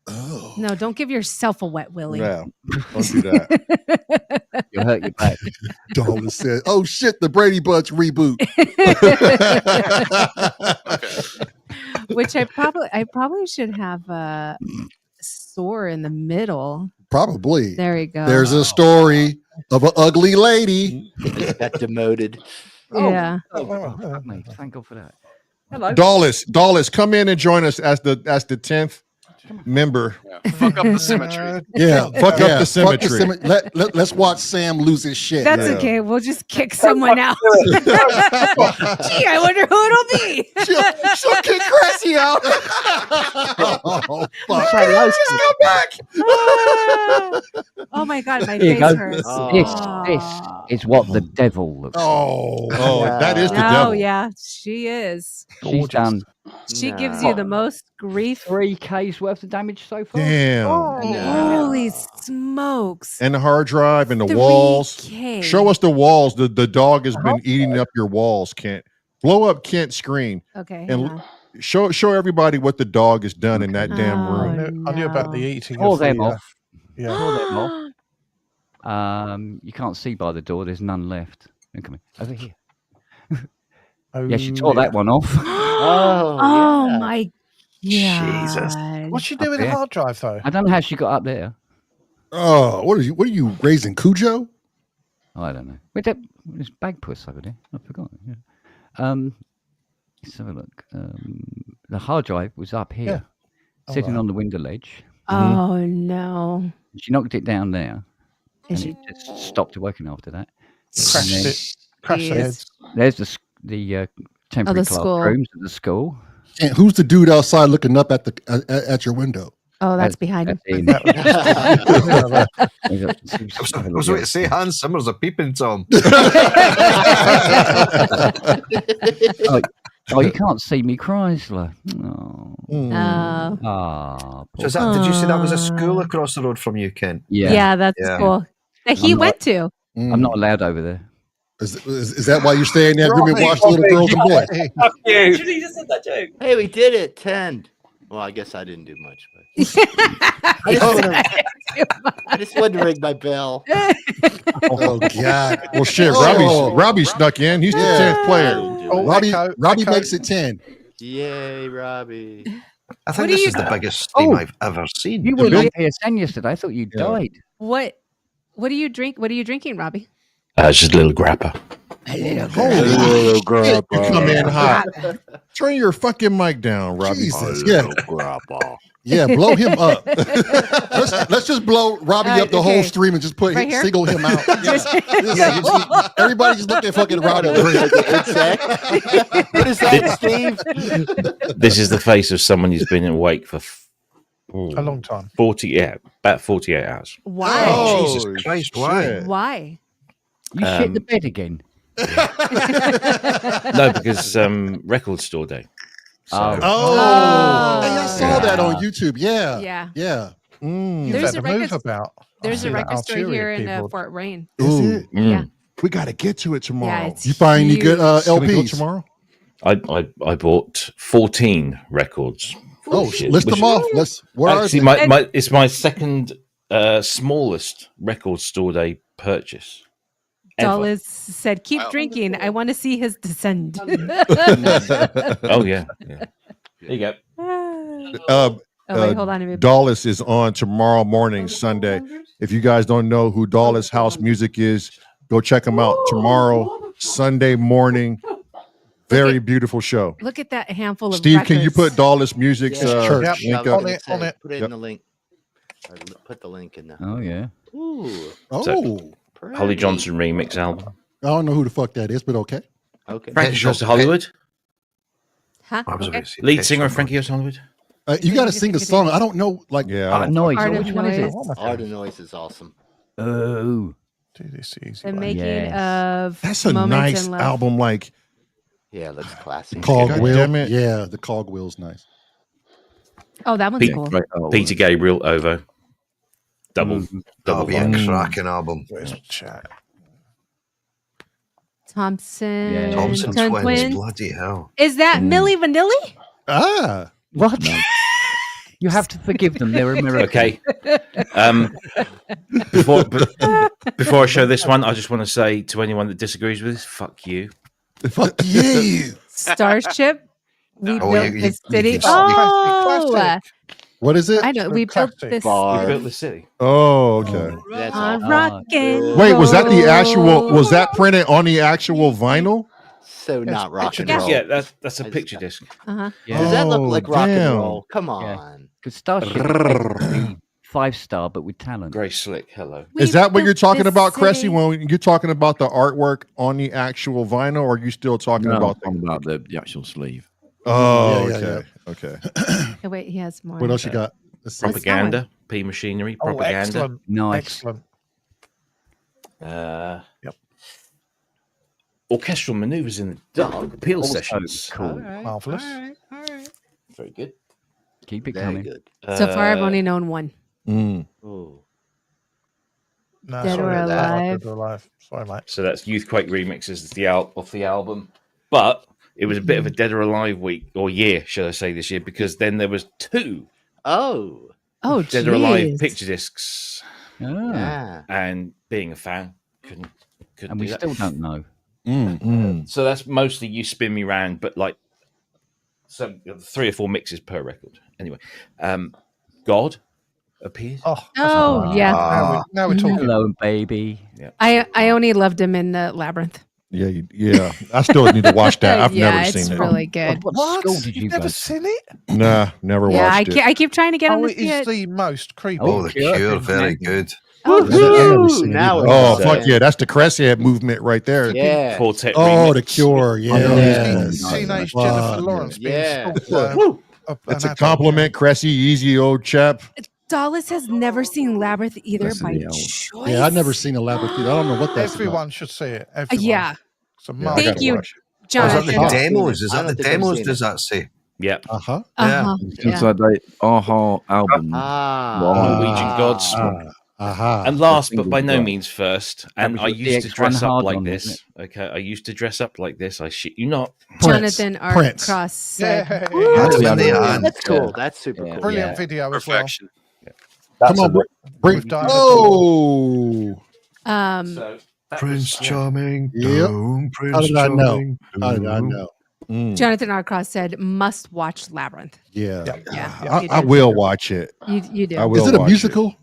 Oh. No, don't give yourself a wet willy. Yeah, don't do that. You'll hurt your back. Dollar said, oh shit, the Brady Bunch reboot. Which I probably should have a S.O.R in the middle. Probably. There you go. There's a story of an ugly lady. Got demoted. Yeah. Oh, mate, thank God for that. Hello. Dallas, come in and join us as the 10th member. Yeah. Fuck up the symmetry. Yeah, fuck up the symmetry. Let's watch Sam lose his shit. That's okay. We'll just kick someone out. Gee, I wonder who it'll be. She'll kick Cressy out. Oh, fuck. Just come back. Oh my God, my Here you face go. hurts. This is what the devil looks like. Oh, that is the Oh devil. yeah, she is. She's done She gives you the most grief. 3K's worth of damage so far. Damn. Holy smokes. And the hard drive and the walls. 3K. Show us the walls. The dog has been eating up your walls, Kent. Blow up Kent's screen. Okay. And show everybody what the dog has done in that damn room. I knew about the eating. Pull of them the, off. Yeah. Pull them off. You can't see by the door. There's none left. Look at me. Over here. Oh, Yeah, she tore that one off. Oh yeah. my Jesus. What's she Up doing with the there. hard drive though? I don't know how she got up there. Oh, what are you raising Cujo? Oh, I don't know. Wait, there's Bagpuss over there. I forgot. Yeah. Let's have a look. The hard drive was up here, sitting on the window ledge. Oh no! She knocked it down there, and Is it just stopped working after that. Crashed it. Crashed the heads. There's the temporary classrooms at the school. And who's the dude outside looking up at your window? Oh, that's behind him. I was waiting to say Hans Zimmer's a peeping Tom. Oh, you can't see me, Chrysler. So did you say that was a school across the road from you, Ken? Yeah, that's cool. That he went to. I'm not allowed over there. Is that why you're staying there? Give me watch little girls and boys. Fuck you. Julie just said that joke. Hey, we did it. 10. Well, I guess I didn't do much. But I just wanted to ring my bell. Oh God! Well, shit, Robbie snuck in. He's the 10th player. Robbie makes it 10. Yay, Robbie! I think this is the biggest stream I've ever seen. You were like PSN yesterday. I thought you died. What do you drink? What are you drinking, Robbie? Just a little grappa. Little grappa. You come in hot. Turn your fucking mic down, Robbie. Jesus, yeah, blow him up. let's just blow Robbie up the whole stream and just single him out. Everybody just look at fucking Robbie. What is that, Steve? This is the face of someone who's been awake for a long time. About 48 hours. Why? Oh, Jesus Christ! Why? Why? You shit the bed again. No, because record store day. So. Hey, I saw that on YouTube. Yeah. There's a record store here in Fort Wayne. Is it? Yeah. We got to get to it tomorrow. Yeah, you find any good LPs tomorrow? I bought 14 records. List them off. Actually, it's my second smallest record store day purchase. Dallas said, "Keep drinking. I want to see his descent." Oh yeah. There you go. Wait, hold on a minute. Dallas is on tomorrow morning, Sunday. If you guys don't know who Dallas House Music is, go check them out tomorrow, Sunday morning. Very beautiful show. Look at that handful of Steve, records. can you put Dallas Music's link up? On it. Put it in the link. Put the link in there. Oh yeah. Ooh. So, Holly Johnson remix album. I don't know who the fuck that is, but okay. Frankie Goes to Hollywood. Huh? Lead singer of Frankie Goes to Hollywood. You got to sing a song. I don't know. Art of Noise. Art of Which one is it? Art of Noise is awesome. Oh. Do this easy. The making of That's a Moments nice in Love. album. Like, yeah, that's classic. Cogwheel. Yeah, the Cogwheel's nice. Oh, that one's cool. Peter Gabriel, Ovo. Double. That'll be a cracking album. Where's the chat? Thompson Twins. Bloody hell. Is that Milli Vanilli? Ah. What? You have to forgive them. They're American. Okay. Before I show this one, I just want to say to anyone that disagrees with this, fuck you. Fuck you. Starship. We built this city. What is it? I know. We built this. We built the city. Oh, okay. Rockin'. Wait, was that the actual? Was that printed on the actual vinyl? So not rock and roll. Yeah, that's a picture disc. Uh-huh. Yeah. Does that look like rock damn. and roll? Come on. Because Starship 5-star, but with talent. Gray Slick, hello. Is that what you're talking about, Cressy? city. When you're talking about the artwork on the actual vinyl, or are you still talking about the actual sleeve? Oh, Yeah. okay. Oh, wait, he has more. What else you got? Let's see. Propaganda, P Machinery, Propaganda. Excellent. Nice. Excellent. Yep. Orchestral maneuvers in the dark, Peel Also sessions. cool. Marvelous. Very good. Keep it Very coming. good. So far, I've only known one. No, Dead sorry, or Alive. Dead or Alive. Sorry, mate. So that's Youthquake remixes of the album, but it was a bit of a Dead or Alive week or year, should I say, this year, because then there was 2 Oh, Dead or Alive picture discs, Yeah. and being a fan, couldn't And we do that. still don't know. So that's mostly You Spin Me Round, but like So 3 or 4 mixes per record. Anyway, God appears. Oh, yeah. Now we're talking. Hello, baby. Yeah. I only loved him in the Labyrinth. Yeah. I still need to watch that. I've never seen it's it. really good. What school did you You've go never to? seen it? Nah, never Yeah, watched it. I keep trying to get him Oh, to it see is it. the most creepy. Oh, the Cure, very good. Oh, I've never Woo! seen it Now either. Oh, it's fuck yeah. That's the Cresshead movement right there. Yeah. Quartet Oh, remix. the Cure. Yeah. Yes. Teenage Wow. Jennifer Lawrence being Yeah. stalked. That's a compliment, Cressy. Easy, old chap. Dallas has never seen Labyrinth either That's by the old. choice. Yeah, I've never seen a Labyrinth. I don't know what that's Everyone should see it. Everyone. Yeah. It's a Yeah, I marvel. Thank gotta you, watch it. Oh, is that Jonathan. the demos? Is I that don't the think I've demos? seen Does it. that say? Yep. Uh-huh. It's Yeah. like the Aha album. Norwegian Gods. And last, but by no means first, and was I with the used to X1 dress up hard like on, this. wasn't Okay, I used to dress up like this. I shit you not. Jonathan R. Prince. Cross said, Yeah. That's when they had. That's cool. That's super Yeah. cool. Brilliant Yeah. video as well. Perfection. That's Come on, bring. With David Oh. So that Prince was- Charming. Yep. Doom, Prince How did I know? Charming. How did I doom. know? Jonathan R. Cross said, must watch Labyrinth. Yeah. Yeah. I will watch it. You do. I will Is it a watch musical?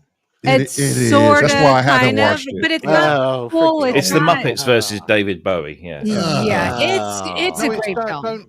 It's it is. sort of, That's why I had to kind of, watch it. but it's Oh, not full. freaking It's the not- Muppets versus David Bowie. Yeah. Yeah, it's No, a great film.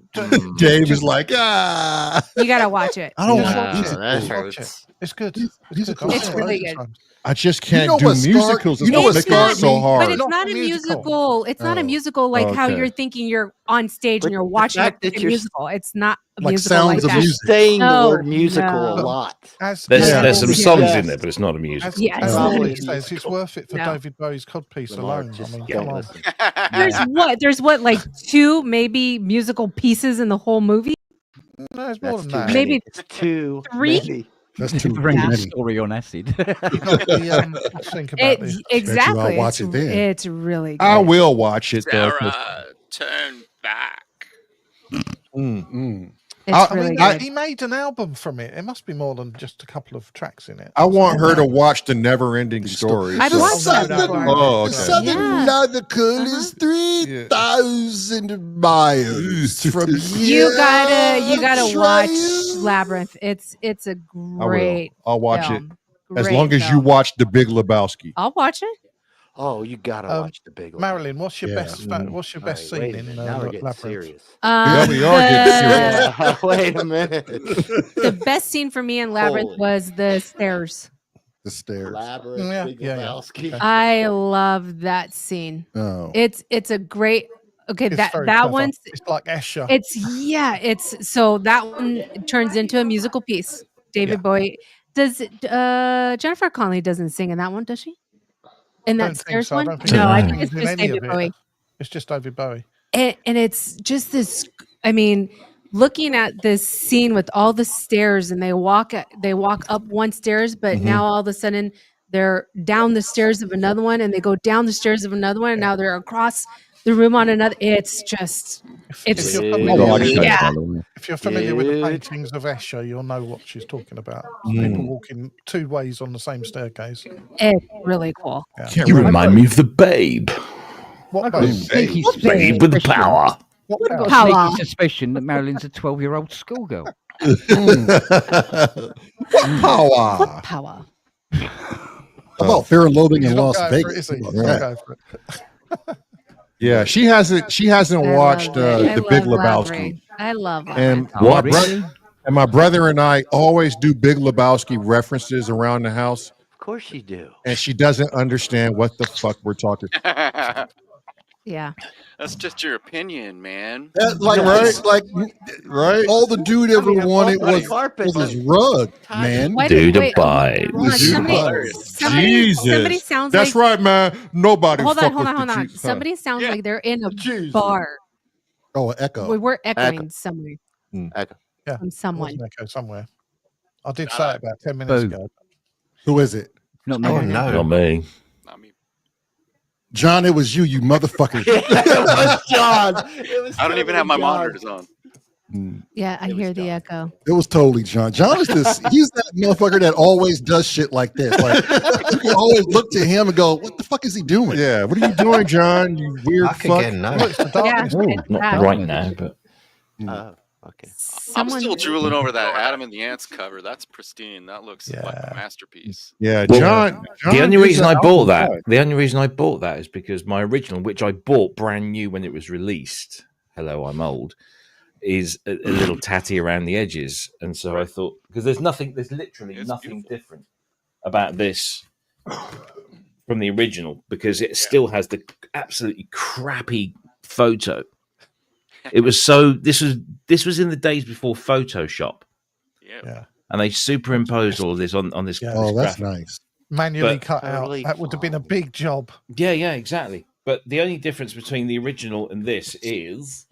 Dave is like, ah. You gotta watch it. I don't Just want watch music. it. that Just watch hurts. it. It's good. It's good. It's really good. I just can't know do what Scar- musicals. you know It's what making Scar- it so hard. But it's Not not a a musical. musical. It's not a Oh. musical like how Okay. you're thinking you're on stage But and you're the watching a fact that freaking you're- musical. It's not a Like musical Sounds like of that. Music. Saying the No, word musical no. a lot. As There's some Yeah. songs in there, but it's not a musical. Yes. as Probably Louis a says, it's musical. worth it for No. David Bowie's codpiece Lamar, alone. I just mean, don't come on. listen. There's what like 2 maybe musical pieces in the whole movie. No, it's more That's than too that. many. Maybe It's too 3? many. That's too Bring Yeah. the many. story on acid. You got the, think about this. Exactly. watch it's, it then. it's really good. I will watch it though. 'cause- Sarah, turn back. It's I really I mean, good. he made an album from it. It must be more than just a couple of tracks in it. I want her to watch the Never Ending Story. I've so- watched that before. Oh, The okay. Southern Yeah. Nautical is 3,000 miles from You gotta here. watch Labyrinth. It's a I will. great I'll watch film. it as Great long as you film. watch The Big Lebowski. I'll watch it. Oh, you gotta watch the big one. Marilyn, what's your Yeah. best? What's your All best right, wait scene a in minute. Now we're getting Labyrinth? serious. Yeah, we are getting serious. Yeah, wait a minute. The best scene for me in Labyrinth Holy. was the stairs. The stairs. Labyrinth, Yeah, Big yeah, yeah. Lebowski. I love that scene. Oh. It's a great. Okay, It's that very that clever. one's. It's like Escher. It's so that one turns into a musical piece. David Bowie does. Jennifer Connelly doesn't sing in that one, does she? In Don't that think stairs so. I one? don't think No, I so. think it's In just any of David it. Bowie. It's just David Bowie. And it's just this. I mean, looking at this scene with all the stairs, and they walk up one stairs, but now all of a sudden they're down the stairs of another one, and they go down the stairs of another one, and now they're across the room on another. It's just. It's If you're Yeah. familiar, I like with, that, yeah. by the way. if you're familiar with the Good. paintings of Escher, you'll know what she's talking about. People walking 2 ways on the same staircase. It's really cool. You remind me of the Babe. What I've got a babe? sneaky Babe with the suspicion- power. What I've got a Power. sneaky suspicion that Marilyn's a 12-year-old schoolgirl. Power. What power? How about Fear and Loathing He's in not Las going for it, Vegas? is he? How He's about not that? going for it. Yeah, she hasn't I watched love it. I The Big love Lebowski. Labyrinth. I love And Labyrinth. Oh, my really? my brother and I always do Big Lebowski references around the house, Of course you do. and she doesn't understand what the fuck we're talking. Yeah. That's just your opinion, man. Right? All the dude ever mean, wanted on was carpet. his rug, man. Why Dude, wait, abide. hold on, somebody Jesus, sounds that's like. right, man. Nobody. Hold on, fuck hold with on, hold the on. Jews, huh? Somebody sounds Yeah. like they're in a Jeez. bar. Oh, Echo. We're echoing somewhere Echo. Yeah. from It someone. was an echo somewhere. I did say it about 10 minutes Boom. ago. Who is it? Not me. Oh Not no! me. Not me. John, it was you motherfucker. It was John. It was I don't even have my totally John. monitors on. Yeah, I hear the echo. It was totally John. John is he's that motherfucker that always does shit like this. Like you can always look to him and go, what the fuck is he doing? Yeah, what are you doing, John? You weird Back fuck. again now. Look, it's the Yeah, darkness. it's Not that. right now, but Okay. I'm still drooling over that Adam and the Ants cover. That's pristine. That looks like a masterpiece. Yeah, Well, John the only is reason an I bought album that, guy. the only reason I bought that is because my original, which I bought brand new when it was released. Hello, I'm old. Is a little tatty around the edges, and so I thought because there's literally nothing different about this from the original because it still has the absolutely crappy photo. It was so this was in the days before Photoshop. Yeah. And they superimposed all of this on this. Yeah. this Oh, that's graphic. nice. Manually But- cut out. That would have been a big job. Yeah, exactly. But the only difference between the original and this is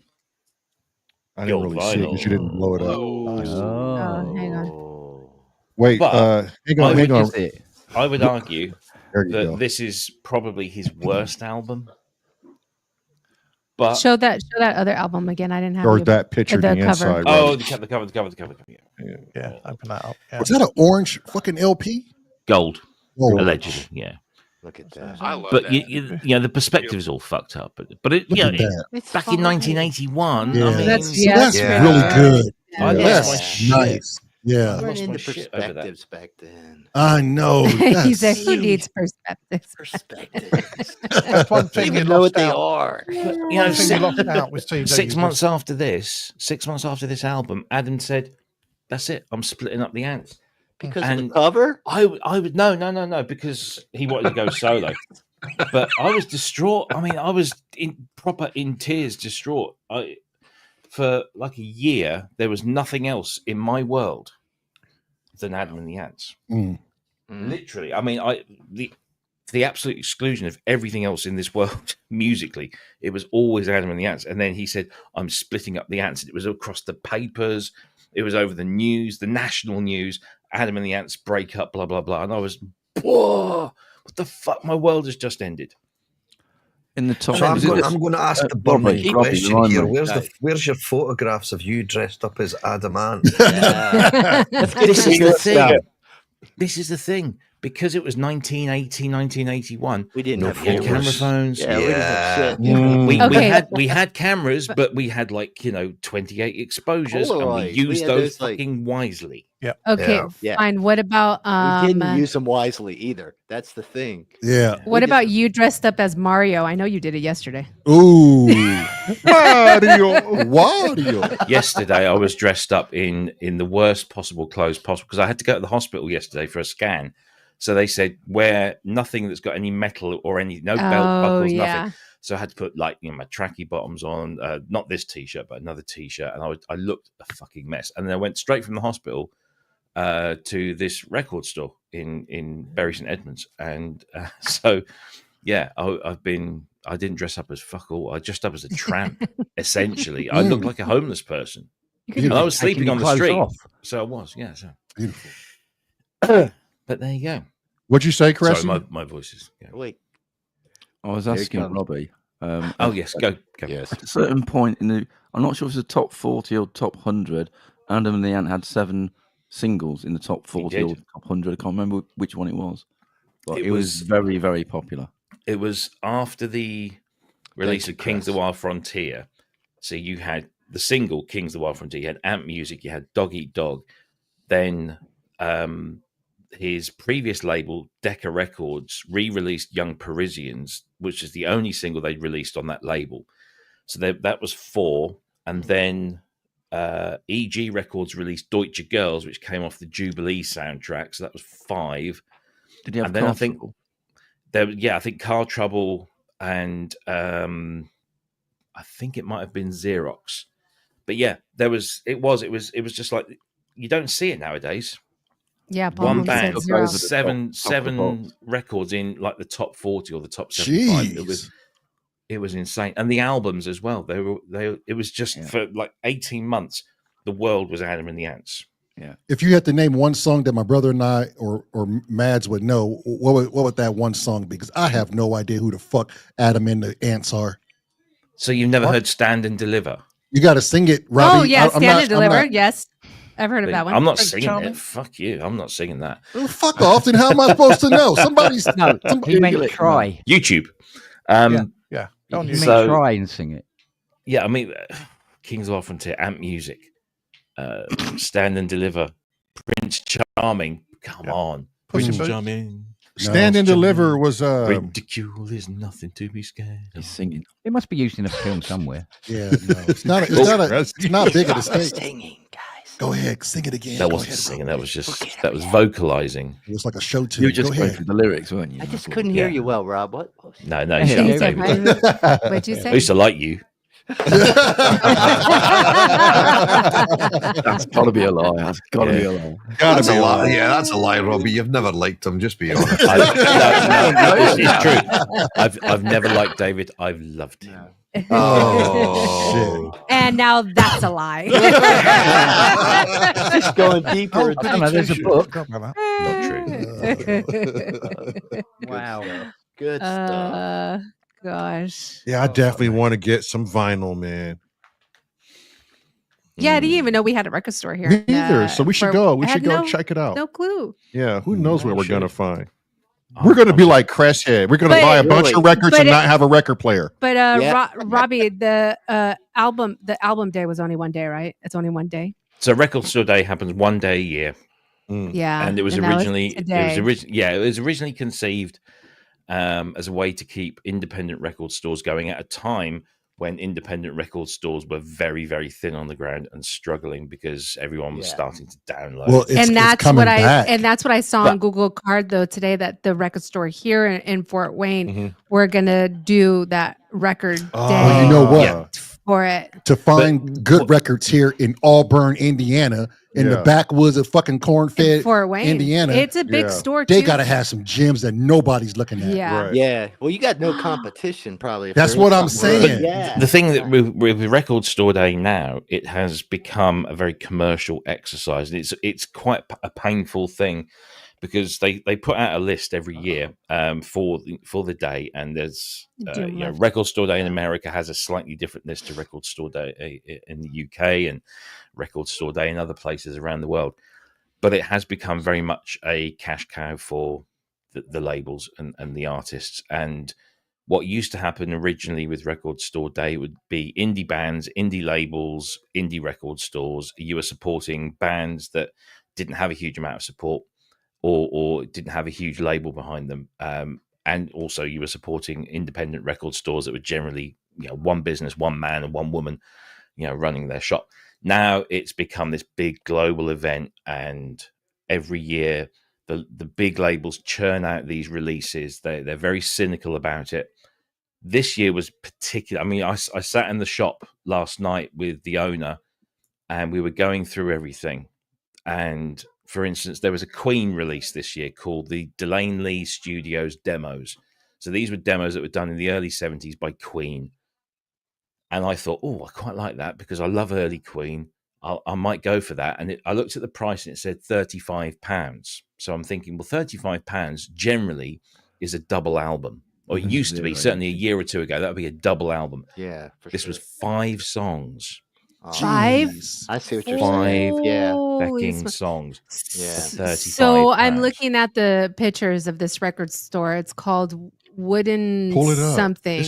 I didn't really see it because you didn't blow it up. Oh, hang on. Wait, But hang on. I would argue There you that go. this is probably his worst album. But Show that other album again. I didn't have Or you- that picture, the the cover. inside. oh, right. the cover. Yeah, open that up. Yeah. Was that an orange fucking LP? Gold, Oh. allegedly. Yeah. Look at that. I love But that. you know the perspective is all fucked up. But it, Look you know, at that. It's back fine. in 1981, Yeah. I mean, That's- See, that's Yeah. really good. I lost That's my shit. nice. Yeah. I Weren't lost my into shit over that. perspectives back then. I know. He That's- said, "Who needs perspectives?" Perspectives. That's one I thing don't you even know lost what they out. are. You know, One thing you six, lost out with CDs. 6 months after this album, Adam said, "That's it. I'm splitting up the Ants." Because of And the cover? I would no, because he wanted to go solo. But I was distraught. I mean, I was in tears, distraught. For like a year, there was nothing else in my world than Adam and the Ants. Mm. Literally, I mean, the absolute exclusion of everything else in this world musically, it was always Adam and the Ants. And then he said, "I'm splitting up the Ants." It was across the papers. It was over the news, the national news. Adam and the Ants break up, blah blah blah. And I was, whoa, what the fuck? My world has just ended. In the top, So I'm going to ask the burning question here. Where's your photographs of you dressed up as Adamant? Yeah. This is the thing. This is the thing. Because it was 1980, 1981. We didn't have camera cameras. phones. Yeah, we didn't have shit. We Okay. we had cameras, but we had 28 exposures, and we Polaroids. used We had those those, fucking wisely. Yeah. Okay, Yeah. fine. What about We didn't use them wisely either. That's the thing. Yeah. what about you dressed up as Mario? I know you did it yesterday. Ooh. Wario. Wario. Yesterday, I was dressed up in the worst possible clothes possible because I had to go to the hospital yesterday for a scan. So they said wear nothing that's got any metal or no belt buckles, nothing. So I had to put my tracky bottoms on, not this t-shirt, but another t-shirt, and I looked a fucking mess. And then I went straight from the hospital to this record store in Bury St Edmunds, and so yeah, I didn't dress up as fuck all. I dressed up as a tramp. Essentially, I looked like a homeless person, and I was sleeping on the street. So I was, yeah. So Beautiful. But there you go. What'd you say, Chris? Sorry, my voice is. Yeah. Wait. I was Here it asking comes. Robbie. Oh yes, go. Yes. At a certain point in I'm not sure if it's the top 40 or top 100. Adam and the Ant had 7 singles in the top 40 or did. top 100. I can't remember which one it was, but It it was was- very, very popular. It was after the release of Kings of the Wild Frontier. So you had the single Kings of the Wild Frontier, you had Ant Music, you had Dog Eat Dog. Then his previous label, Decca Records, re-released Young Parisians, which is the only single they released on that label. So that was 4. And then EG Records released Deutsche Girls, which came off the Jubilee soundtrack. So that was 5. Did he have And then I Car think Trouble? I think Car Trouble and I think it might have been Xerox. But yeah, it was just like you don't see it nowadays. Yeah, Paul One Mooney said band, zero. seven records in like the top 40 or the top 75. It was insane, and the albums as well. It was just for like 18 months. The world was Adam and the Ants. Yeah. If you had to name one song that my brother and I or Mads would know, what would that one song be? Because I have no idea who the fuck Adam and the Ants are. So you've never heard "Stand and Deliver"? You got to sing it, Robbie. Oh yeah, I'm Stand not- and Deliver. I'm not- Yes, I've heard of that one. I'm not Prince singing Charming. it. Fuck you. I'm not singing that. Well, fuck off. Then how am I supposed to know? Somebody's No, somebody, he meant try. YouTube. Yeah. He So- meant try and sing it. Yeah, I mean, Kings of the Wild Frontier, Ant Music. Stand and Deliver, Prince Charming. Come on, Prince Charming. Stand and Deliver was ridicule is nothing to be scared of. He's singing. It must be used in a film somewhere. Yeah, no, it's not. It's not big of a state. Singing, guys. Go ahead, sing it again. That wasn't singing. That was just vocalizing. It was like a show tune. You were just going through the lyrics, weren't you? I just couldn't hear you well, Rob. What? No, What'd shut up, David. you say? I used to like you. That's got to be a lie. That's got to be a lie. That's a lie. Yeah, that's a lie, Robbie. You've never liked him. Just be honest. It's true. I've never liked David. I've loved him. Oh, And now that's a lie. Just going deeper. I don't know, there's a book. Not true. Wow. Good stuff. Gosh. Yeah, I definitely want to get some vinyl, man. Yeah, I didn't even know we had a record store here. Me either. So we should go. We should go check it out. No clue. Yeah, who knows what we're gonna find? We're gonna be like Cresshead. We're gonna buy a bunch of records and not have a record player. But Robbie, the album day was only one day, right? It's only one day. So Record Store Day happens one day a year. Yeah, and it was originally conceived as a way to keep independent record stores going at a time when independent record stores were very, very thin on the ground and struggling because everyone was starting to download. Well, that's what I saw on Google Card though today, that the record store here in Fort Wayne we're gonna do that record day. Well, you know what? For it to find good records here in Auburn, Indiana, in the backwoods of fucking corn-fed Fort Wayne, Indiana. It's a big store too. They gotta have some gems that nobody's looking at. Yeah. Well, you got no competition probably. That's what I'm saying. The thing that with Record Store Day now, it has become a very commercial exercise. It's quite a painful thing because they put out a list every year for the day, and there's Record Store Day in America has a slightly different list to Record Store Day in the UK and Record Store Day in other places around the world. But it has become very much a cash cow for the labels and the artists. And what used to happen originally with Record Store Day would be indie bands, indie labels, indie record stores. You were supporting bands that didn't have a huge amount of support or didn't have a huge label behind them. And also you were supporting independent record stores that were generally, one business, one man and one woman, running their shop. Now it's become this big global event, and every year the big labels churn out these releases. They're very cynical about it. This year was particular. I mean, I sat in the shop last night with the owner and we were going through everything. And for instance, there was a Queen release this year called the Delane Lee Studios Demos. So these were demos that were done in the early 70s by Queen. And I thought, I quite like that because I love early Queen. I might go for that. And I looked at the price and it said £35. So I'm thinking, well, £35 generally is a double album. Or it used to be, certainly a year or two ago, that would be a double album. Yeah, this was 5 songs. 5? I see what you're saying. 5 fucking songs. Yeah. So I'm looking at the pictures of this record store. It's called Wooden Pull it up. Something.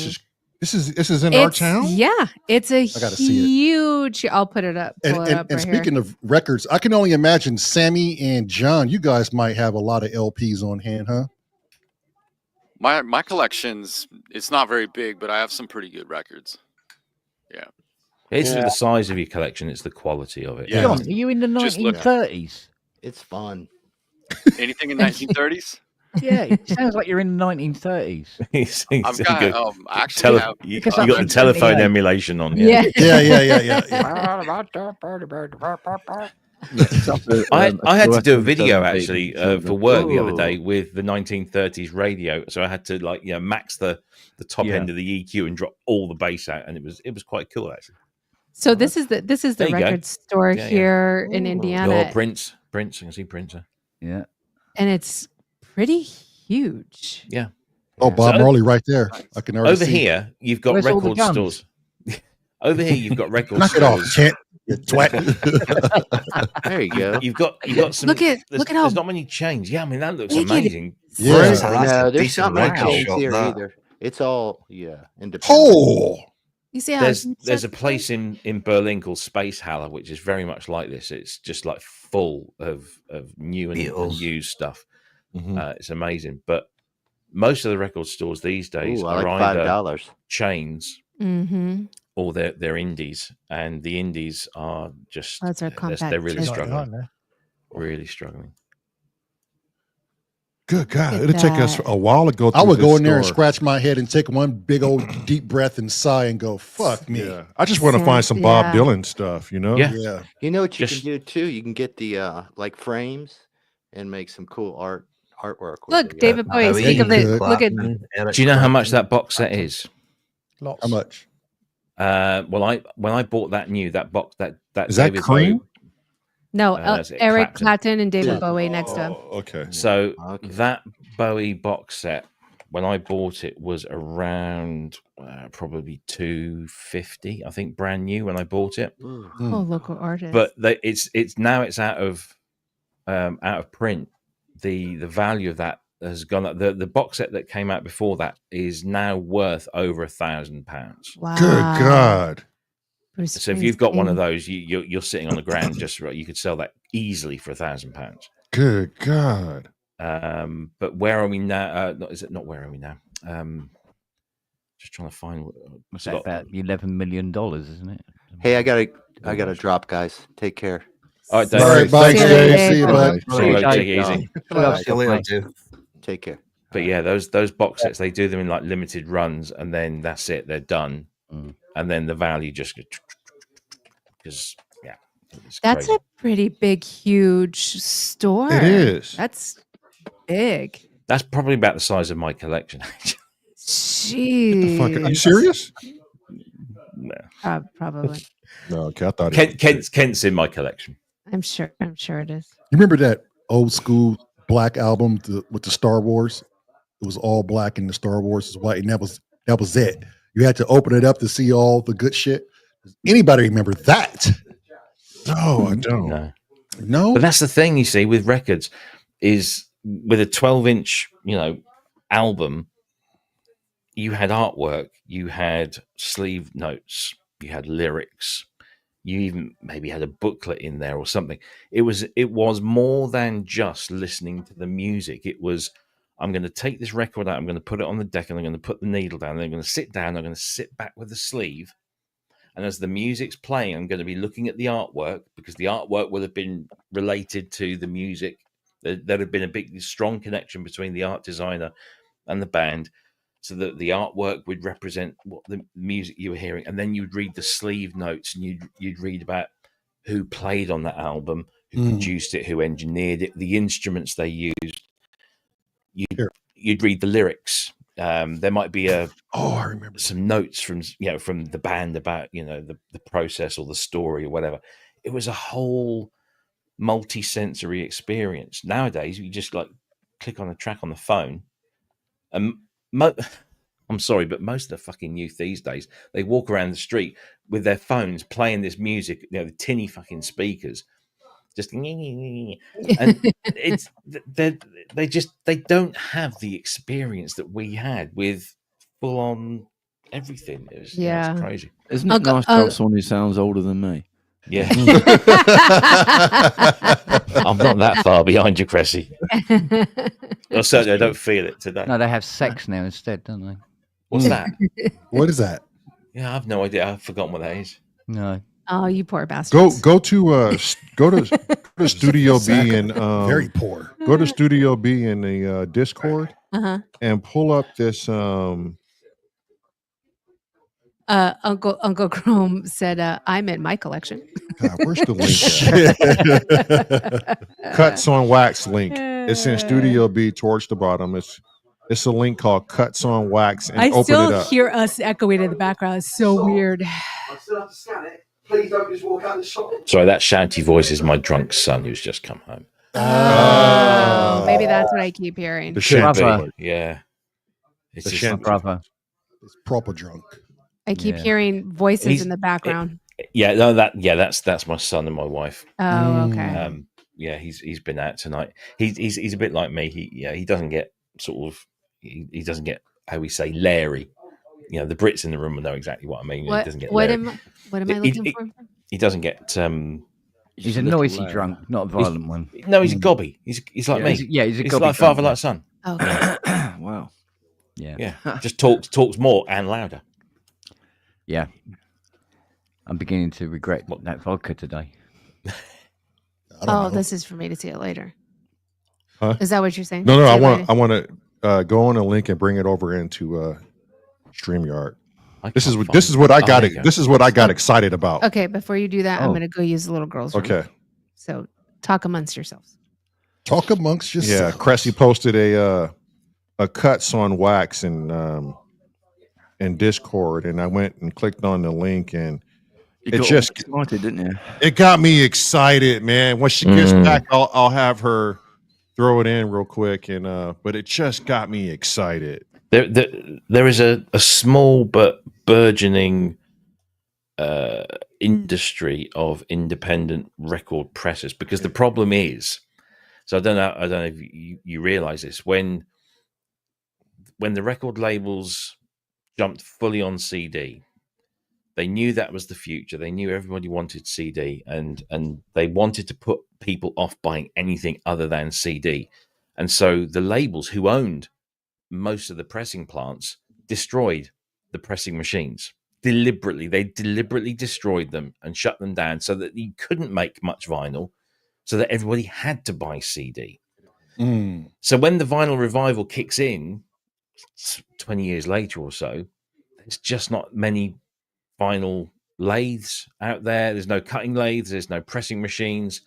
This is in our town? Yeah. It's a I gotta see huge. I'll put it up. Pull it up and right speaking here. of records, I can only imagine Sammy and John, you guys might have a lot of LPs on hand, huh? My collection's, it's not very big, but I have some pretty good records. Yeah. It's the size of your collection, it's the quality of it. Yeah. John, are you in the 1930s? It's fun. Anything in 1930s? Yeah, it sounds like you're in the 1930s. I've got actually you got the telephone emulation on. Yeah. I had to do a video actually for work the other day with the 1930s radio, so I had to max the top end of the EQ and drop all the bass out, and it was quite cool actually. So this is the record store here in Indiana. Oh, Prince, I can see Prince. Yeah, and it's pretty huge. Yeah. Oh, Bob Marley right there. I can already over see. Here you've got record stores. Over here you've got record Knock stores. it off, Chant. There you go. You've got some. Look at how there's not many chains. Yeah, I mean that looks amazing. Yeah, no, there's not much chains here either. It's all independent. Oh, You see how there's a place in Berlin called Space Halle, which is very much like this. It's just like full of new and used stuff. It's amazing. But most of the record stores these days are like either $5 chains or they're indies, and the indies are just they're really struggling. Really struggling. Good God, it'll take us a while to go through I would go in there and store. scratch my head and take one big old deep breath and sigh and go, fuck me. Yeah. I just want to find some Bob Dylan stuff, you know? Yeah. You know what you can do too? You can get the like frames and make some cool artwork. Look, David Bowie, speak of it. Look at. Do you know how much that box set is? Lots. How much? Well, when I bought that box that is that David Cream? Bowie, No, Eric Clapton and David Bowie next to him. Okay. So that Bowie box set, when I bought it, was around probably $250, I think, brand new when I bought it. Oh, local artist. But it's now out of print. The value of that has gone up. The box set that came out before that is now worth over £1,000. Wow. Good God. So if you've got one of those, you're sitting on the ground just right. You could sell that easily for £1,000. Good God. But where are we now? Is it not where are we now? Just trying to find what's that about $11 million, isn't it? Hey, I gotta drop, guys. Take care. All right, Dave. All right, bye, Dave. See you, bud. Take it easy. See you later, take care. But yeah, those box sets, they do them in like limited runs, and then that's it. They're done, and then the value just because that's crazy. A pretty big, huge store. It is. That's big. That's probably about the size of my collection. Jeez. Are you serious? No. Probably. No, okay. I thought Kent's in my collection. I'm sure it is. You remember that old school black album with the Star Wars? It was all black and the Star Wars is white, and that was it. You had to open it up to see all the good shit. Does anybody remember that? No, I don't. No. But that's the thing, you see, with records, is with a 12-inch, album, you had artwork, you had sleeve notes, you had lyrics, you even maybe had a booklet in there or something. It was more than just listening to the music. It was, I'm going to take this record out, I'm going to put it on the deck, and I'm going to put the needle down, and I'm going to sit down, I'm going to sit back with the sleeve, and as the music's playing, I'm going to be looking at the artwork, because the artwork would have been related to the music. There'd have been a big, strong connection between the art designer and the band, so that the artwork would represent what the music you were hearing, and then you'd read the sleeve notes, and you'd read about who played on that album, who produced it, who engineered it, the instruments they used. You'd read the lyrics. There might be I remember some notes from the band about the process or the story or whatever. It was a whole multi-sensory experience. Nowadays, you just click on a track on the phone, and I'm sorry, but most of the fucking youth these days, they walk around the street with their phones playing this music, the tinny fucking speakers, just and it's they don't have the experience that we had with full on everything. It's crazy. Isn't it nice to have someone who sounds older than me? Yeah. I'm not that far behind you, Cressy. Well, certainly I don't feel it today. No, they have sex now instead, don't they? What's that? What is that? Yeah, I have no idea. I've forgotten what that is. No. Oh, you poor bastard. Go to Studio B and very poor. Go to Studio B in the Discord and pull up this. Uncle Chrome said, "I'm in my collection." God, where's the link? Cuts on Wax link. It's in Studio B towards the bottom. It's a link called Cuts on Wax, and I open still it up. hear us echoing in the background. It's so weird. I still have to scan it. Please don't just walk out the shop. Sorry, that shouty voice is my drunk son who's just come home. Oh, maybe that's what I keep hearing. The brother. Yeah. It's the brother. It's proper drunk. I keep hearing voices in the background. That's my son and my wife. Oh, okay. He's been out tonight. He's a bit like me. He doesn't get he doesn't get, how we say, Larry. the Brits in the room will know exactly what I mean. What, He doesn't get what am I looking for? He doesn't get. He's a noisy drunk, not a violent one. No, he's a gobby. He's like me. He's a he's gobby like father, drunk, like son. Okay. Wow. Yeah. Just talks more and louder. Yeah. I'm beginning to regret that vodka today. Oh, this is for me to see it later. Huh? Is that what you're saying? No. I want to go on a link and bring it over into StreamYard. This is what I got. This is what I got excited about. Okay, before you do that, I'm going to go use the little girl's room. Okay. So talk amongst yourselves. Talk amongst yourselves. Yeah, Cressy posted a cuts on wax in Discord, and I went and clicked on the link, and You got excited, didn't you? It got me excited, man. When she gets back, I'll have her throw it in real quick, and but it just got me excited. There is a small but burgeoning industry of independent record pressers, because the problem is, so I don't know if you realize this, when the record labels jumped fully on CD, they knew that was the future. They knew everybody wanted CD, and they wanted to put people off buying anything other than CD. And so the labels who owned most of the pressing plants destroyed the pressing machines deliberately. They deliberately destroyed them and shut them down so that you couldn't make much vinyl, so that everybody had to buy CD. So when the vinyl revival kicks in 20 years later or so, there's just not many vinyl lathes out there. There's no cutting lathes, there's no pressing machines,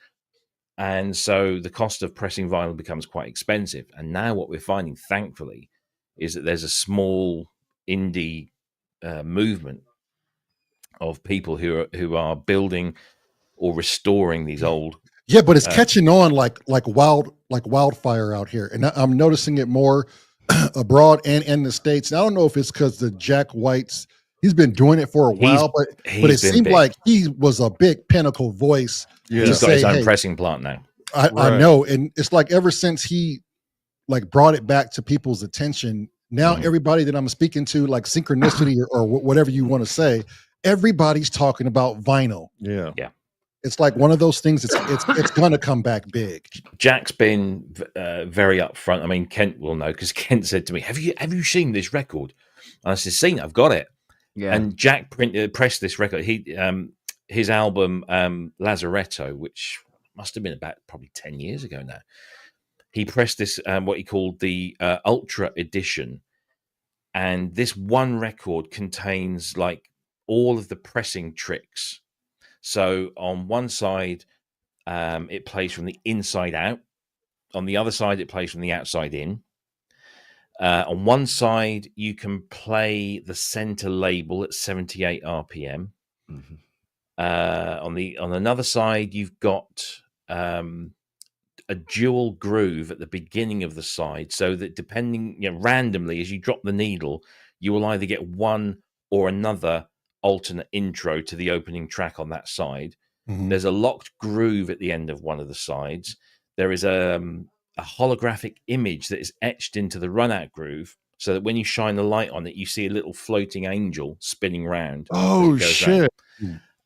and so the cost of pressing vinyl becomes quite expensive. And now what we're finding, thankfully, is that there's a small indie movement of people who are building or restoring these old. Yeah, but it's catching on like wildfire out here, and I'm noticing it more abroad and in the States. And I don't know if it's because the Jack White's, he's been doing it for a while, but it seemed like he was a big pinnacle voice. Yeah. He's got his own pressing plant now. I know, and it's like ever since he like brought it back to people's attention, now everybody that I'm speaking to, like synchronicity or whatever you want to say, everybody's talking about vinyl. Yeah. It's like one of those things. It's going to come back big. Jack's been very upfront. I mean, Kent will know, because Kent said to me, "Have you seen this record?" And I said, "Seen it. I've got it." Yeah. And Jack pressed this record. His album Lazaretto, which must have been about probably 10 years ago now. He pressed this what he called the Ultra Edition, and this one record contains like all of the pressing tricks. So on one side, it plays from the inside out. On the other side, it plays from the outside in. On one side, you can play the center label at 78 RPM. On another side, you've got a dual groove at the beginning of the side, so that depending, randomly as you drop the needle, you will either get one or another alternate intro to the opening track on that side. There's a locked groove at the end of one of the sides. There is a holographic image that is etched into the run-out groove, so that when you shine the light on it, you see a little floating angel spinning round. Oh shit!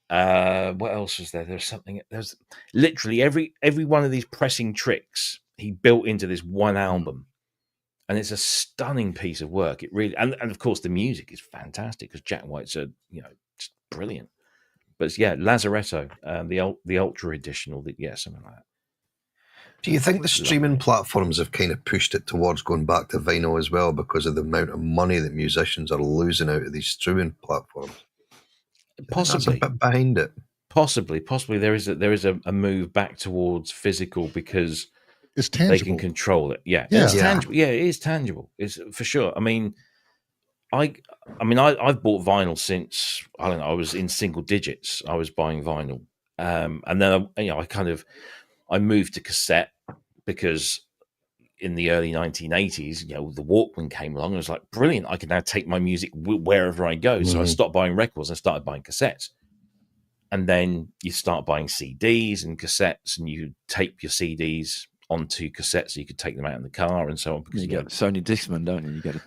What else was there? There's literally every one of these pressing tricks he built into this one album. And it's a stunning piece of work. It really, and of course the music is fantastic, because Jack White's just brilliant. But it's, Lazaretto, the Ultra Edition, or something like that. Do you think the streaming platforms have kind of pushed it towards going back to vinyl as well, because of the amount of money that musicians are losing out of these streaming platforms? Possibly. That's a bit behind it. Possibly. There is a move back towards physical, because it's tangible. They can control it. It's tangible. Yeah, it is tangible. It's for sure. I mean, I've bought vinyl since, I don't know, I was in single digits. I was buying vinyl, and then I moved to cassette, because in the early 1980s, the Walkman came along, and I was like, brilliant! I can now take my music wherever I go. So I stopped buying records and started buying cassettes. And then you start buying CDs and cassettes, and you tape your CDs onto cassettes so you could take them out in the car and so on. Because you get the Sony Discman, don't you? You get it.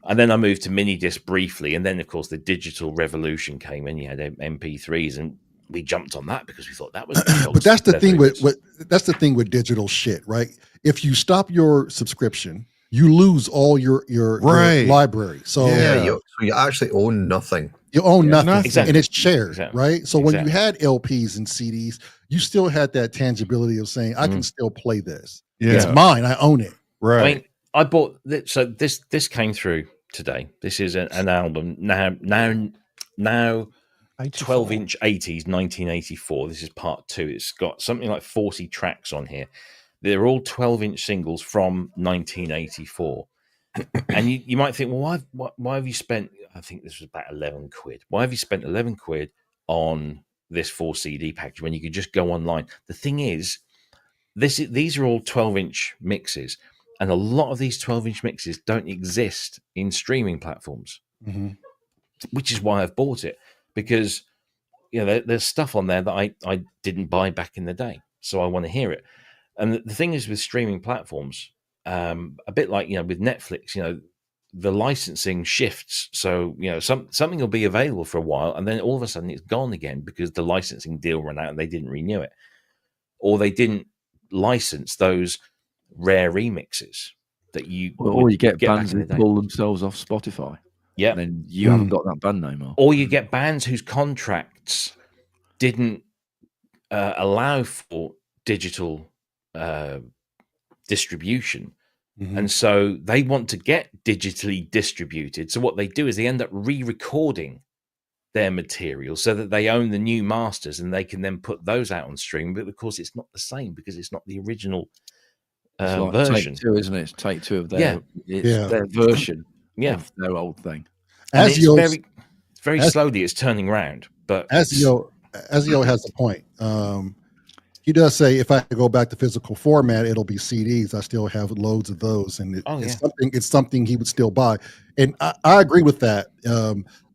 And then I moved to mini disc briefly, and then of course the digital revolution came, and you had MP3s, and we jumped on that because we thought that was. But that's the thing with digital shit, right? If you stop your subscription, you lose all your library. So you actually own nothing. You own nothing, Exactly. and it's shared, Exactly. right? So when you Exactly. had LPs and CDs, you still had that tangibility of saying, "I can still play this. Yeah. It's mine. I own it." Right. I mean, I bought so this came through today. This is an album now 12-inch 80s 1984. This is part 2. It's got something like 40 tracks on here. They're all 12-inch singles from 1984. And you might think, well, why have you spent, I think this was about 11 quid. Why have you spent 11 quid on this 4 CD package when you could just go online? The thing is, these are all 12-inch mixes, and a lot of these 12-inch mixes don't exist in streaming platforms, which is why I've bought it, because there's stuff on there that I didn't buy back in the day, so I want to hear it. And the thing is with streaming platforms, a bit like with Netflix, the licensing shifts. So something will be available for a while, and then all of a sudden it's gone again because the licensing deal ran out and they didn't renew it, or they didn't license those rare remixes that or you get bands who that pull themselves off Spotify. Yeah, then you haven't got that band name on. Or you get bands whose contracts didn't allow for digital distribution, and so they want to get digitally distributed. So what they do is they end up re-recording their material so that they own the new masters, and they can then put those out on stream. But of course, it's not the same because it's not the original version. Take Two, isn't it? It's Take Two of their their version of their old thing. As it's very slowly it's turning around. But Asio has a point. He does say if I go back to physical format, it'll be CDs. I still have loads of those, and it's something he would still buy. And I agree with that.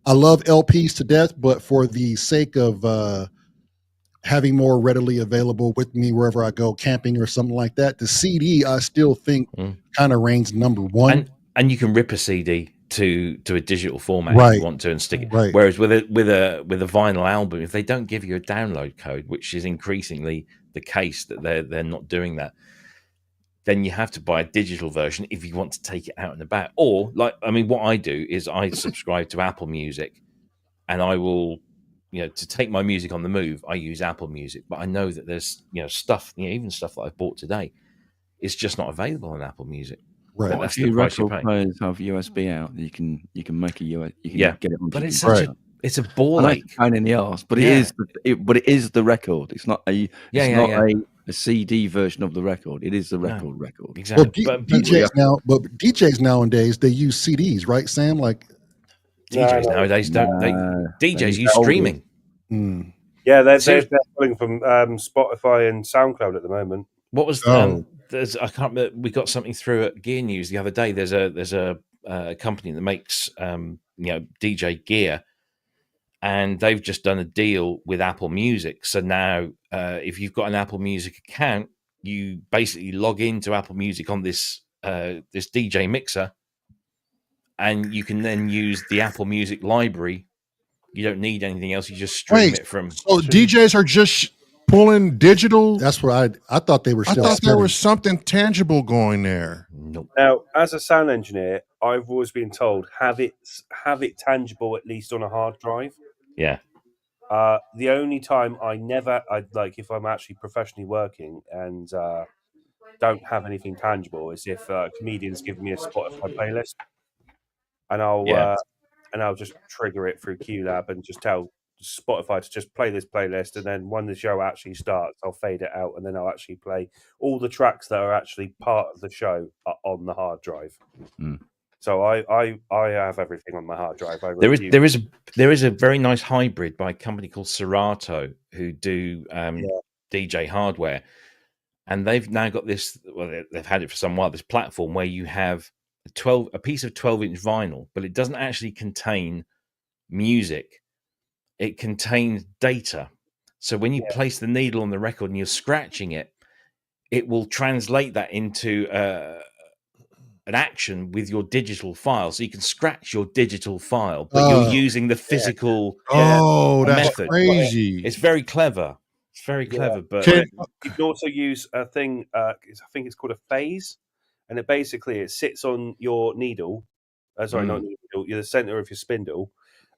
I love LPs to death, but for the sake of having more readily available with me wherever I go, camping or something like that, the CD I still think kind of reigns number one. And you can rip a CD to a digital format Right. if you want to and stick it. Right. Whereas with a vinyl album, if they don't give you a download code, which is increasingly the case that they're not doing that, then you have to buy a digital version if you want to take it out and about. Or what I do is I subscribe to Apple Music, and I will, to take my music on the move, I use Apple Music. But I know that there's stuff, even stuff that I've bought today, is just not available on Apple Music. Right. Quite a few record players have USB out. You can make a US. You can get it on. But it's a ball ache. Pain in the arse. But it is the record. It's not a CD version of the record. It is the record. Exactly. Well, DJs nowadays they use CDs, right, Sam? Like DJs nowadays don't. DJs use streaming. Yeah, they're pulling from Spotify and SoundCloud at the moment. What was I can't remember. We got something through at Gear News the other day. There's a company that makes DJ gear, and they've just done a deal with Apple Music. So now, if you've got an Apple Music account, you basically log into Apple Music on this DJ mixer, and you can then use the Apple Music library. You don't need anything else. You just stream it from. So DJs are just pulling digital. That's what I thought they were. I thought there was something tangible going there. Nope. Now, as a sound engineer, I've always been told have it tangible at least on a hard drive. Yeah. The only time I'd like if I'm actually professionally working and don't have anything tangible is if comedians give me a Spotify playlist, and I'll just trigger it through QLab and just tell Spotify to just play this playlist, and then when the show actually starts, I'll fade it out, and then I'll actually play all the tracks that are actually part of the show on the hard drive. So I have everything on my hard drive. There is a very nice hybrid by a company called Serato who do DJ hardware, and they've now got this. Well, they've had it for some while. This platform where you have a piece of 12-inch vinyl, but it doesn't actually contain music. It contains data. So when you place the needle on the record and you're scratching it, it will translate that into an action with your digital file, so you can scratch your digital file, but you're using the physical that's method. crazy. It's very clever. It's very clever, but you can also use a thing. I think it's called a phase, and it sits on your needle. Sorry, not needle. You're the center of your spindle,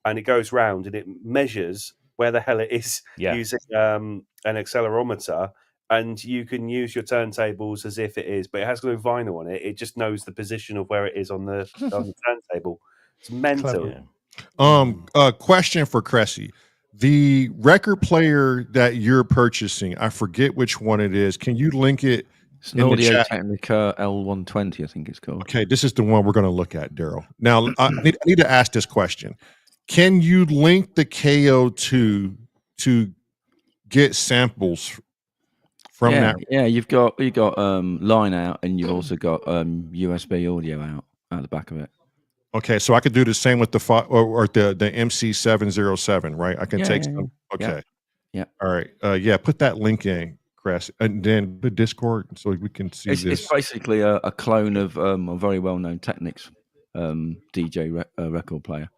and it goes round and it measures where the hell it is using an accelerometer. And you can use your turntables as if it is, but it has no vinyl on it. It just knows the position of where it is on the turntable. It's mental. Question for Cressy. The record player that you're purchasing, I forget which one it is. Can you link it? It's an Audio Technica L120, I think it's called. Okay, this is the one we're going to look at, Daryl. Now, I need to ask this question. Can you link the KO2 to get samples from that? Yeah, you've got line out, and you've also got USB audio out the back of it. Okay, so I could do the same with the the MC707, right? I can take some. Okay. Yeah. All right. Put that link in, Chris, and then the Discord so we can see this. It's basically a clone of a very well-known Technics DJ record player,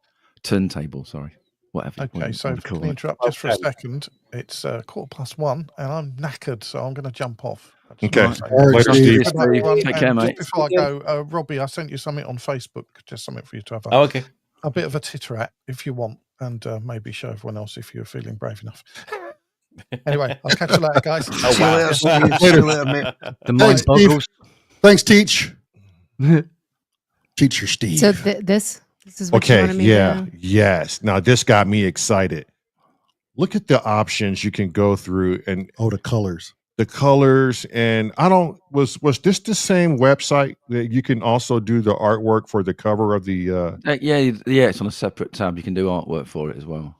turntable. Sorry, whatever. Okay, so can I interrupt just for a second? It's 1:15, and I'm knackered, so I'm going to jump off. Okay. Steve. Take care, mate. Just before I go, Robbie, I sent you something on Facebook, just something for you to have a bit of a titter at if you want, and maybe show everyone else if you're feeling brave enough. Anyway, I'll catch you later, guys. See you later, mate. The mind boggles. Thanks, Teach. Teacher Steve. So this is what you wanted me to do? Yes. Now this got me excited. Look at the options you can go through, and the colors. The colors, and was this the same website that you can also do the artwork for the cover of the it's on a separate tab. You can do artwork for it as well.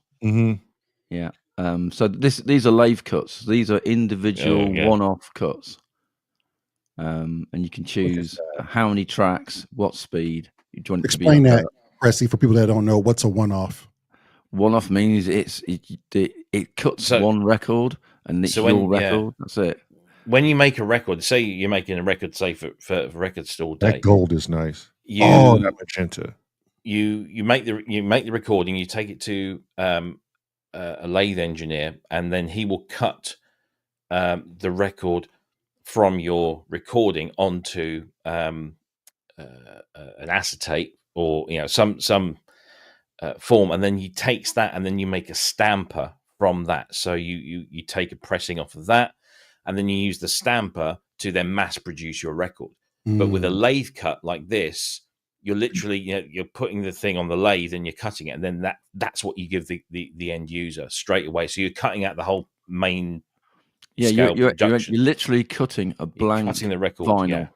Yeah. So these are lathe cuts. These are individual one-off cuts. And you can choose how many tracks, what speed you want it to be. Explain that, Cressy, for people that don't know. What's a one-off? One-off means it cuts one record, and it's your record. That's it. When you make a record, say you're making a record, say for Record Store Day. That gold is nice. That magenta. You make the recording. You take it to a lathe engineer, and then he will cut the record from your recording onto an acetate or some form, and then he takes that and then you make a stamper from that. So you take a pressing off of that, and then you use the stamper to then mass produce your record. But with a lathe cut like this, you're literally you're putting the thing on the lathe and you're cutting it, and then that's what you give the end user straight away. So you're cutting out the whole main you're literally cutting a blank the record vinyl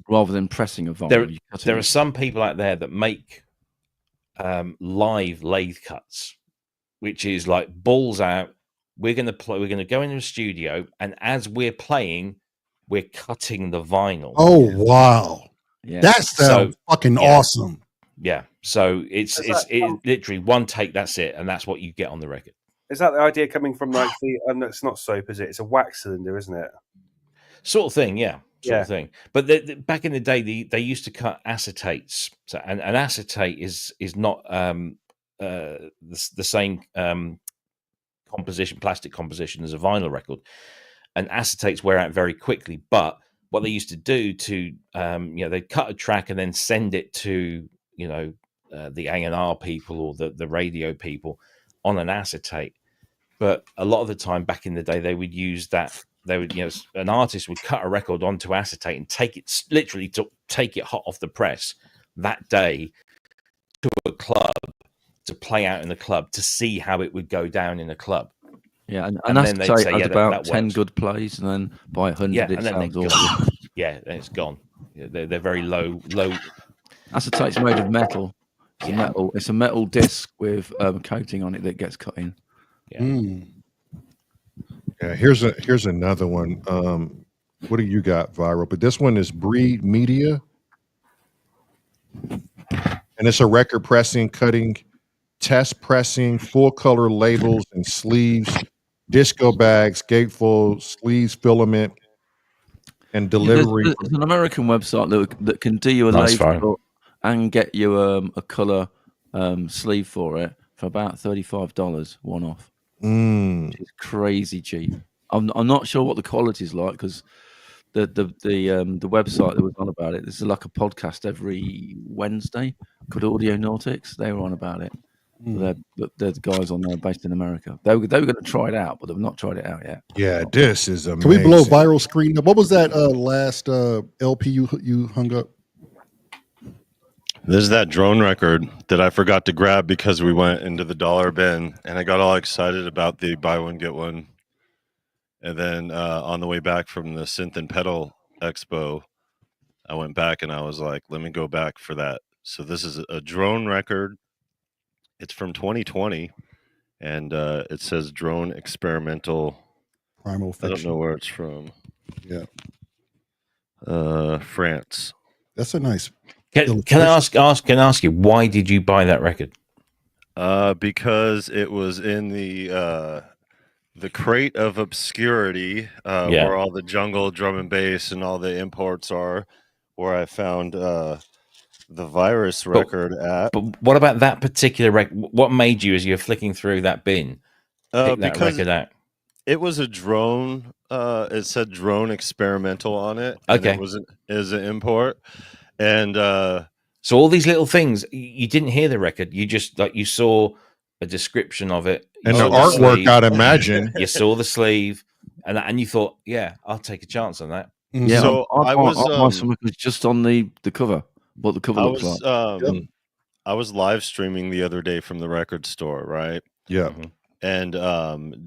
rather than pressing a vinyl. There are some people out there that make live lathe cuts, which is like balls out. We're going to go into a studio, and as we're playing, we're cutting the vinyl. Oh wow. Yeah. That's fucking awesome. Yeah. So it's literally one take, that's it, and that's what you get on the record. Is that the idea coming from like the it's not soap, is it? It's a wax cylinder, isn't it? Sort of thing, sort of thing. But back in the day, they used to cut acetates. So and acetate is not the same plastic composition as a vinyl record, and acetates wear out very quickly. But what they used to do to they'd cut a track and then send it to the A&R people or the radio people on an acetate. But a lot of the time back in the day, they would use that. They would, an artist would cut a record onto acetate and take it hot off the press that day to a club to play out in the club to see how it would go down in a club. Yeah, and acetate has about 10 good plays, and then by 100 it sounds awful. Yeah, then it's gone. They're very low. Acetate's made of metal. It's a metal disc with coating on it that gets cut in. Yeah, here's another one. What do you got, Viral? But this one is Breed Media, and it's a record pressing, cutting, test pressing, full color labels and sleeves, disco bags, gatefold, sleeves, filament. and delivery. There's an American website that can do you a lathe cut and get you a color sleeve for it for about $35 one off. Which is crazy cheap. I'm not sure what the quality is like because the website that was on about it. This is like a podcast every Wednesday called Audionautics. They were on about it. There's guys on there based in America. They were going to try it out, but they've not tried it out yet. Yeah, this is amazing. Can we blow viral screen up? What was that last LP you hung up? This is that drone record that I forgot to grab because we went into the dollar bin, and I got all excited about the buy one get one. And then on the way back from the Synth and Pedal Expo, I went back and I was like, let me go back for that. So this is a drone record. It's from 2020, and it says drone experimental. Primal Fiction. I don't know where it's from. Yeah. France. That's a nice. Can I ask you, why did you buy that record? Because it was in the crate of obscurity, where all the jungle drum and bass and all the imports are, where I found the Virus record at. But what about that particular record? What made you, as you're flicking through that bin, pick that record out? It was a drone. It said drone experimental on it. Okay, and it was an import. And so all these little things, you didn't hear the record. You just you saw a description of it and the artwork. Sleeve, I'd imagine you saw the sleeve, and you thought, yeah, I'll take a chance on that. Yeah, so I was just on the cover. What the cover looks like. I was live streaming the other day from the record store, right? Yeah. And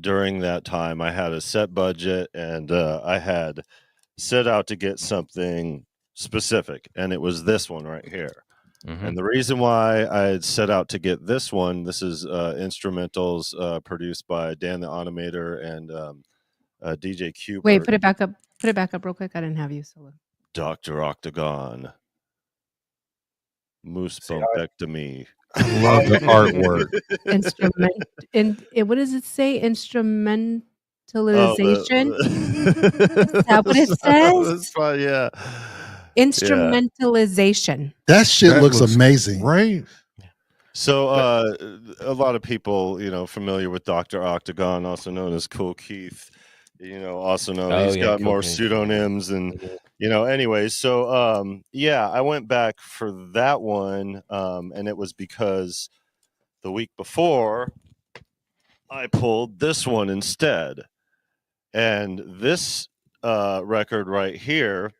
during that time, I had a set budget, and I had set out to get something specific, and it was this one right here. And the reason why I had set out to get this one, this is instrumentals produced by Dan the Automator and DJ Q. Wait, put it back up real quick. I didn't have you solo. Dr. Octagon, Moose Bumpectomy. I love the artwork. What does it say? Instrumentalization? Is that what it says? Yeah. Instrumentalization. That shit looks amazing, right? So a lot of people, familiar with Dr. Octagon, also known as Cool Keith, also known he's got more pseudonyms and anyways. So I went back for that one, and it was because the week before I pulled this one instead, and this record right here.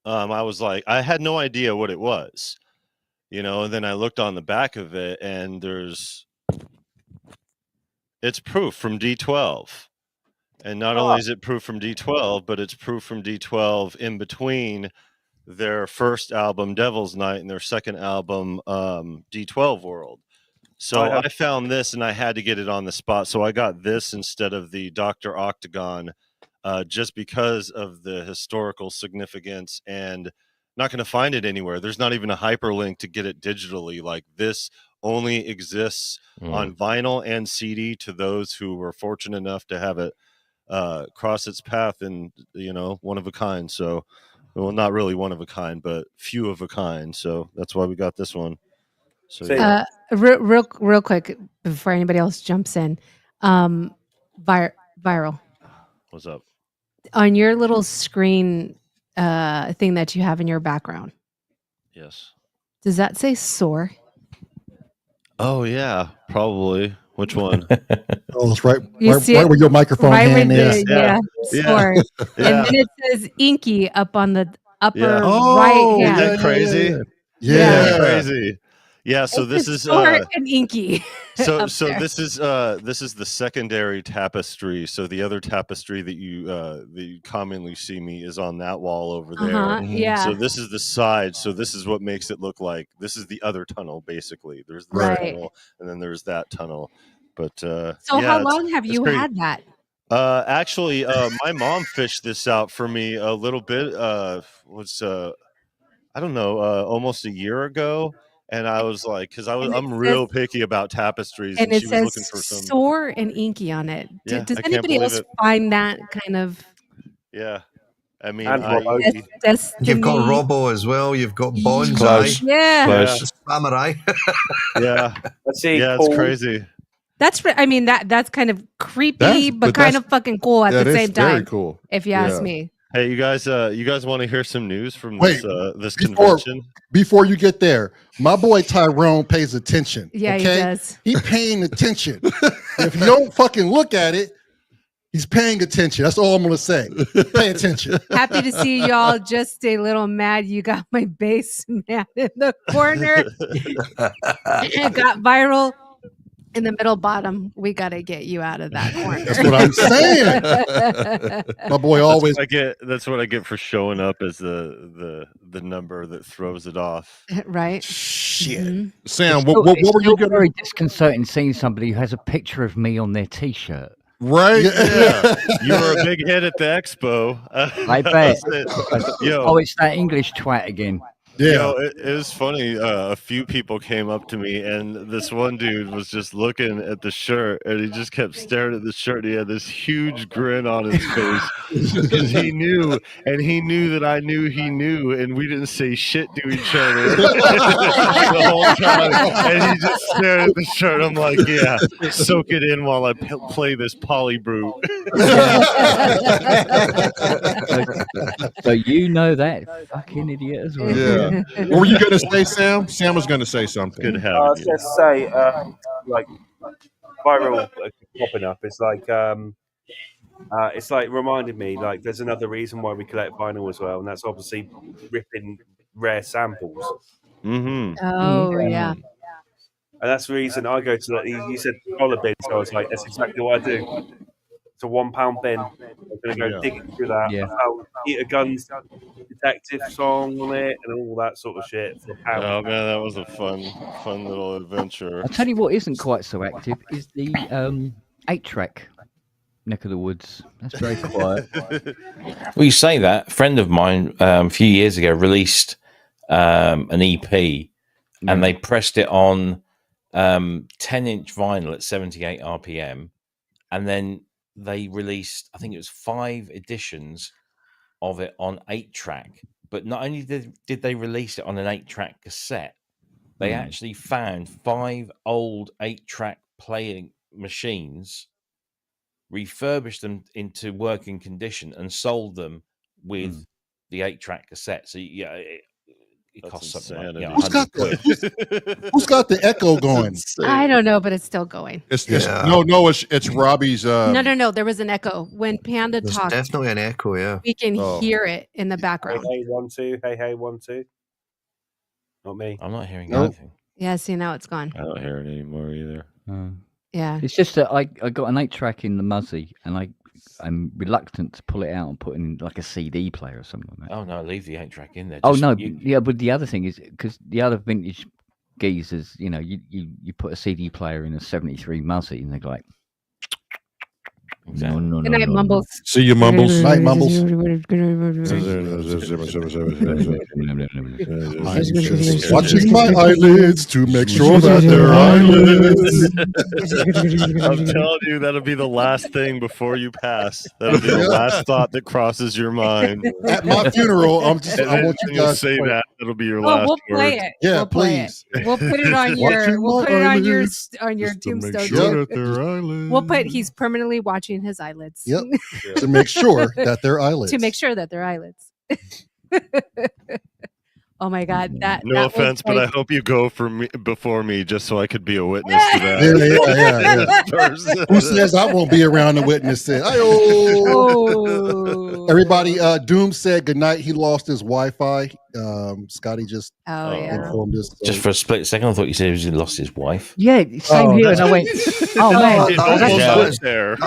I was like, I had no idea what it was, and then I looked on the back of it, and it's proof from D12. And not only is it proof from D12, but it's proof from D12 in between their first album, Devil's Night, and their second album, D12 World. So I found this, and I had to get it on the spot. So I got this instead of the Dr. Octagon, just because of the historical significance, and not going to find it anywhere. There's not even a hyperlink to get it digitally. Like, this only exists on vinyl and CD to those who were fortunate enough to have it cross its path, and one of a kind. So, well, not really one of a kind, but few of a kind. So that's why we got this one. So real quick before anybody else jumps in, viral. What's up? On your little screen thing that you have in your background. Yes. Does that say S.O.R? Oh yeah, probably. Which one? Oh, it's right where your microphone hand is. Yeah. S.O.R. And then it says Inky up on the upper right hand. Isn't that crazy? Yeah. Crazy. Yeah, so this is S.O.R and Inky. So this is the secondary tapestry. So the other tapestry that you commonly see me is on that wall over there. Yeah. So this is the side. So this is what makes it look like this is the other tunnel, basically. There's this tunnel, and then there's that tunnel. But so how long have you had that? Actually, my mom fished this out for me a little bit. I don't know, almost a year ago. And I was like, because I'm real picky about tapestries, and she it was looking for some S.O.R and Inky on it. Yeah, Does I can't anybody believe else it. find that kind of? Yeah. I mean, And Robbo. You've got Robbo as well. You've got Bonsai. Close. Yeah. Close. Samurai. Yeah. Let's see. Yeah, it's crazy. That's that's kind of creepy, but kind of fucking cool at the same time. Very cool. If you ask me. Hey, you guys want to hear some news from this convention? Before you get there, my boy Tyrone pays attention. Yeah, okay? he does. He paying attention. If you don't fucking look at it, he's paying attention. That's all I'm gonna say. Pay attention. Happy to see y'all. Just a little mad. You got my bass man in the corner. It got viral. In the middle bottom, we got to get you out of that corner. That's what I'm saying. My boy always. That's what I get for showing up as the number that throws it off. Right. Shit. Mm-hmm. Sam, what were you going to? Very disconcerting seeing somebody who has a picture of me on their T-shirt. Right? Yeah. You were a big hit at the expo. I bet. Yo. Oh, it's that English twat again. Yeah, you know, it was funny. A few people came up to me, and this one dude was just looking at the shirt, and he just kept staring at the shirt. And he had this huge grin on his face because he knew that I knew he knew, and we didn't say shit to each other the whole time. And he just stared at the shirt. I'm like, yeah, soak it in while I play this polybrute. So you know that fucking idiot as well. Yeah. What were you going to say, Sam? Sam was going to say something. Good I was going to say, like viral popping up. It's like reminded me like there's another reason why we collect vinyl as well, and that's obviously ripping rare samples. Mm-hmm. Oh yeah. And that's the reason I go to that. You said dollar bin, so I was like, that's exactly what I do. It's a £1 bin. I'm going to go digging through that. Yeah. I found Eater Guns detective song on it and all that sort of shit. For £1. Oh man, that was a fun little adventure. I'll tell you what isn't quite so active is the 8-track neck of the woods. That's very quiet. Well, you say that. A friend of mine a few years ago released an EP, and they pressed it on 10-inch vinyl at 78 RPM, and then they released, I think it was 5 editions of it on 8-track. But not only did they release it on an 8-track cassette, they actually found 5 old 8-track playing machines, refurbished them into working condition, and sold them with the 8-track cassette. So yeah, it costs something like, who's got the echo going? I don't know, but it's still going. It's Robbie's. No. There was an echo when Panda There's talked. definitely an echo. Yeah, We can hear it in the background. Hey, 1 2. Hey, 1 2. Not me. I'm not hearing Nope. anything. Yeah, see, now it's gone. I don't hear it anymore either. Yeah. It's just that I got an 8-track in the Muzzy, and I'm reluctant to pull it out and put in like a CD player or something like that. Oh no, leave the 8-track in there. Oh no, yeah, but the other thing is because the other vintage geezers, you know, you put a CD player in a 73 Muzzy, and they're like, no. Good night, Mumbles. See you, Mumbles. Night, Mumbles. Watching my eyelids to make sure that they're eyelids. I'm telling you, that'll be the last thing before you pass. That'll be the last thought that crosses your mind. At my funeral, I want you guys to say to that. It'll be your last we'll play word. it. Yeah, we'll play please. It. We'll put it on your tombstone. We'll put he's permanently watching his eyelids. Yep. To make sure that they're eyelids. To make sure that they're eyelids. Oh my God! No offense, but I hope you go before me just so I could be a witness to that. Yeah. Who says I won't be around to witness it? Everybody, Doom said goodnight. He lost his Wi-Fi. Scotty just informed us. Just for a split second, I thought you said he lost his wife. Yeah, same here. And I went, oh man, that is very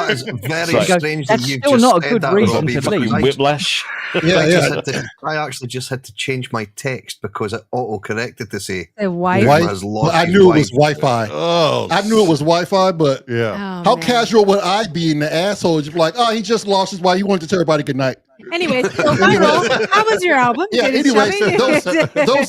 strange. That's still not a good reason to leave. Whiplash. I actually just had to change my text because it auto-corrected to say wife. I knew it was Wi-Fi. Oh, I knew it was Wi-Fi, but yeah. How casual would I be in the asshole? Just like, he just lost his wife. He wanted to tell everybody good night. Anyway, so Viral, how was your album? Yeah, anyway, those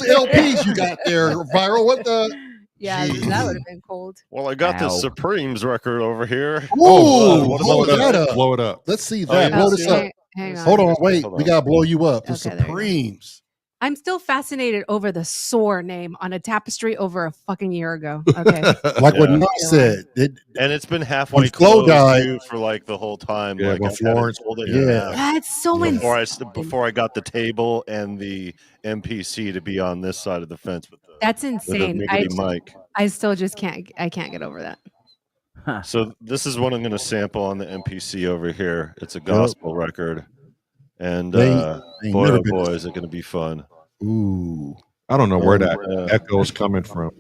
LPs you got there, Viral, what the? Yeah, that would have been cold. Well, I got this Supremes record over here. Ooh, blow it up. Let's see that. Blow this up. Hang Hold on. on, wait. We gotta blow you up. The Okay, there you go. Supremes. I'm still fascinated over the S.O.R name on a tapestry over a fucking year ago. Okay. Like what Nutt said. And it's been halfway when Flo closed died, too for like the whole time. Yeah, like when I've had it Florence- folded yeah. in half. That's so insane. Before I got the table and the MPC to be on this side of the fence with the That's with insane. the miggity mic. I still just can't get over that. So this is what I'm going to sample on the MPC over here. It's a gospel record, and Ain't boy, never oh been boy, this- is it going to be fun. Ooh, I don't know where that echo is coming from.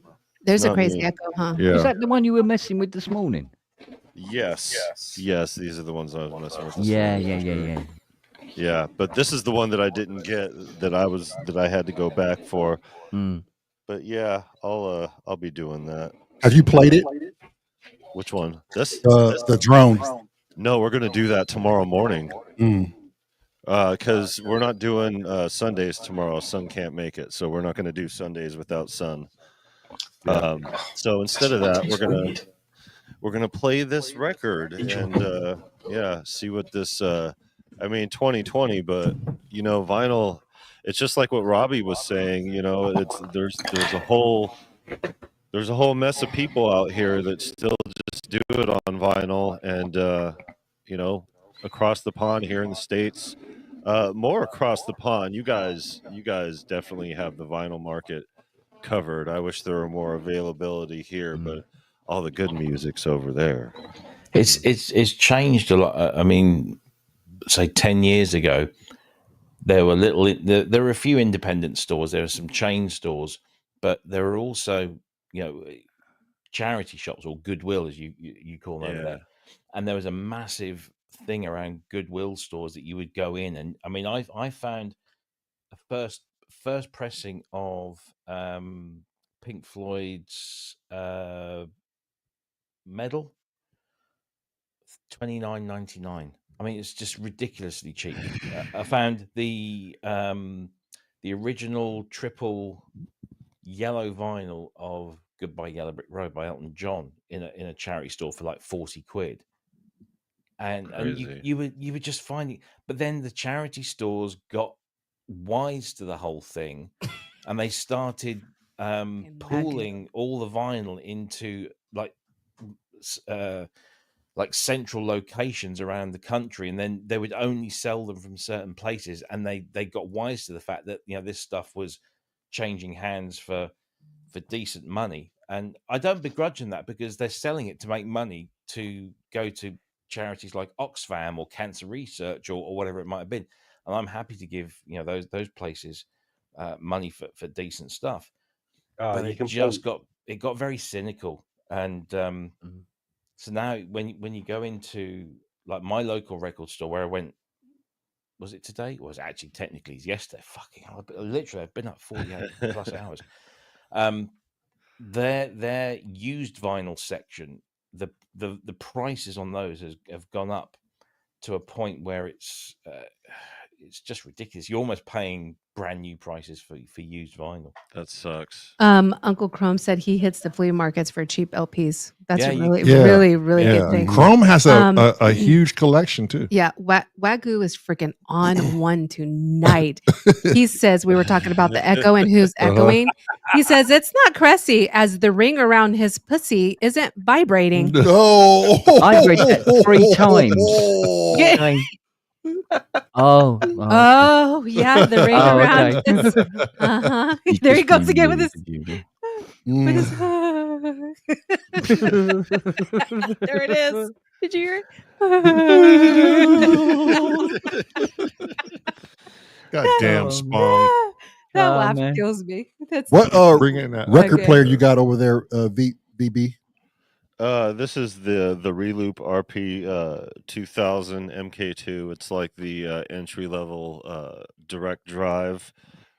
There's a Not crazy me. echo, huh? Yeah. Was that the one you were messing with this morning? Yes. These are the ones I was messing with. This Yeah, morning, yeah, for yeah, sure. yeah. Yeah, but this is the one that I didn't get that I had to go back for. But yeah, I'll be doing that. Have you played it? Which one? This? The drone. No, we're gonna do that tomorrow morning. Because we're not doing Sundays tomorrow. Sun can't make it, so we're not gonna do Sundays without Sun. So instead of that, we're gonna play this record and see what this. I mean, 2020, but you know, vinyl. It's just like what Robbie was saying. You know, there's a whole mess of people out here that still just do it on vinyl, and you know, across the pond here in the States, more across the pond. You guys definitely have the vinyl market covered. I wish there were more availability here, but all the good music's over there. It's changed a lot. I mean, say 10 years ago, there were there were a few independent stores. There were some chain stores, but there were also, you know, charity shops or Goodwill, as you call them over there. And there was a massive thing around Goodwill stores that you would go in, and I mean, I found a first pressing of Pink Floyd's Medal, $29.99. I mean, it's just ridiculously cheap. I found the original triple yellow vinyl of Goodbye Yellow Brick Road by Elton John in a charity store for like 40 quid. And you were just finding, but then the charity stores got wise to the whole thing, and they started pooling all the vinyl into like central locations around the country, and then they would only sell them from certain places, and they got wise to the fact that, you know, this stuff was changing hands for decent money. And I don't begrudge them that, because they're selling it to make money to go to charities like Oxfam or Cancer Research or whatever it might have been. And I'm happy to give, you know, those places money for decent stuff. But it got very cynical. And so now when you go into like my local record store where I went, was it today? Well, it was actually technically yesterday. Fucking hell, literally I've been up 48 plus hours. Their used vinyl section, the prices on those have gone up to a point where it's just ridiculous. You're almost paying brand new prices for used vinyl. That sucks. Uncle Chrome said he hits the flea markets for cheap LPs. That's really good thing. Chrome has a huge collection too. Yeah, Wagyu is freaking on one tonight. He says, we were talking about the echo and who's echoing. He says it's not Cressy, as the ring around his pussy isn't vibrating. No, I read that 3 times. Yeah. Oh, yeah, the ring around. Okay. There he goes again with his. There it is. Did you hear it? God damn, Spong. That laugh kills me. That's what bringing that record player you got over there, VB? This is the Reloop RP 2000 MK2. It's like the entry level direct drive.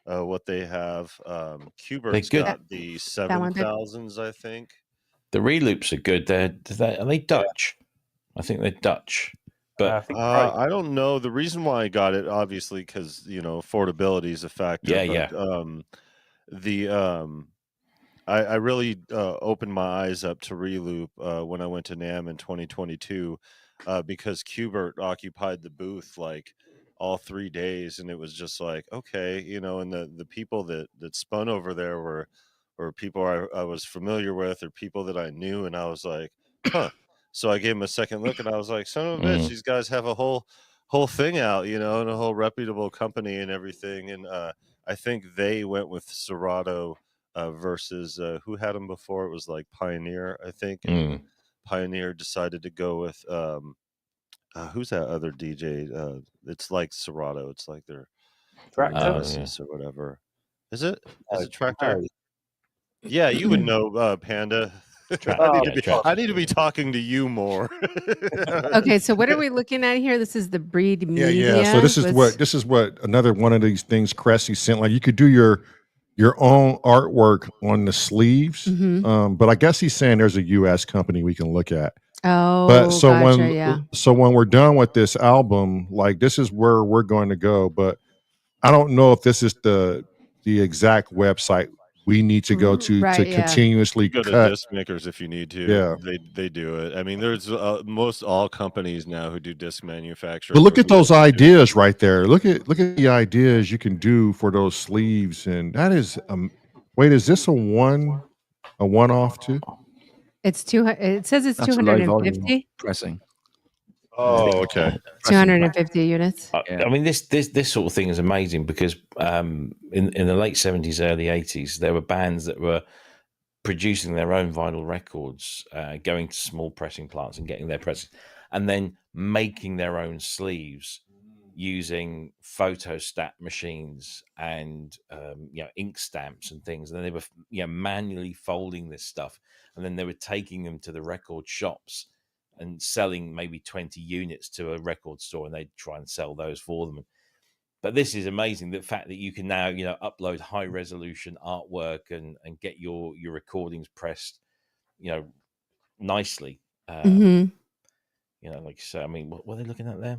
What they have, Cubert's got the 7000s, I think. The Reloops are good. Are they Dutch? I think they're Dutch. But I don't know. The reason why I got it, obviously, because, you know, affordability is a factor. I really opened my eyes up to Reloop when I went to NAMM in 2022 because Qbert occupied the booth like all 3 days, and it was just like, okay, you know, and the people that spun over there were people I was familiar with, or people that I knew, and I was like, huh. So I gave him a second look, and I was like, son of a bitch, these guys have a whole thing out, you know, and a whole reputable company and everything. And I think they went with Serato versus who had them before? It was like Pioneer, I think. And Pioneer decided to go with who's that other DJ? It's like Serato. It's like their nemesis or whatever. Is it? Is it Tractor? Yeah, you would know, Panda. I need to be talking to you more. Okay, so what are we looking at here? This is the Breed Media. Yeah. So this is what another one of these things Cressy sent. Like, you could do your own artwork on the sleeves, but I guess he's saying there's a U.S. company we can look at. Oh, but so gotcha, when we're done with this album, like, this is where we're going to go. But I don't know if this is the exact website we need to go to continuously go cut. to disc makers if you need to. Yeah, they do it. I mean, there's most all companies now who do disc manufacturing. But look at those ideas right there. Look at the ideas you can do for those sleeves, and that is wait, is this a one-off too? It's it says it's 250 pressing. Oh, okay. 250 units. I mean, this sort of thing is amazing because in the late 70s, early 80s, there were bands that were producing their own vinyl records, going to small pressing plants and getting their presses, and then making their own sleeves using photostat machines and ink stamps and things. And then they were manually folding this stuff, and then they were taking them to the record shops and selling maybe 20 units to a record store, and they'd try and sell those for them. But this is amazing, the fact that you can now, upload high resolution artwork and get your recordings pressed, nicely. Like you say, I mean, what are they looking at there?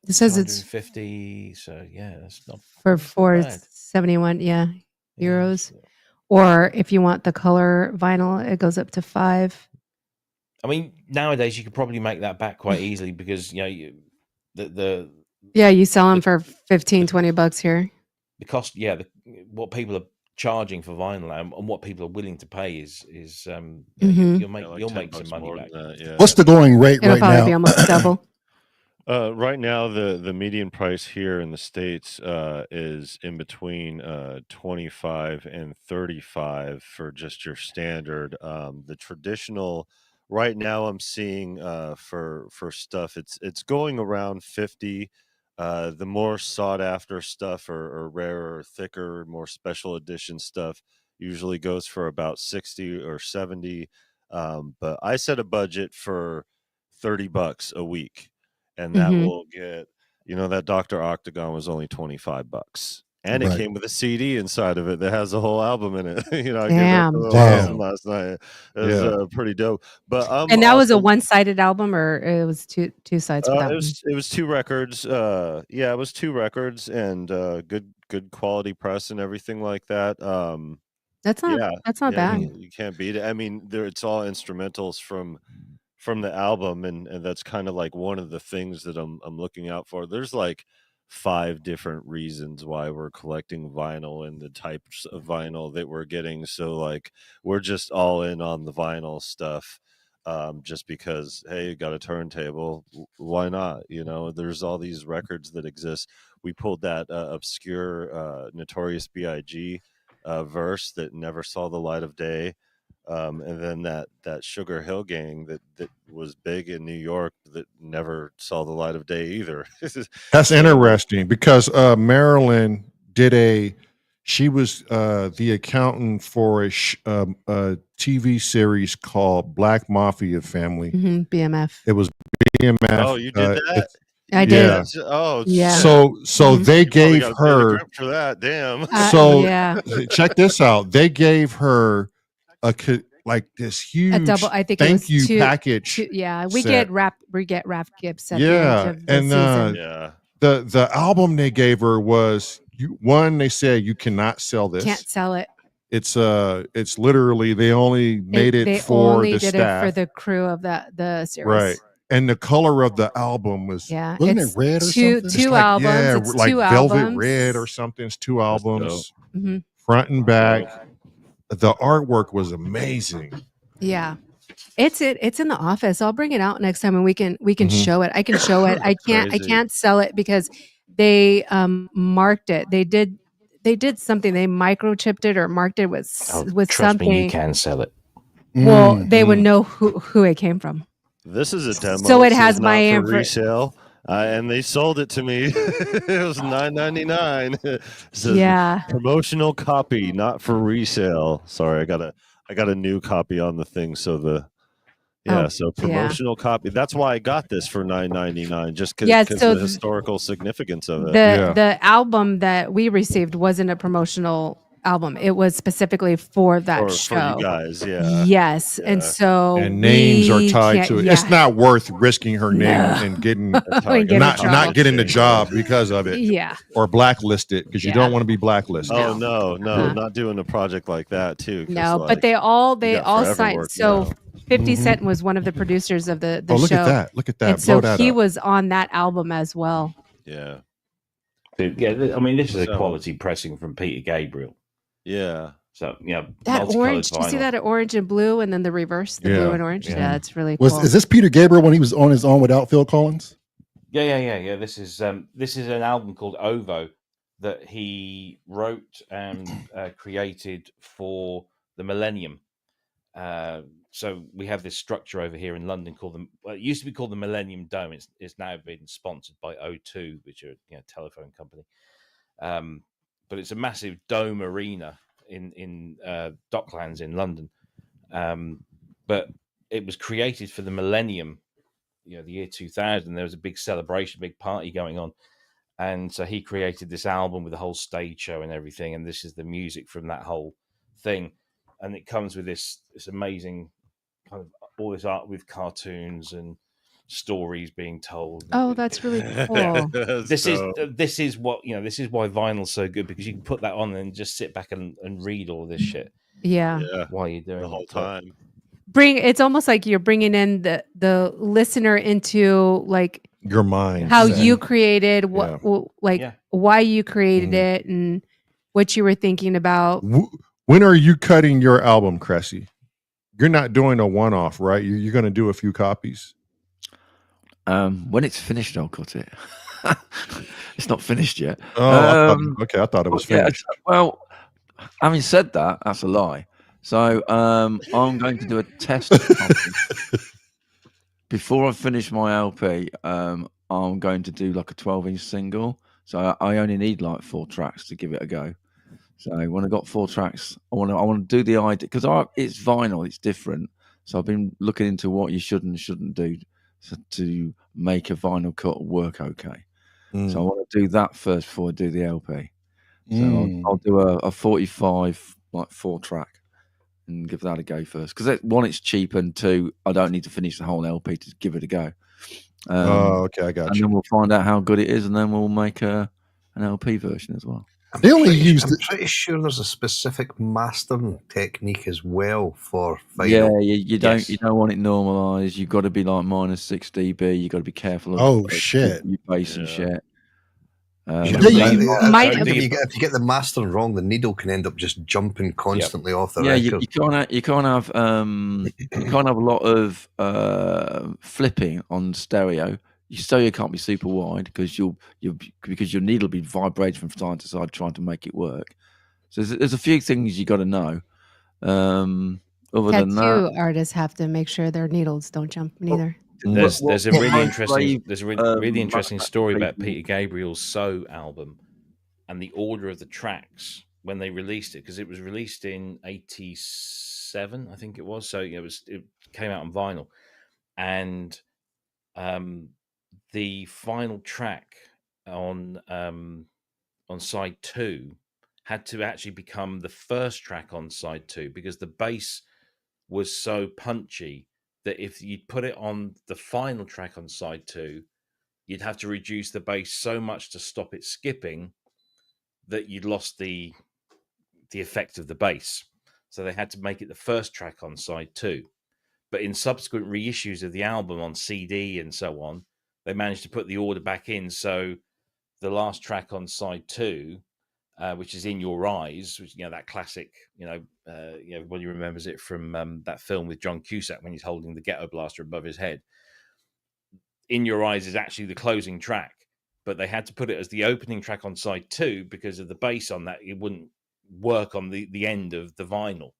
It says it's 50. So yeah, that's not for 471. Euros. Or if you want the color vinyl, it goes up to 5. I mean, nowadays you could probably make that back quite easily because you sell them for $15-20 here. The cost, what people are charging for vinyl and what people are willing to pay is you'll make some money back. What's the going rate It'll right probably now? be almost double. Right now, the median price here in the States is in between 25 and 35 for just your standard. The traditional. Right now, I'm seeing for stuff it's going around 50. The more sought after stuff or rarer, thicker, more special edition stuff usually goes for about 60 or 70. But I set a budget for $30 a week, and that will get that Dr. Octagon was only $25. And it came with a CD inside of it that has a whole album in it. I gave that to Wilson last night. It was pretty dope. But and that was a one-sided album, or it was two sides for that one? It was 2 records. It was 2 records and good quality press and everything like that. That's not bad. You can't beat it. I mean, it's all instrumentals from the album, and that's kind of like one of the things that I'm looking out for. There's like 5 different reasons why we're collecting vinyl and the types of vinyl that we're getting. So like we're just all in on the vinyl stuff, just because, hey, you got a turntable, why not? There's all these records that exist. We pulled that obscure Notorious B.I.G. Verse that never saw the light of day. And then that Sugar Hill Gang that was big in New York that never saw the light of day either. That's interesting because MARELYN she was the accountant for a TV series called Black Mafia Family. BMF. It was BMF. Oh, you did that? I did. Yeah. Oh, yeah. So they gave her for that. Damn. Check this out. They gave her this huge thank you package. We get wrap gifts at the end of the season. The album they gave her was they said you cannot sell this. Can't sell it. It's literally they only made it for the staff. It for the crew of the series. Right. and the color of the album was wasn't it red or two something? two like, albums. yeah, It's like two velvet albums. red or something. It's 2 albums, Mhm. front and back. The artwork was amazing. Yeah. It's in the office. I'll bring it out next time and we can Mhm. show it. I can show it. I Crazy. can't sell it because they marked it. They did something. They microchipped it or marked it with Trust something. me, you can sell it. Well, they would know who it came from. This is a demo. So it says has my not for resale, and they sold it to me. It was $9.99. Says Yeah. promotional copy, not for resale. Sorry, I got a new copy on the thing. So promotional copy. That's why I got this for $9.99, just because so the historical significance of it. The album that we received wasn't a promotional album. It was specifically for that show. For you guys, yeah. Yes. And so names are tied can't- to it. yeah. It's not worth risking her name and getting not getting the job because of it. Yeah. Or blacklisted because you don't want to be blacklisted. Oh no, not doing a project like that too. No, but they all signed. work So now. 50 Cent was one of the producers of the show. Look at that. Look at that. And so Blow that he up. was on that album as well. Yeah. Yeah, I mean, this is a quality pressing from Peter Gabriel. Yeah. So, That multicolored orange, do you see vinyl. that orange and blue and then the reverse, the blue and orange? Yeah, that's really cool. Is this Peter Gabriel when he was on his own without Phil Collins? Yeah. This is an album called Ovo that he wrote and created for the Millennium. So we have this structure over here in London called it used to be called the Millennium Dome. It's now been sponsored by O2, which are a telephone company. But it's a massive dome arena in Docklands in London. But it was created for the Millennium, the year 2000. There was a big celebration, big party going on. And so he created this album with a whole stage show and everything. And this is the music from that whole thing. And it comes with this amazing kind of all this art with cartoons and stories being told. Oh, that's really cool. This is what this is why vinyl's so good, because you can put that on and just sit back and read all this shit. Yeah. While you're doing the whole time. It's almost like you're bringing in the listener into like your mind, how you created why you created it and what you were thinking about. When are you cutting your album, Cressy? You're not doing a one-off, right? You're going to do a few copies. When it's finished, I'll cut it. It's not finished yet. Oh, I thought it was finished. Well, having said that, that's a lie. So I'm going to do a test copy. Before I finish my LP. I'm going to do like a 12-inch single. So I only need like 4 tracks to give it a go. So when I got 4 tracks, I want to do the idea, because it's vinyl, it's different. So I've been looking into what you should and shouldn't do to make a vinyl cut work okay. So I want to do that first before I do the LP. So I'll do a 45 like 4 track and give that a go first, because 1, it's cheap, and 2, I don't need to finish the whole LP to give it a go. Okay, I got and you. then we'll find out how good it is, and then we'll make an LP version as well. I'm pretty sure there's a specific mastering technique as well for vinyl. Yeah, you don't want it normalized. You've got to be like -6 dB. You've got to be careful of shit, your bass and shit. If you get the mastering wrong, the needle can end up just jumping constantly off the record. You can't have a lot of flipping on stereo. Your stereo can't be super wide because your needle will be vibrating from side to side trying to make it work. So there's a few things you got to know. Other than that, artists have to make sure their needles don't jump neither. There's a really interesting story about Peter Gabriel's So album and the order of the tracks when they released it, because it was released in '87, I think it was. So it came out on vinyl, and the final track on side 2 had to actually become the first track on side 2, because the bass was so punchy that if you'd put it on the final track on side 2, you'd have to reduce the bass so much to stop it skipping that you'd lost the effect of the bass. So they had to make it the first track on side 2. But in subsequent reissues of the album on CD and so on, they managed to put the order back in. So the last track on side 2, which is In Your Eyes, which, that classic, everybody remembers it from that film with John Cusack when he's holding the ghetto blaster above his head. In Your Eyes is actually the closing track, but they had to put it as the opening track on side 2 because of the bass on that. It wouldn't work on the end of the vinyl.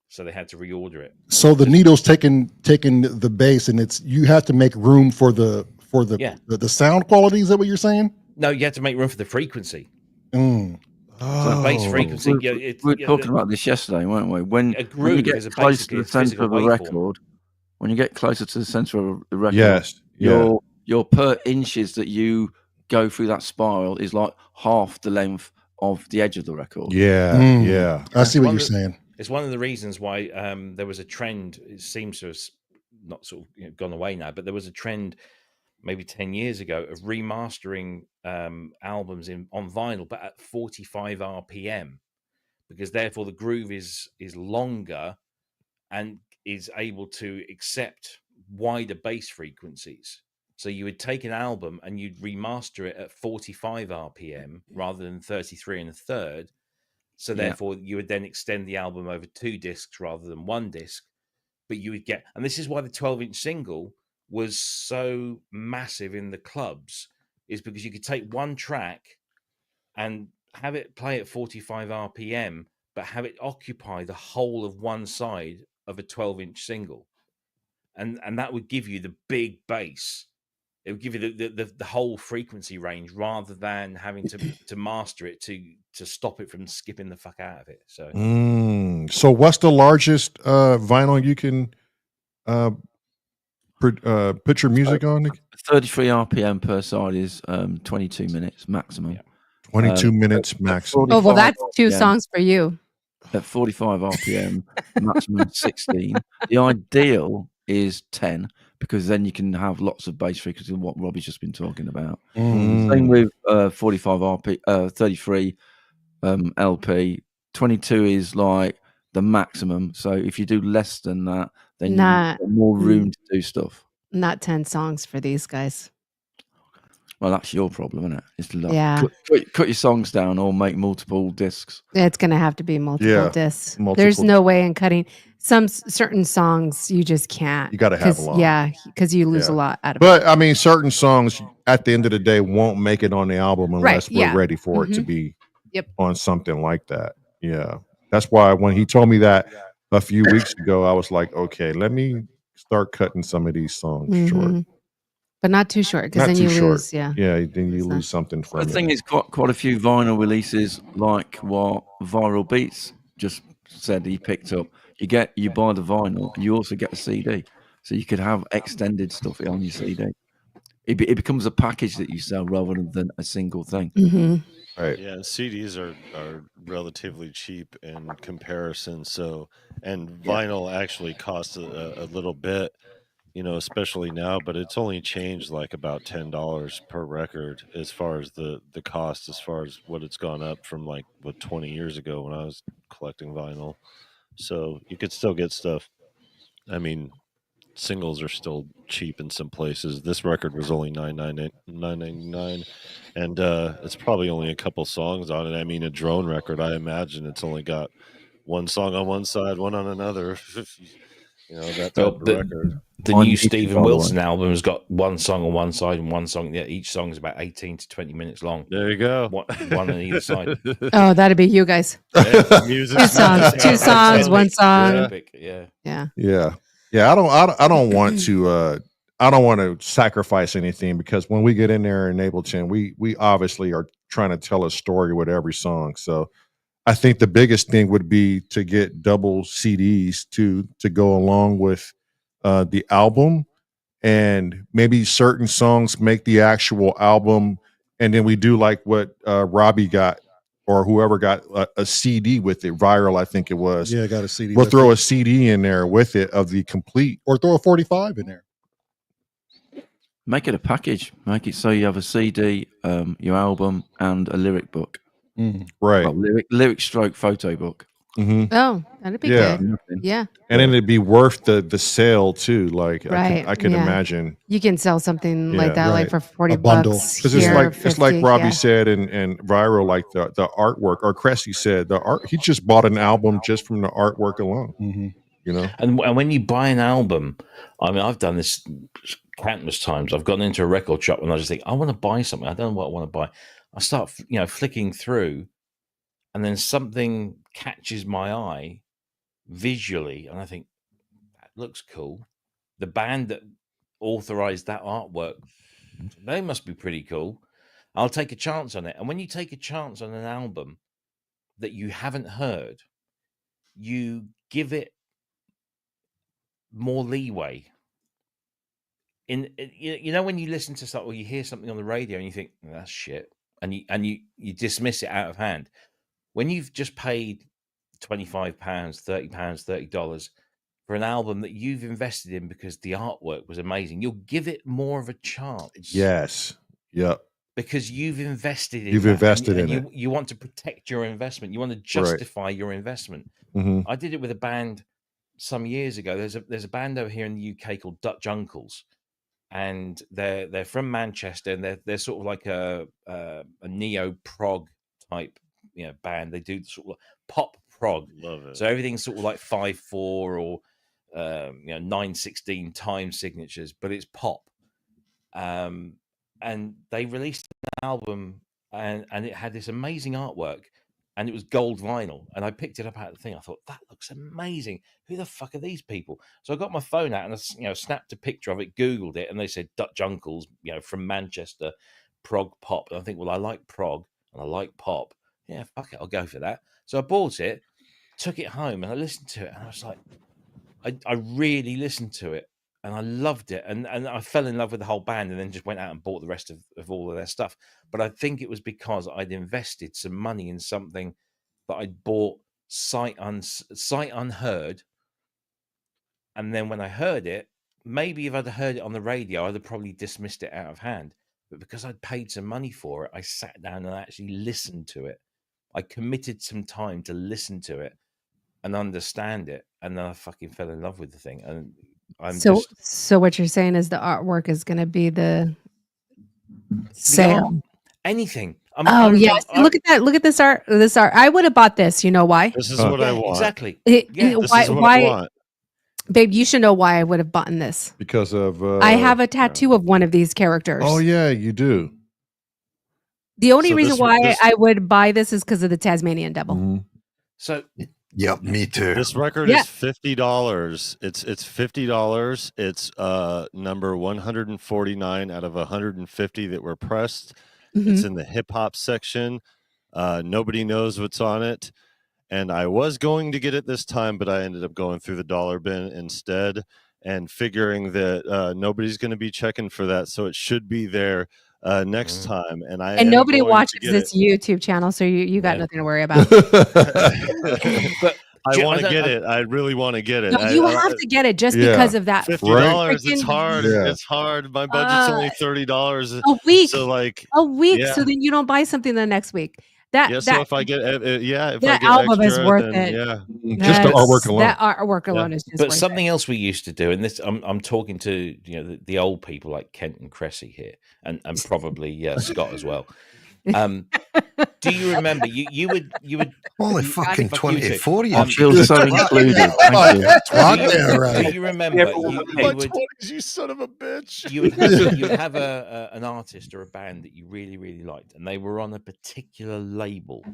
So they had to reorder it. So the needle's taking the bass, and you have to make room for the sound quality. Is that what you're saying? No, you have to make room for the frequency. Mm. So the bass frequency. We were talking about this yesterday, weren't we? When you get close to the center of the record, when you get closer to the center of the record, yes, your per inches that you go through that spiral is like half the length of the edge of the record. Yeah. I see what you're saying. It's one of the reasons why there was a trend. It seems to have not sort of gone away now, but there was a trend maybe 10 years ago of remastering albums on vinyl, but at 45 RPM, because therefore the groove is longer and is able to accept wider bass frequencies. So you would take an album and you'd remaster it at 45 RPM rather than 33 1/3. So therefore you would then extend the album over 2 discs rather than 1 disc. But you would get, and this is why the 12-inch single was so massive in the clubs, is because you could take one track and have it play at 45 RPM, but have it occupy the whole of one side of a 12-inch single. And that would give you the big bass. It would give you the whole frequency range rather than having to master it to stop it from skipping the fuck out of it. So, so what's the largest vinyl you can put your music on? 33 RPM per side is 22 minutes maximum. 22 minutes maximum. Oh, well, that's 2 songs for you. At 45 RPM, maximum 16. The ideal is 10, because then you can have lots of bass frequency, what Robbie's just been talking about. Same with 45 RP, 33 LP. 22 is like the maximum. So if you do less than that, then you have more room to do stuff. Not 10 songs for these guys. Well, that's your problem, isn't it? It's like, cut your songs down or make multiple discs. It's going to have to be multiple discs. There's no way in cutting some certain songs. You just can't. You got to have a lot. Yeah, because you lose a lot out of it. But I mean, certain songs at the end of the day won't make it on the album unless we're ready for it to be on something like that. Yeah, that's why when he told me that a few weeks ago, I was like, okay, let me start cutting some of these songs short. But not too short, because then you lose. Then you lose something from it. The thing is, quite a few vinyl releases, like what Viral Beats just said he picked up. You buy the vinyl, and you also get a CD, so you could have extended stuff on your CD. It becomes a package that you sell rather than a single thing. Right. Yeah, CDs are relatively cheap in comparison. So, and vinyl actually costs a little bit, especially now, but it's only changed like about $10 per record as far as the cost, as far as what it's gone up from like 20 years ago when I was collecting vinyl. So you could still get stuff. I mean, singles are still cheap in some places. This record was only $9.99, and it's probably only a couple songs on it. I mean, a drone record, I imagine it's only got one song on one side, one on another. That type of record. The new Steven Wilson album has got one song on one side and one song. Each song is about 18 to 20 minutes long. There you go. One on either side. Oh, that'd be you guys. Music. 2 songs, 2 songs, 1 song. Yeah. I don't want to. I don't want to sacrifice anything, because when we get in there in Ableton, we obviously are trying to tell a story with every song. So I think the biggest thing would be to get double CDs to go along with the album, and maybe certain songs make the actual album, and then we do like what Robbie got, or whoever got a CD with it. Viral, I think it was. Yeah, got a CD. We'll throw a CD in there with it of the complete, or throw a 45 in there. Make it a package. Make it so you have a CD, your album, and a lyric book. Right. Well, lyric stroke photo book. Oh, that'd be good. Yeah. And then it'd be worth the sale too. Like Right. I can yeah. imagine. You can sell something like that, like for 40 bundle. bucks Because here, it's like 50, Robbie yeah. said and Viral, like the artwork, or Cressy said, the art. He just bought an album just from the artwork alone. You know, and when you buy an album, I mean, I've done this countless times. I've gone into a record shop and I just think, I want to buy something. I don't know what I want to buy. I start, flicking through, and then something catches my eye visually, and I think that looks cool. The band that authorized that artwork, they must be pretty cool. I'll take a chance on it. And when you take a chance on an album that you haven't heard, you give it more leeway. When you listen to something or you hear something on the radio and you think that's shit, and you dismiss it out of hand. When you've just paid £25, £30, $30 for an album that you've invested in because the artwork was amazing, you'll give it more of a chance. Yes. Yep. Because you've invested in You've that, invested and in it. you want to protect your investment. You want to justify your investment. I did it with a band some years ago. There's a band over here in the UK called Dutch Uncles, and they're from Manchester, and they're sort of like a neo prog type band. They do sort of pop prog. Love it. So everything's sort of like 5/4 or 9/16 time signatures, but it's pop. And they released an album, and it had this amazing artwork, and it was gold vinyl. And I picked it up out of the thing. I thought, that looks amazing. Who the fuck are these people? So I got my phone out and I snapped a picture of it, Googled it, and they said Dutch Uncles, from Manchester, prog pop. And I think, well, I like prog and I like pop. Yeah, fuck it, I'll go for that. So I bought it, took it home, and I listened to it, and I was like, I really listened to it. And I loved it, and I fell in love with the whole band, and then just went out and bought the rest of all of their stuff. But I think it was because I'd invested some money in something that I'd bought sight unheard, and then when I heard it, maybe if I'd heard it on the radio, I'd have probably dismissed it out of hand. But because I'd paid some money for it, I sat down and actually listened to it. I committed some time to listen to it and understand it, and then I fucking fell in love with the thing. And So what you're saying is the artwork is going to be the sale. Anything. Look at that. Look at this art. This art. I would have bought this. You know why? This is what I want. Exactly. This is what I want. Babe, you should know why I would have bought this. Because of I have a tattoo of one of these characters. Oh yeah, you do. The only reason why I would buy this is because of the Tasmanian Devil. So yep, me too. This record is $50. It's $50. It's number 149 out of 150 that were pressed. It's in the hip hop section. Nobody knows what's on it. And I was going to get it this time, but I ended up going through the dollar bin instead and figuring that nobody's going to be checking for that. So it should be there next time. And nobody watches this YouTube channel, so you got nothing to worry about. But I want to get it. I really want to get it. No, you have to get it just because of that. $50. It's hard. Yeah. It's hard. My budget's only $30 a week. So like a week. Yeah. So then you don't buy something the next week. So if I get if that I get album extra, is worth then, it. Just the artwork alone. That artwork alone is just. But worth something else we used to do, and this I'm talking to the old people like Kent and Cressy here, and probably Scott as well. Do you remember you would only fucking 24? I feel so included. Thank you. Do you remember you son of a bitch? You would have an artist or a band that you really, really liked, and they were on a particular label.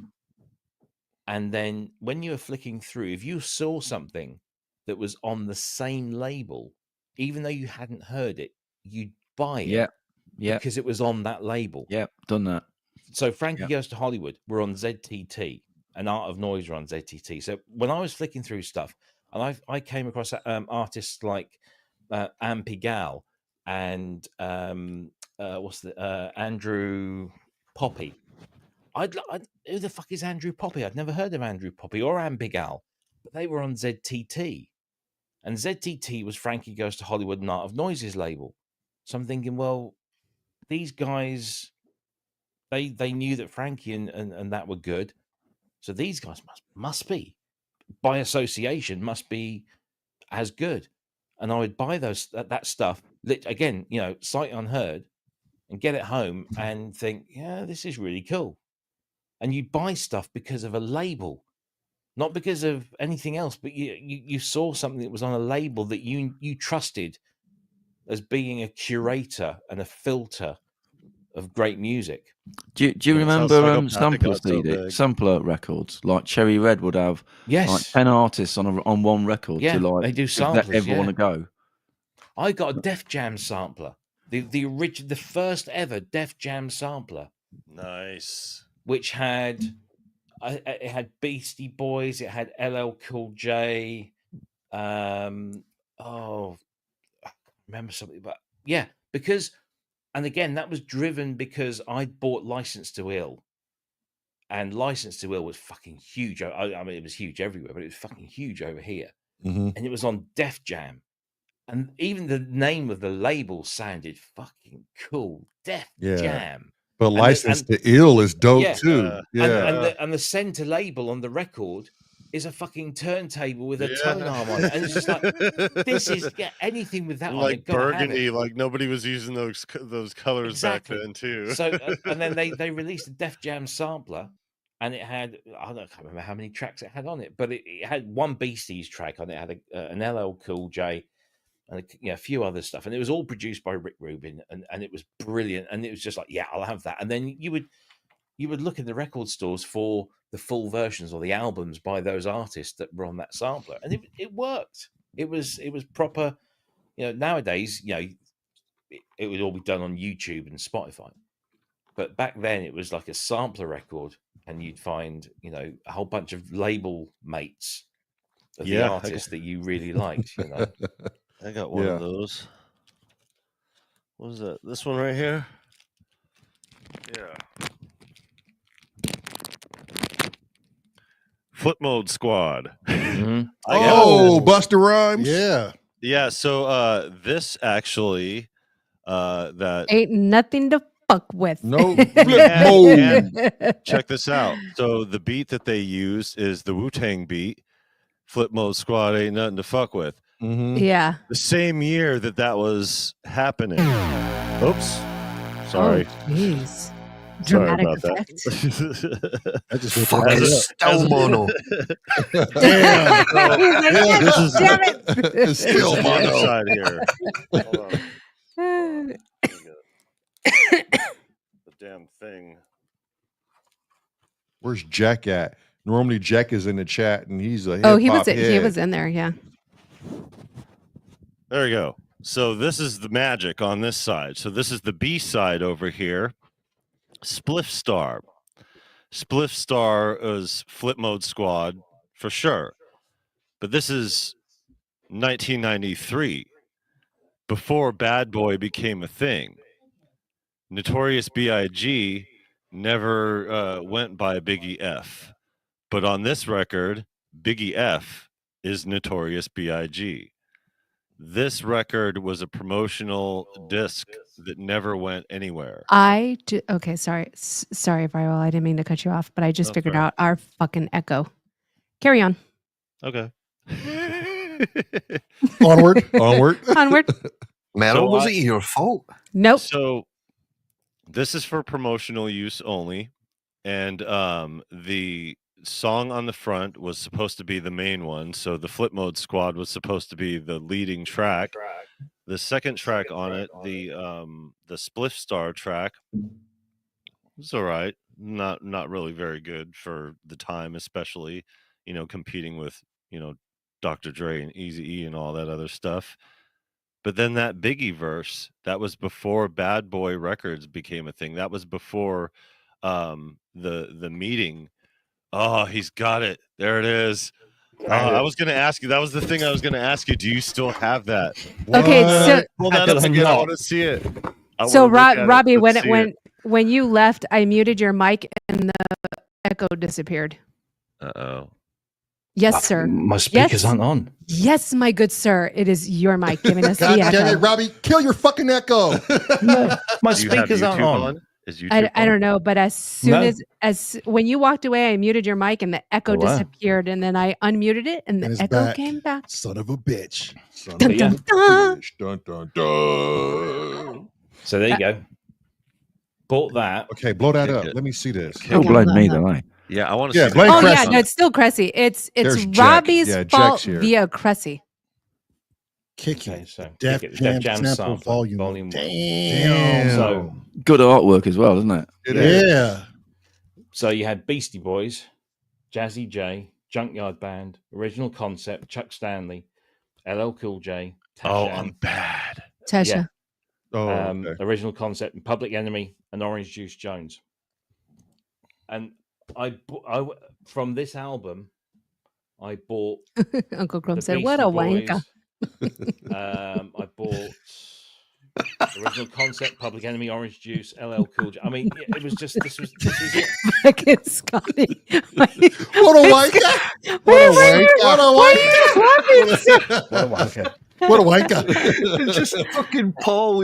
And then when you were flicking through, if you saw something that was on the same label, even though you hadn't heard it, you'd buy it. Yeah. Because it was on that label. Yeah, done that. So Frankie Goes to Hollywood, we're on ZTT, and Art of Noise are on ZTT. So when I was flicking through stuff, and I came across artists like Ampigal and Andrew Poppy. Who the fuck is Andrew Poppy? I'd never heard of Andrew Poppy or Ampigal, but they were on ZTT, and ZTT was Frankie Goes to Hollywood and Art of Noise's label. So I'm thinking, well, these guys. They knew that Frankie and that were good, so these guys must be. by association must be as good. And I would buy that stuff again, sight unheard, and get it home and think, yeah, this is really cool. And you buy stuff because of a label, not because of anything else, but you saw something that was on a label that you trusted as being a curator and a filter of great music. Do you remember sampler records? Like Cherry Red would have like 10 artists on one record to like they do samplers, let everyone to go. I got a Def Jam sampler, the first ever Def Jam sampler. Nice. Which had it had Beastie Boys, it had LL Cool J, I remember something, but yeah, and again that was driven because I'd bought License to Ill, and License to Ill was fucking huge. I mean, it was huge everywhere, but it was fucking huge over here, and it was on Def Jam, and even the name of the label sounded fucking cool, Def Jam. But License to Ill is dope too. And the center label on the record is a fucking turntable with a tone arm on it. And it's just like, this is anything with that like on it. burgundy, like nobody was using those colors back then too. So and then they released a Def Jam sampler, and it had, I can't remember how many tracks it had on it, but it had one Beasties track on it. It had an LL Cool J and a few other stuff, and it was all produced by Rick Rubin, and it was brilliant. And it was just like, yeah, I'll have that. And then you would look in the record stores for the full versions or the albums by those artists that were on that sampler, and it worked. It was proper. Nowadays, it would all be done on YouTube and Spotify, but back then it was like a sampler record, and you'd find a whole bunch of label mates of the artists that you really liked. I got one of those. What is that? This one right here? Yeah. Flip Mode Squad. Oh, Busta Rhymes. Yeah. So this actually that ain't nothing to fuck with. No Flip Mode. Check this out. So the beat that they use is the Wu-Tang beat. Flip Mode Squad ain't nothing to fuck with. Yeah. The same year that was happening. Oops. Sorry. Jeez. Dramatic Sorry about that. I just fucking still mono. Damn. Damn it. It's still mono. Side here. Hold on. The damn thing. Where's Jack at? Normally Jack is in the chat, and he's a he was in there. Yeah. There we go. So this is the magic on this side. So this is the B side over here. Spliff Star. Spliff Star is Flip Mode Squad for sure. But this is 1993, before Bad Boy became a thing. Notorious B.I.G. never went by Biggie F. But on this record, Biggie F is Notorious B.I.G. This record was a promotional disc that never went anywhere. Okay, sorry, Viral. I didn't mean to cut you off, but I just figured out our fucking echo. Carry on. Okay. Onward. Meryl, was it your fault? Nope. So this is for promotional use only, and the song on the front was supposed to be the main one, so the Flip Mode Squad was supposed to be the leading track. The second track on it, the Spliff Star track, was all right. Not really very good for the time, especially competing with Dr. Dre and Eazy-E and all that other stuff. But then that Biggie verse, that was before Bad Boy Records became a thing. That was before the meeting. Oh, he's got it. There it is. I was going to ask you. That was the thing I was going to ask you. Do you still have that? Okay, so pull that up again. I want to see it. So Robbie, when you left, I muted your mic and the echo disappeared. Uh-oh. Yes, sir. My speakers aren't on. Yes, my good sir. It is your mic giving us God the echo. dang it, Robbie, kill your fucking echo. My speakers aren't on. Is YouTube? I don't know, but as soon as when you walked away, I muted your mic and the echo disappeared, and then I unmuted it and the echo came back. Son of a bitch. Dun, dun, dun. Dun, dun, dun. So there you go. Bought that. Okay, blow that up. Let me see this. Don't blame me, though, eh? Yeah, I want to see. Blame Oh Cressy. yeah, no, it's still Cressy. It's There's Jack. Robbie's Yeah, fault Jack's here. via Cressy. Kicking. Okay, so Def Kick It, Jam, Def Jam sample sample, volume. volume 1. Damn. So Good artwork as well, isn't it? Yeah. So you had Beastie Boys, Jazzy J, Junkyard Band, Original Concept, Chuck Stanley, LL Cool J, Tasha. Oh, I'm bad. Tasha. Oh, Original Concept, and Public Enemy, and Orange Juice Jones. And I from this album, I bought. Uncle Chrome the said, Beastie "What a Boys. wanker." I bought Original Concept, Public Enemy, Orange Juice, LL Cool J. I mean, it was just this was it. Fucking Scotty. What a wanker! What a wanker! What a wanker! What a wanker! It's just fucking Paul.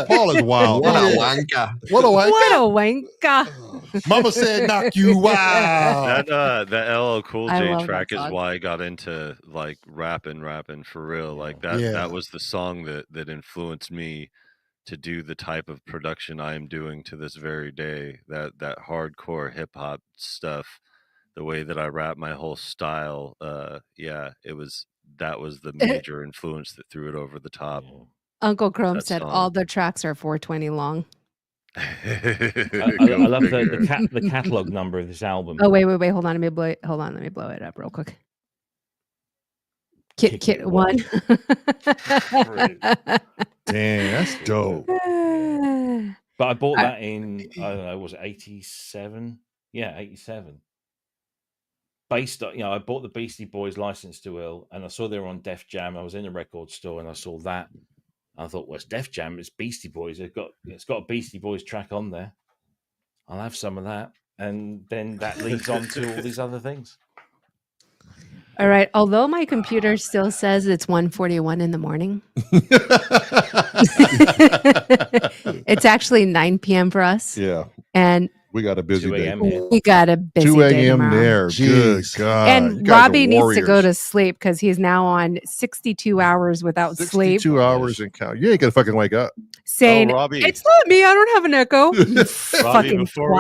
Paul is wild. What a wanker! What a wanker! What a wanker! Mama said, "Knock you out." That LL Cool I J love track that is song. why I got into like rapping for real. Like that. Yeah. That was the song that influenced me to do the type of production I am doing to this very day. That hardcore hip hop stuff, the way that I rap, my whole style. That was the major influence that threw it over the top. Uncle Chrome That said song. all the tracks are 420 long. I love the catalog number of this album. Oh wait, hold on, let me blow it up real quick. Kit 1. Damn, that's dope. But I bought that in, I don't know, was it 87? Yeah, 87. Based on, I bought the Beastie Boys License to Ill, and I saw they were on Def Jam. I was in a record store and I saw that. I thought, well, it's Def Jam, it's Beastie Boys. It's got a Beastie Boys track on there. I'll have some of that. And then that leads on to all these other things. All right. Although my computer still says it's 1:41 in the morning, it's actually 9 p.m. for us. Yeah. And we got a busy day. We got a busy 2 day a.m. tomorrow. there. Good God. And You guys are Robbie needs to go warriors. to sleep because he's now on 62 hours without sleep. 2 hours and count. You ain't gonna fucking wake up. Saying, Robbie. it's not me. I don't have an echo. You Robbie, fucking before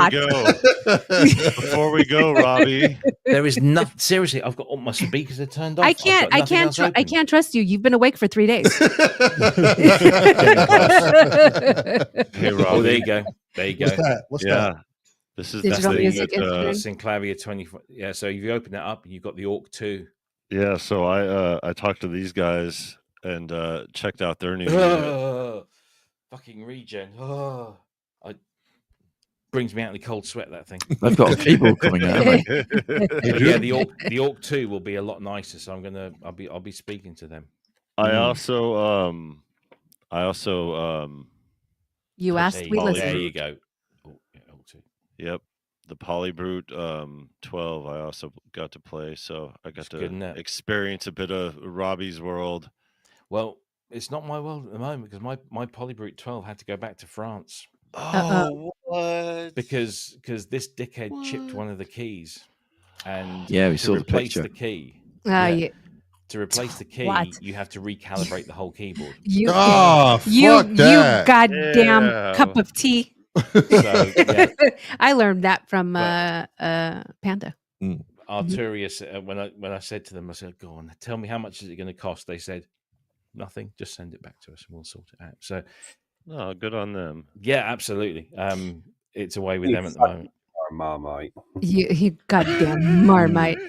we go, Robbie. There is nothing. Seriously, I've got all my speakers are turned off. I can't trust you. You've been awake for 3 days. Hey, Robbie. Oh, there you go. What's that? What's that? This is Digital the thing music that, instrument. Synclavier 24. Yeah, so if you open that up, you've got the AUK 2. Yeah, so I talked to these guys and checked out their new unit. Fucking regen. It brings me out in the cold sweat, that thing. They've got a keyboard coming out. haven't they? Yeah, the AUK 2 will be a lot nicer, so I'll be speaking to them. I also You asked, we There listened. you go. Oh, yeah, AUK 2. Yep. The Polybrute 12 I also got to play, so I got good, isn't to it? experience a bit of Robbie's world. Well, it's not my world at the moment because my Polybrute 12 had to go back to France. Oh, what? Because this dickhead chipped one of the keys, and Yeah, we to saw the replace picture. the key. Yeah. To replace the key, What? you have to recalibrate the whole keyboard. You fuck that. goddamn Yeah. cup of tea. So yeah, I learned that from Panda. Arturius. When I said to them, I said, "Go on, tell me how much is it going to cost?" They said, "Nothing. Just send it back to us, and we'll sort it out." So, Oh, good on them. yeah, absolutely. It's away with them at the moment. Marmite. You goddamn Marmite.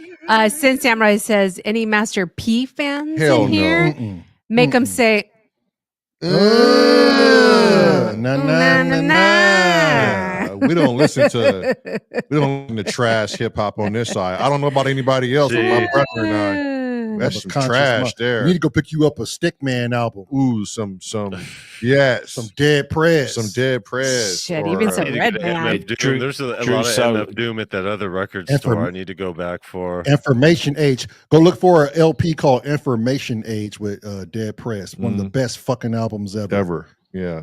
Sin Samurai says, any Master P fans Hell in no. here? Make them say, Na, na, na, na, na. We don't listen to trash hip hop on this side. I don't know about anybody else, but my brother and I. That's some Conscious trash mind. there. You need to go pick you up a Stickman album. Ooh, some Dead Prez. some Dead Prez. Shit, or, even some I need to Red get Man. MF Doom. Drew- There's a Drew, lot of so- MF Doom at that other record store I need to go back for. Information Age. Go look for an LP called Information Age with Dead Press. One of the best fucking albums ever. Yeah.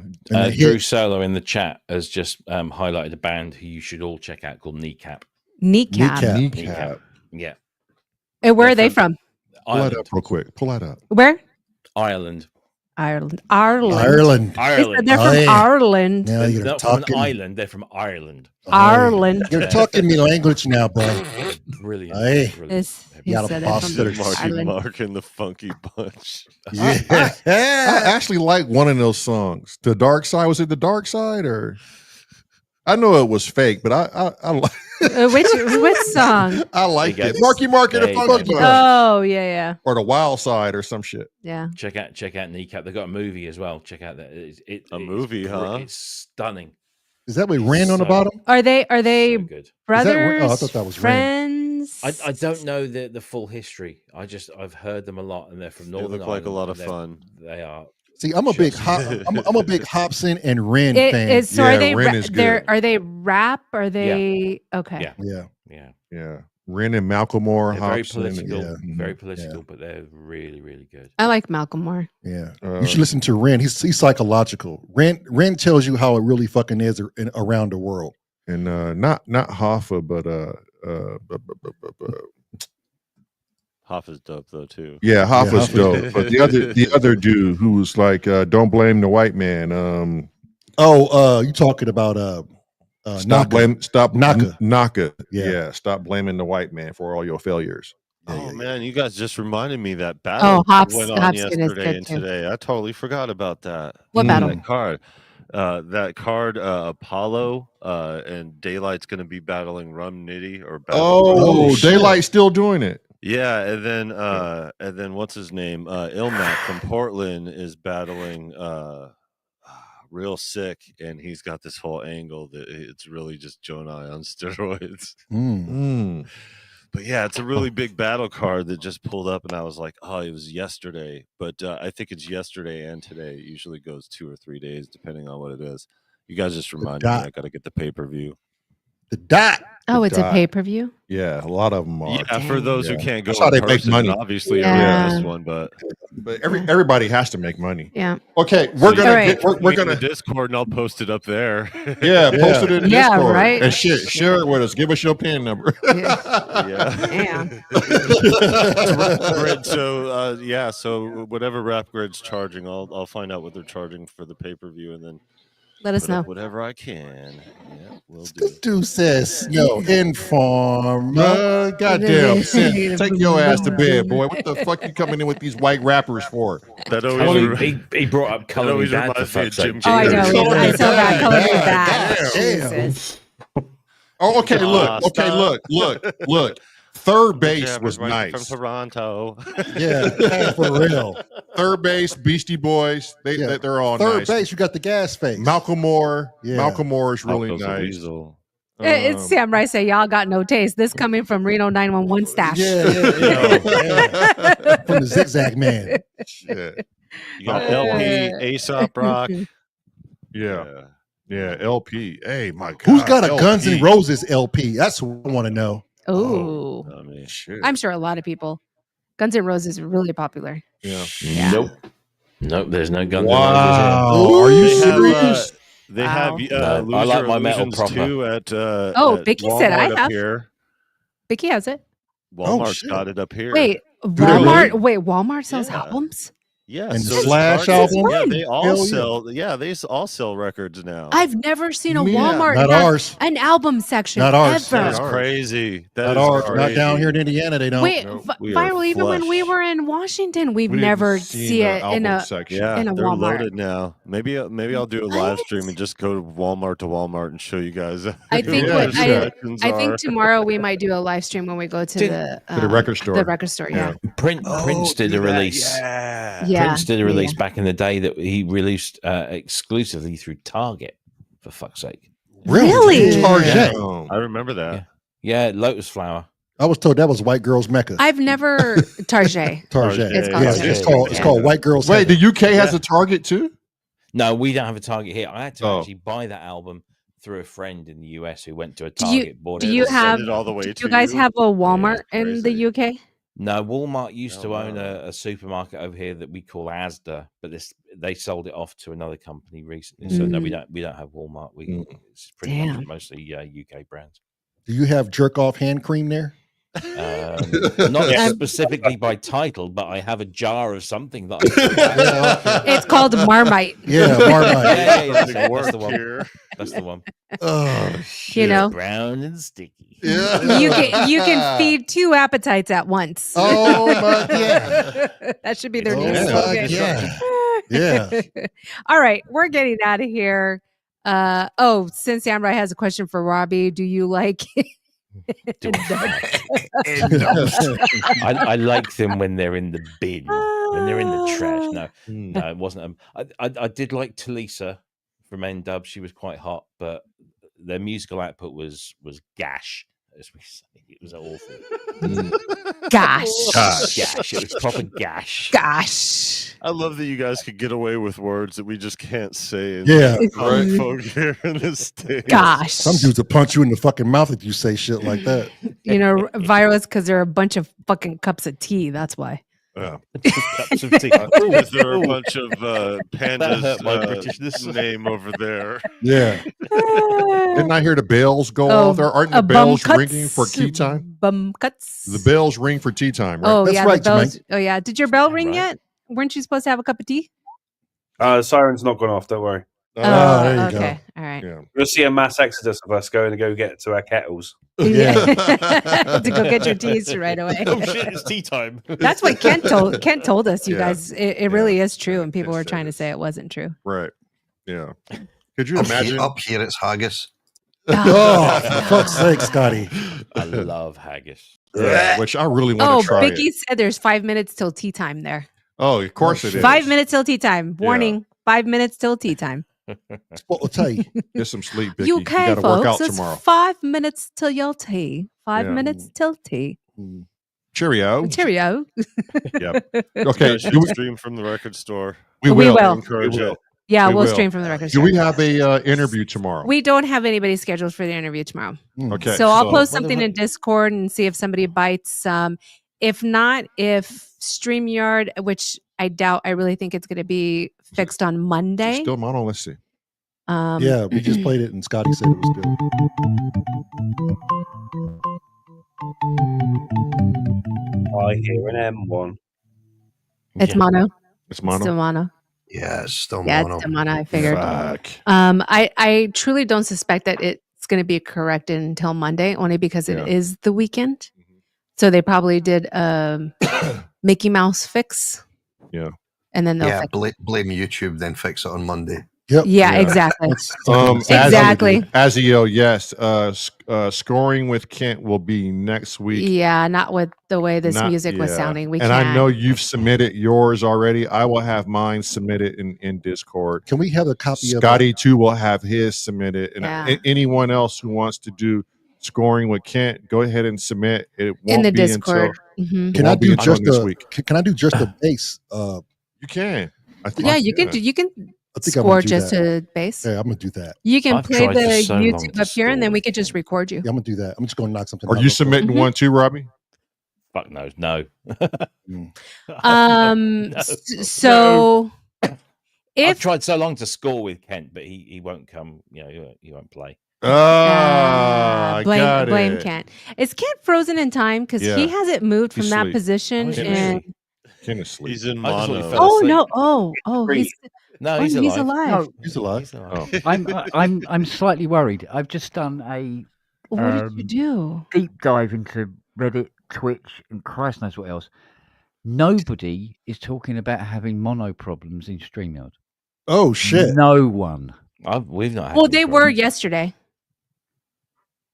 Drew Solo in the chat has just highlighted a band who you should all check out called Kneecap. Kneecap. Yeah. And where are they from? Pull that up real quick. Pull that up. Where? Ireland. Ireland. Ireland. They're from Ireland. Now They're you're not talking. from an island. They're from Ireland. Ireland. You're talking me language now, bro. Brilliant. Hey. You got a bastard. Mark and the Funky Bunch. Yeah. I actually like one of those songs. The Dark Side. Was it The Dark Side or? I know it was fake, but I like which song? I like it. Marky Mark and the Funky Bunch. Oh yeah. Or The Wild Side or some shit. Yeah. Check out Kneecap. They've got a movie as well. Check out that. Movie, huh? It's stunning. Is that with Ren on the bottom? Are they good. brothers? I thought that was friends. I don't know the full history. I've heard them a lot, and they're from Northern They look like a Ireland, lot of and fun. They are. See, I'm a big I'm a big Hobson and Ren fan. So are they? Are they rap? Are they? Okay. Yeah. Ren and Malcolmore. They're very Hobson. political, but they're really, really good. I like Malcolm Moore. Yeah, you should listen to Ren. He's psychological. Ren tells you how it really fucking is around the world. And not Hoffa, but Hoffa's dope though too. Yeah, Hoffa's dope. But the other dude who was like, don't blame the white man. You talking about Naka. Yeah. Yeah, stop blaming the white man for all your failures. Man, you guys just reminded me that battle went on yesterday and today. I totally forgot about that. What battle? That card, Apollo, and Daylight's going to be battling Rum Nitty or Daylight's still doing it. Yeah, and then what's his name? Ilmac from Portland is battling Real Sick, and he's got this whole angle that it's really just Jonai on steroids. But yeah, it's a really big battle card that just pulled up, and I was like, oh, it was yesterday. But I think it's yesterday and today. It usually goes 2 or 3 days, depending on what it is. You guys just reminded me I got to get the pay-per-view. The dot. Oh, it's a pay-per-view? Yeah, a lot of them are. Yeah, for those who can't go. That's how they make money. Obviously, this one, but everybody has to make money. Yeah. Okay, we're gonna Discord, and I'll post it up there. Yeah, post it in Discord. Right. And share it with us. Give us your PIN number. Grid, so whatever Rap Grid's charging, I'll find out what they're charging for the pay-per-view, and then let us know whatever I can. Yeah, we'll do. This dude says, inform. Goddamn, take your ass to bed, boy. What the fuck you coming in with these white rappers for? That always he brought up Color Me Bad for fuck's sake. Oh, I know. I saw that. Color Me Bad. Jesus. Oh, okay. Look. Third base was nice. From Toronto. Yeah, for real. Third base, Beastie Boys. They're all Third nice. base, you got the gas face. Malcolm Moore. Yeah. Malcolm Moore is really nice. It's Sam Rice say y'all got no taste. This coming from Reno 911 staff. Yeah. From the Zigzag Man. Shit. You got LP, Aesop Rock. Yeah, LP. Hey, my God. Who's got a LP? Guns N' Roses LP? That's what I want to know. Oh, I mean, shit. I'm sure a lot of people. Guns N' Roses are really popular. Yeah. Nope. There's no Guns N' Roses. Are you serious? They have I like my metal proper. too at Vicky Walmart said I up have. here. Vicky has it. Walmart's got it up here. Wait, Walmart. Wait, Walmart sells albums. Yeah, and so Slash album. Yeah, they all sell. Yeah, they all sell records now. I've never seen a Walmart not have ours. an album section. Not ours. Ever. That's crazy. Not ours. Not down here in Indiana. They don't. Wait, Viral. Even when we were in Washington, we've never see it in a section. Yeah, in a they're Walmart. loaded now. Maybe I'll do a live stream and just go to Walmart and show you guys. I think I think tomorrow we might do a live stream when we go to the record store. The record store, yeah. Prince did a release. Yeah. Prince did a release back in the day that he released exclusively through Target. For fuck's sake. Really? Target. I remember that. Yeah, Lotus Flower. I was told that was white girls' mecca. I've never Target. Target. It's called white girls. Wait, the UK has a Target too? No, we don't have a Target here. I had to actually buy that album through a friend in the US who went to a Target. Do you have? it all the way Do to you guys you? have a Walmart in the UK? No, Walmart used to own a supermarket over here that we call Asda, but they sold it off to another company recently. So no, we don't have Walmart. It's pretty much mostly UK brands. Do you have jerk off hand cream there? Not specifically by title, but I have a jar of something that It's called Marmite. Yeah, Marmite. That's the one. That's the one. Oh, you know, brown and sticky. Yeah. You can feed 2 appetites at once. Oh my yeah. That should be their new slogan. Yeah. All right, we're getting out of here. Since Samurai has a question for Robbie, do you like I like them when they're in the bin, when they're in the trash. No, it wasn't. I did like Talisa from N-Dub. She was quite hot, but their musical output was gash, as we say. It was awful. Gosh. Gash. It was proper gash. Gosh. I love that you guys could get away with words that we just can't say. Right, folk here in the States. Gosh. Some dudes will punch you in the fucking mouth if you say shit like that. You know, virus because they're a bunch of fucking cups of tea. That's why. Yeah. Cups of tea. Is there a bunch of pandas name over there? Yeah. Didn't I hear the bells go off? Aren't the bells ringing for tea time? Bum cuts. The bells ring for tea time, right? Oh, That's yeah. right, The bells, oh, yeah. Did your bell ring yet? Weren't you supposed to have a cup of tea? Siren's not gone off. Don't worry. There you okay. go. All right. Yeah. You'll see a mass exodus of us going to go get to our kettles. Yeah. To go get your teas right away. Oh shit! It's tea time. That's what Kent told us. You guys, it really is true, and people were trying to say it wasn't true. Right. Yeah. Could you Up imagine? Up here, it's haggis. Oh, for fuck's sake, Scotty. I love haggis. Yeah, which I really want to try. Vicky said there's 5 minutes till tea time there. Oh, of course it is. 5 minutes till tea time. Warning: 5 minutes till tea time. What will tell you? Get some sleep, Vicky. You You got okay, to work out folks? It's tomorrow. 5 minutes till your tea. 5 Yeah. minutes till tea. Cheerio. Cheerio. Yep. Okay. You should stream from the record store. We We will. will. Encourage it. Yeah, We we'll will. stream from the record Do store. we have a interview tomorrow? We don't have anybody scheduled for the interview tomorrow. Okay. So I'll post something in Discord and see if somebody bites. If not, if StreamYard, which I doubt, I really think it's going to be fixed on Monday. Still mono. Let's see. Yeah, we just played it and Scotty said it was good. I hear an M1. It's mono. It's mono. Still mono. Yeah, it's still Yeah, mono. it's still mono. I figured. Fuck. I truly don't suspect that it's going to be corrected until Monday, only because it is the weekend. So they probably did a Mickey Mouse fix. Yeah. And then they'll fix blame YouTube, then fix it on Monday. Yep. Yeah, exactly. Exactly. Azio, yes. Scoring with Kent will be next week. Yeah, not with the way this music was sounding. We and can't. I know you've submitted yours already. I will have mine submitted in Discord. Can we have a copy Scotty of too will have his submitted. And Yeah. anyone else who wants to do Scoring with Kent, go ahead and submit. It won't in the be Discord? until Mhm. it Can I won't be do until just this a week. can I do just a bass? You can. I think Yeah, you can do. You can I think I'm score gonna do just that. to bass. Yeah, I'm gonna do that. You can I've play tried for the so long YouTube to up here, and then score. we could just record you. Yeah, I'm gonna do that. I'm just gonna knock something Are out you real quick. submitting Mm-hmm. one too, Robbie? Fuck knows. No. So I've if tried so long to score with Kent, but he won't come. You know, he won't play. I got blame it. Kent. Is Kent frozen in time because Yeah. he hasn't moved from He's that asleep. position? He's And asleep. Kent is asleep. He's in I just thought he mono. fell oh asleep. no! Oh, he's No, oh, he's alive. alive. He's alive. He's alive. Oh. I'm slightly worried. I've just done a What did you do? deep dive into Reddit, Twitch, and Christ knows what else. Nobody is talking about having mono problems in StreamYard. Oh shit. No one. We've not had Well, any they were problems. yesterday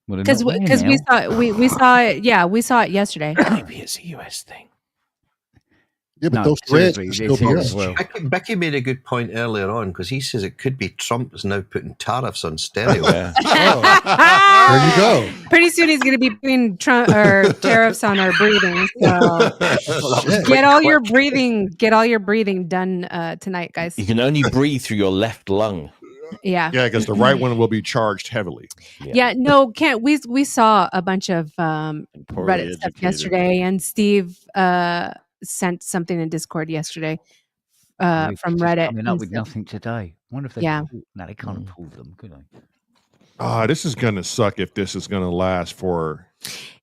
Well, they're because not there we now. saw we saw it. Yeah, we saw it yesterday. Maybe it's a US thing. Yeah, but No, those threads seriously, can still it's be here up. as well. Becky made a good point earlier on because he says it could be Trump is now putting tariffs on stereo. Yeah. There you go. Pretty soon he's going to be putting tariffs on our breathing. So Shit. get all your breathing done tonight, guys. You can only breathe through your left lung. Yeah. Yeah, because the right one will be charged heavily. Yeah, no, can't we saw a bunch of Reddit stuff educated. yesterday, and Steve sent something in Discord yesterday We're from just Reddit. coming up and with stuff. nothing today. Wonder if they Yeah. no, they can't pull them, could they? This is gonna suck if this is gonna last for.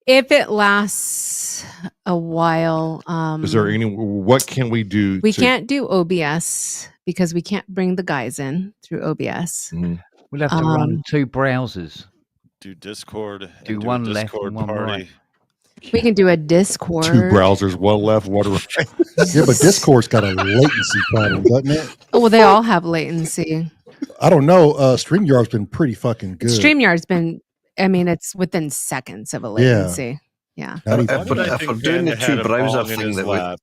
If it lasts a while, Is there any? What can we do? we can't do OBS because we can't bring the guys in through OBS. We'll have to run 2 browsers. Do Discord. Do and one a left Discord and one party. right. We can do a Discord. 2 browsers, one left, one right. Yeah, but Discord's got a latency problem, doesn't it? Oh, well, they all have latency. I don't know. StreamYard's been pretty fucking good. StreamYard's been, I mean, it's within seconds of a latency. Yeah. If we're doing the 2 browser thing that we.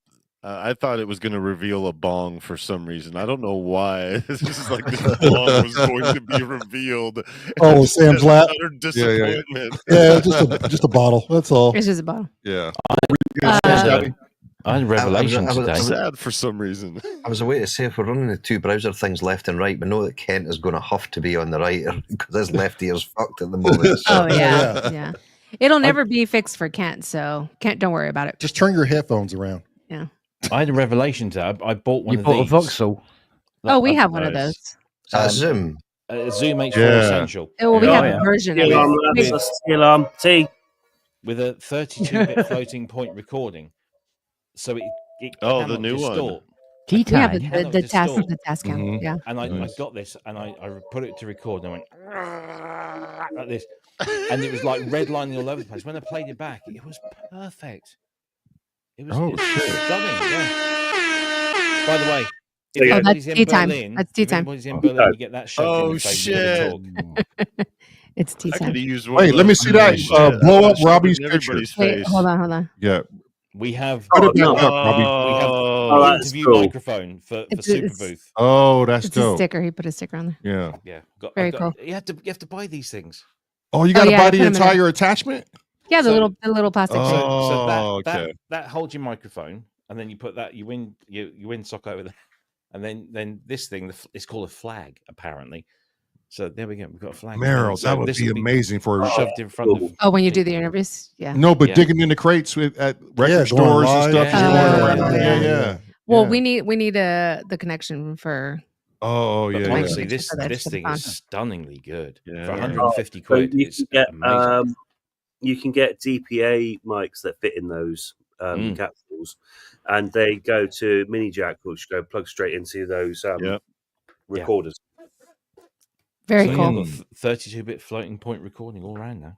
I thought it was going to reveal a bong for some reason. I don't know why. This is like this bong was going to be revealed. Oh, Sam's lap. Utter disappointment. Yeah, just a bottle. That's all. It's just a bottle. Yeah. I had a revelation I was today. Sad for some reason. I was away to say if we're running the 2 browser things left and right, we know that Kent is going to have to be on the right because his left ear's fucked at the moment. Oh yeah, yeah. It'll never be fixed for Kent, so Kent, don't worry about it. Just turn your headphones around. Yeah. I had a revelation today. I bought one You of bought a these. Vauxhall. Oh, we have one of those. Zoom. Zoom H4 Yeah. Essential. Oh, well, we have a version of it. Alarm. T. With a 32-bit floating point recording. So it Oh, cannot the new one. distort. We have Cannot the task distort. count. Yeah. And I got this and I put it to record and I went like this. And it was like redlining all over the place. When I played it back, it was perfect. It was stunning. Yeah. By the way, if anybody's that's in tea time. Berlin, That's tea if time. anybody's in Berlin, you get that show. Oh, shit. It's tea I time. could have used one. Wait, of let me those see that. shit. Blow up Shove it Robbie's in picture. everybody's Wait, face. hold on. Yeah. We have Put it back up, we Robbie. have Oh, that's interview cool. microphone for Super Booth. Oh, that's It's a dope. sticker. He put a sticker on there. Yeah. Yeah, Very cool. You have to buy these things. Oh, you got to yeah, buy put the 'em in there. entire attachment? Yeah, the So- little plastic. Oh, So okay. that holds your microphone, and then you put that you win sock over there, and then this thing it's called a flag apparently. So there we go. We've got a flag. Meryl, So that would this be will amazing for shoved in front of. Oh, when you do the interviews, yeah. No, but Yeah. digging in the crates at record going stores live. and stuff. Yeah. Yeah. Well, Yeah. we need the connection for. Oh, But yeah. honestly, Yeah. this For the thing phone. is stunningly good. Yeah. For 150 So quid, you it's can get amazing. you can get DPA mics that fit in those capsules, and they go to mini jack, which go plug straight into those recorders. Very So, cool. 32-bit floating point recording all around now.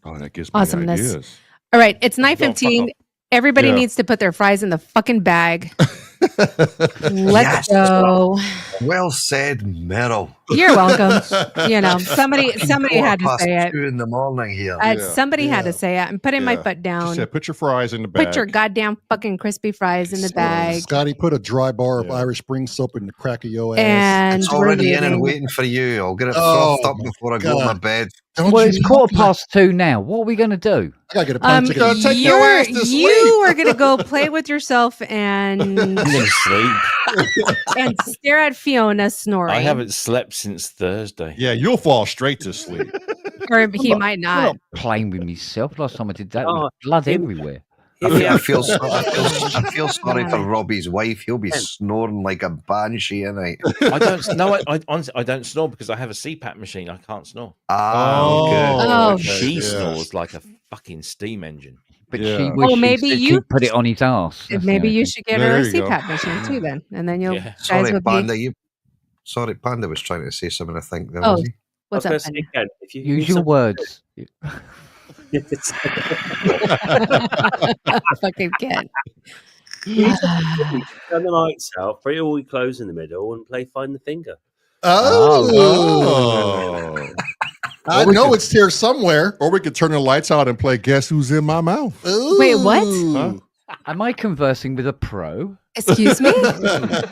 Oh, that gives me Awesomeness. ideas. All right, it's Go fuck 9:15. off. Everybody Yeah. needs to put their fries in the fucking bag. Let's Yes. go. Well said, Meryl. You're welcome. You know, somebody had to say it. 2 in the morning here. Somebody had to say it. I'm putting my butt She down. said, put your fries in the bag. Put your goddamn fucking crispy fries in the bag. Scotty, put a dry bar of Irish Spring soap in the crack of your ass. And It's already we're in and leaving. waiting for you. I'll get it Oh, frothed up before I go to my bed. Well, it's 2:15 now. What are we going to do? I gotta get a plane ticket. Take your ass to You sleep. are gonna go play with yourself and I'm going to sleep. and stare at Fiona snoring. I haven't slept since Thursday. Yeah, you'll fall straight to sleep. Or he might I'm not. not playing with myself. Last time I did that, Oh, with blood everywhere. I feel sorry for Robbie's wife. He'll be snoring like a banshee tonight. I don't. No, I honestly, I don't snore because I have a CPAP machine. I can't snore. Oh, She yeah. snores like a fucking steam engine. But Yeah. she wishes maybe that you- she'd put it on his ass. That's the Maybe only you thing. should get Yeah, her a there you go. CPAP machine too, then, and then you'll Yeah. guys Sorry, will be. Panda. Sorry, Panda was trying to say something. I think. There, Oh, was he? what's I up, was gonna say again, if you Use need your some- words. fucking kid? Turn the lights out, put all your clothes in the middle, and play Find the Finger. Oh. I know it's here somewhere. Or we could turn the lights out and play Guess Who's in My Mouth. Wait, what? Huh? Am I conversing with a pro? Excuse me?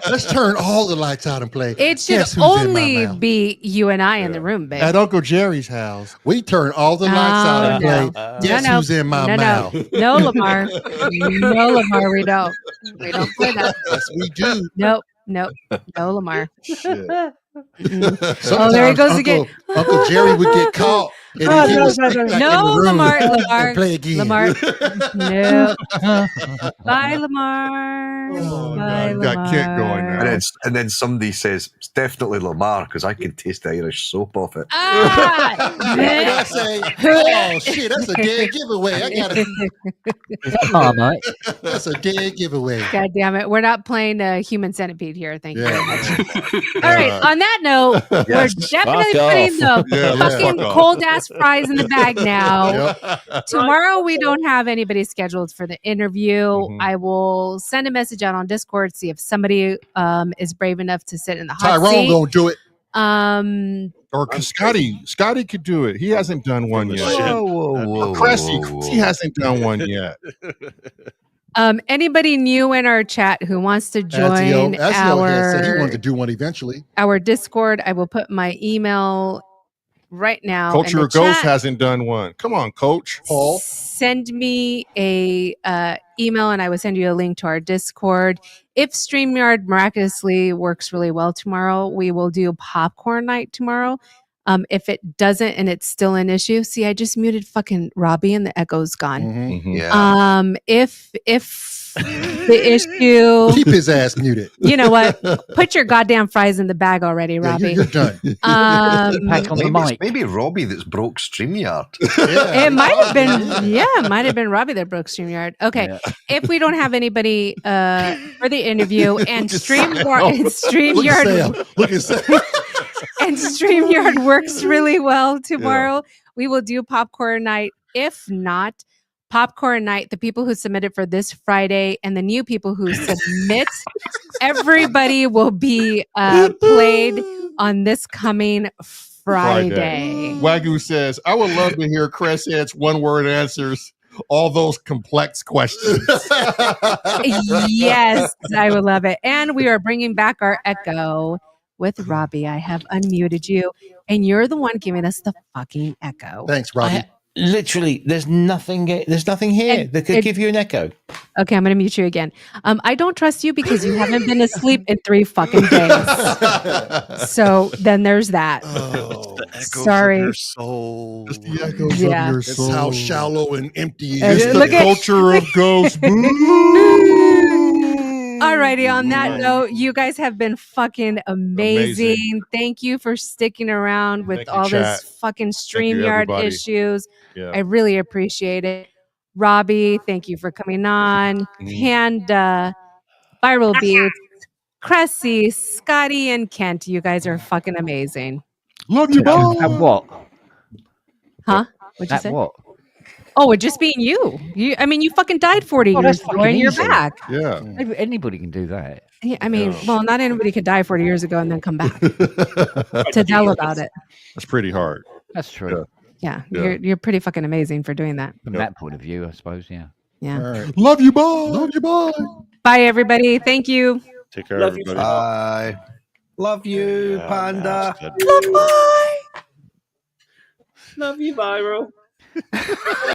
Let's turn all the lights out and play. It should Guess Who's in My only Mouth. be you and I in the room, babe. At Uncle Jerry's house. We turn all the lights out and play. no. Guess No, who's in my no, mouth? No, Lamar. No, Lamar, we don't. We don't play that. Yes, we do. Nope. No, Lamar. Shit. Oh, there he goes again. Uncle Jerry would get caught. And Oh, he no, would no, sneak no, back no, in the room Lamar, and play again. Lamar, no. Bye, Lamar. Oh, Bye, God, got Kent going Lamar. now. And then somebody says, it's definitely Lamar because I can taste the Irish soap off it. Ah! And I say, oh, shit, that's a dead giveaway. I got Marmite. That's a dead giveaway. God damn it. We're not playing Human Centipede here. Thank you very Yeah. much. All right. On that note, we're Yes. definitely Fuck putting the off. Yeah, let's fucking fuck off. cold ass fries in the bag now. Yep. Tomorrow, we don't have anybody scheduled for the interview. Mhm. I will send a message out on Discord, see if somebody is brave enough to sit in the hot Tyrone seat. gonna do it. Or Scotty could do it. He hasn't done one yet. Whoa. Cressy, he hasn't done one yet. Anybody new in our chat who wants to join Azio had said he wanted to do one eventually. our Discord, I will put my email right now. Culture in of the Ghost chat. hasn't done one. Come on, Coach Paul. Send me a email and I will send you a link to our Discord. If StreamYard miraculously works really well tomorrow, we will do popcorn night tomorrow. If it doesn't and it's still an issue, see, I just muted fucking Robbie and the echo's gone. Mm-hmm. Yeah. If the issue, Keep his ass muted. you know what? Put your goddamn fries in the bag already, Yeah, Robbie. you're done. Back on the mic. Maybe Robbie that's broke StreamYard. Yeah. It might have been, it might have been Robbie that broke StreamYard. Okay, if we don't have anybody for the interview and StreamYard Look at Sam. and StreamYard works really well tomorrow, we will do popcorn night. If not, popcorn night, the people who submitted for this Friday and the new people who submit, everybody will be played on this coming Friday. Wagyu says, I would love to hear Cresshead's one-word answers all those complex questions. Yes, I would love it. And we are bringing back our echo with Robbie. I have unmuted you, and you're the one giving us the fucking echo. Thanks, Robbie. Literally, there's nothing here that could give you an echo. Okay, I'm going to mute you again. I don't trust you because you haven't been asleep in 3 fucking days. So then there's that. Oh, sorry. Your soul. It's the echoes of your soul. It's how shallow and empty it's the culture of ghosts. Alrighty, on that note, you guys have been fucking amazing. Thank you for sticking around with all this fucking StreamYard issues. Yeah. I really appreciate it. Robbie, thank you for coming on. Panda, Viral Beats, Cressy, Scotty, and Kent. You guys are fucking amazing. Love you, both. And what? Huh? What'd you At say? what? Oh, it just being you. I mean, you fucking died 40 years ago and you're back. Yeah. Anybody can do that. Yeah, I mean, well, not anybody could die 40 years ago and then come back to tell about it. That's pretty hard. That's true. Yeah, you're pretty fucking amazing for doing that. From that point of view, I suppose, yeah. Yeah. Right. Love you, boy. Love you, boy. Bye, everybody. Thank you. Take care, Love you. everybody. Bye. Love you, Panda. Love you, Viral.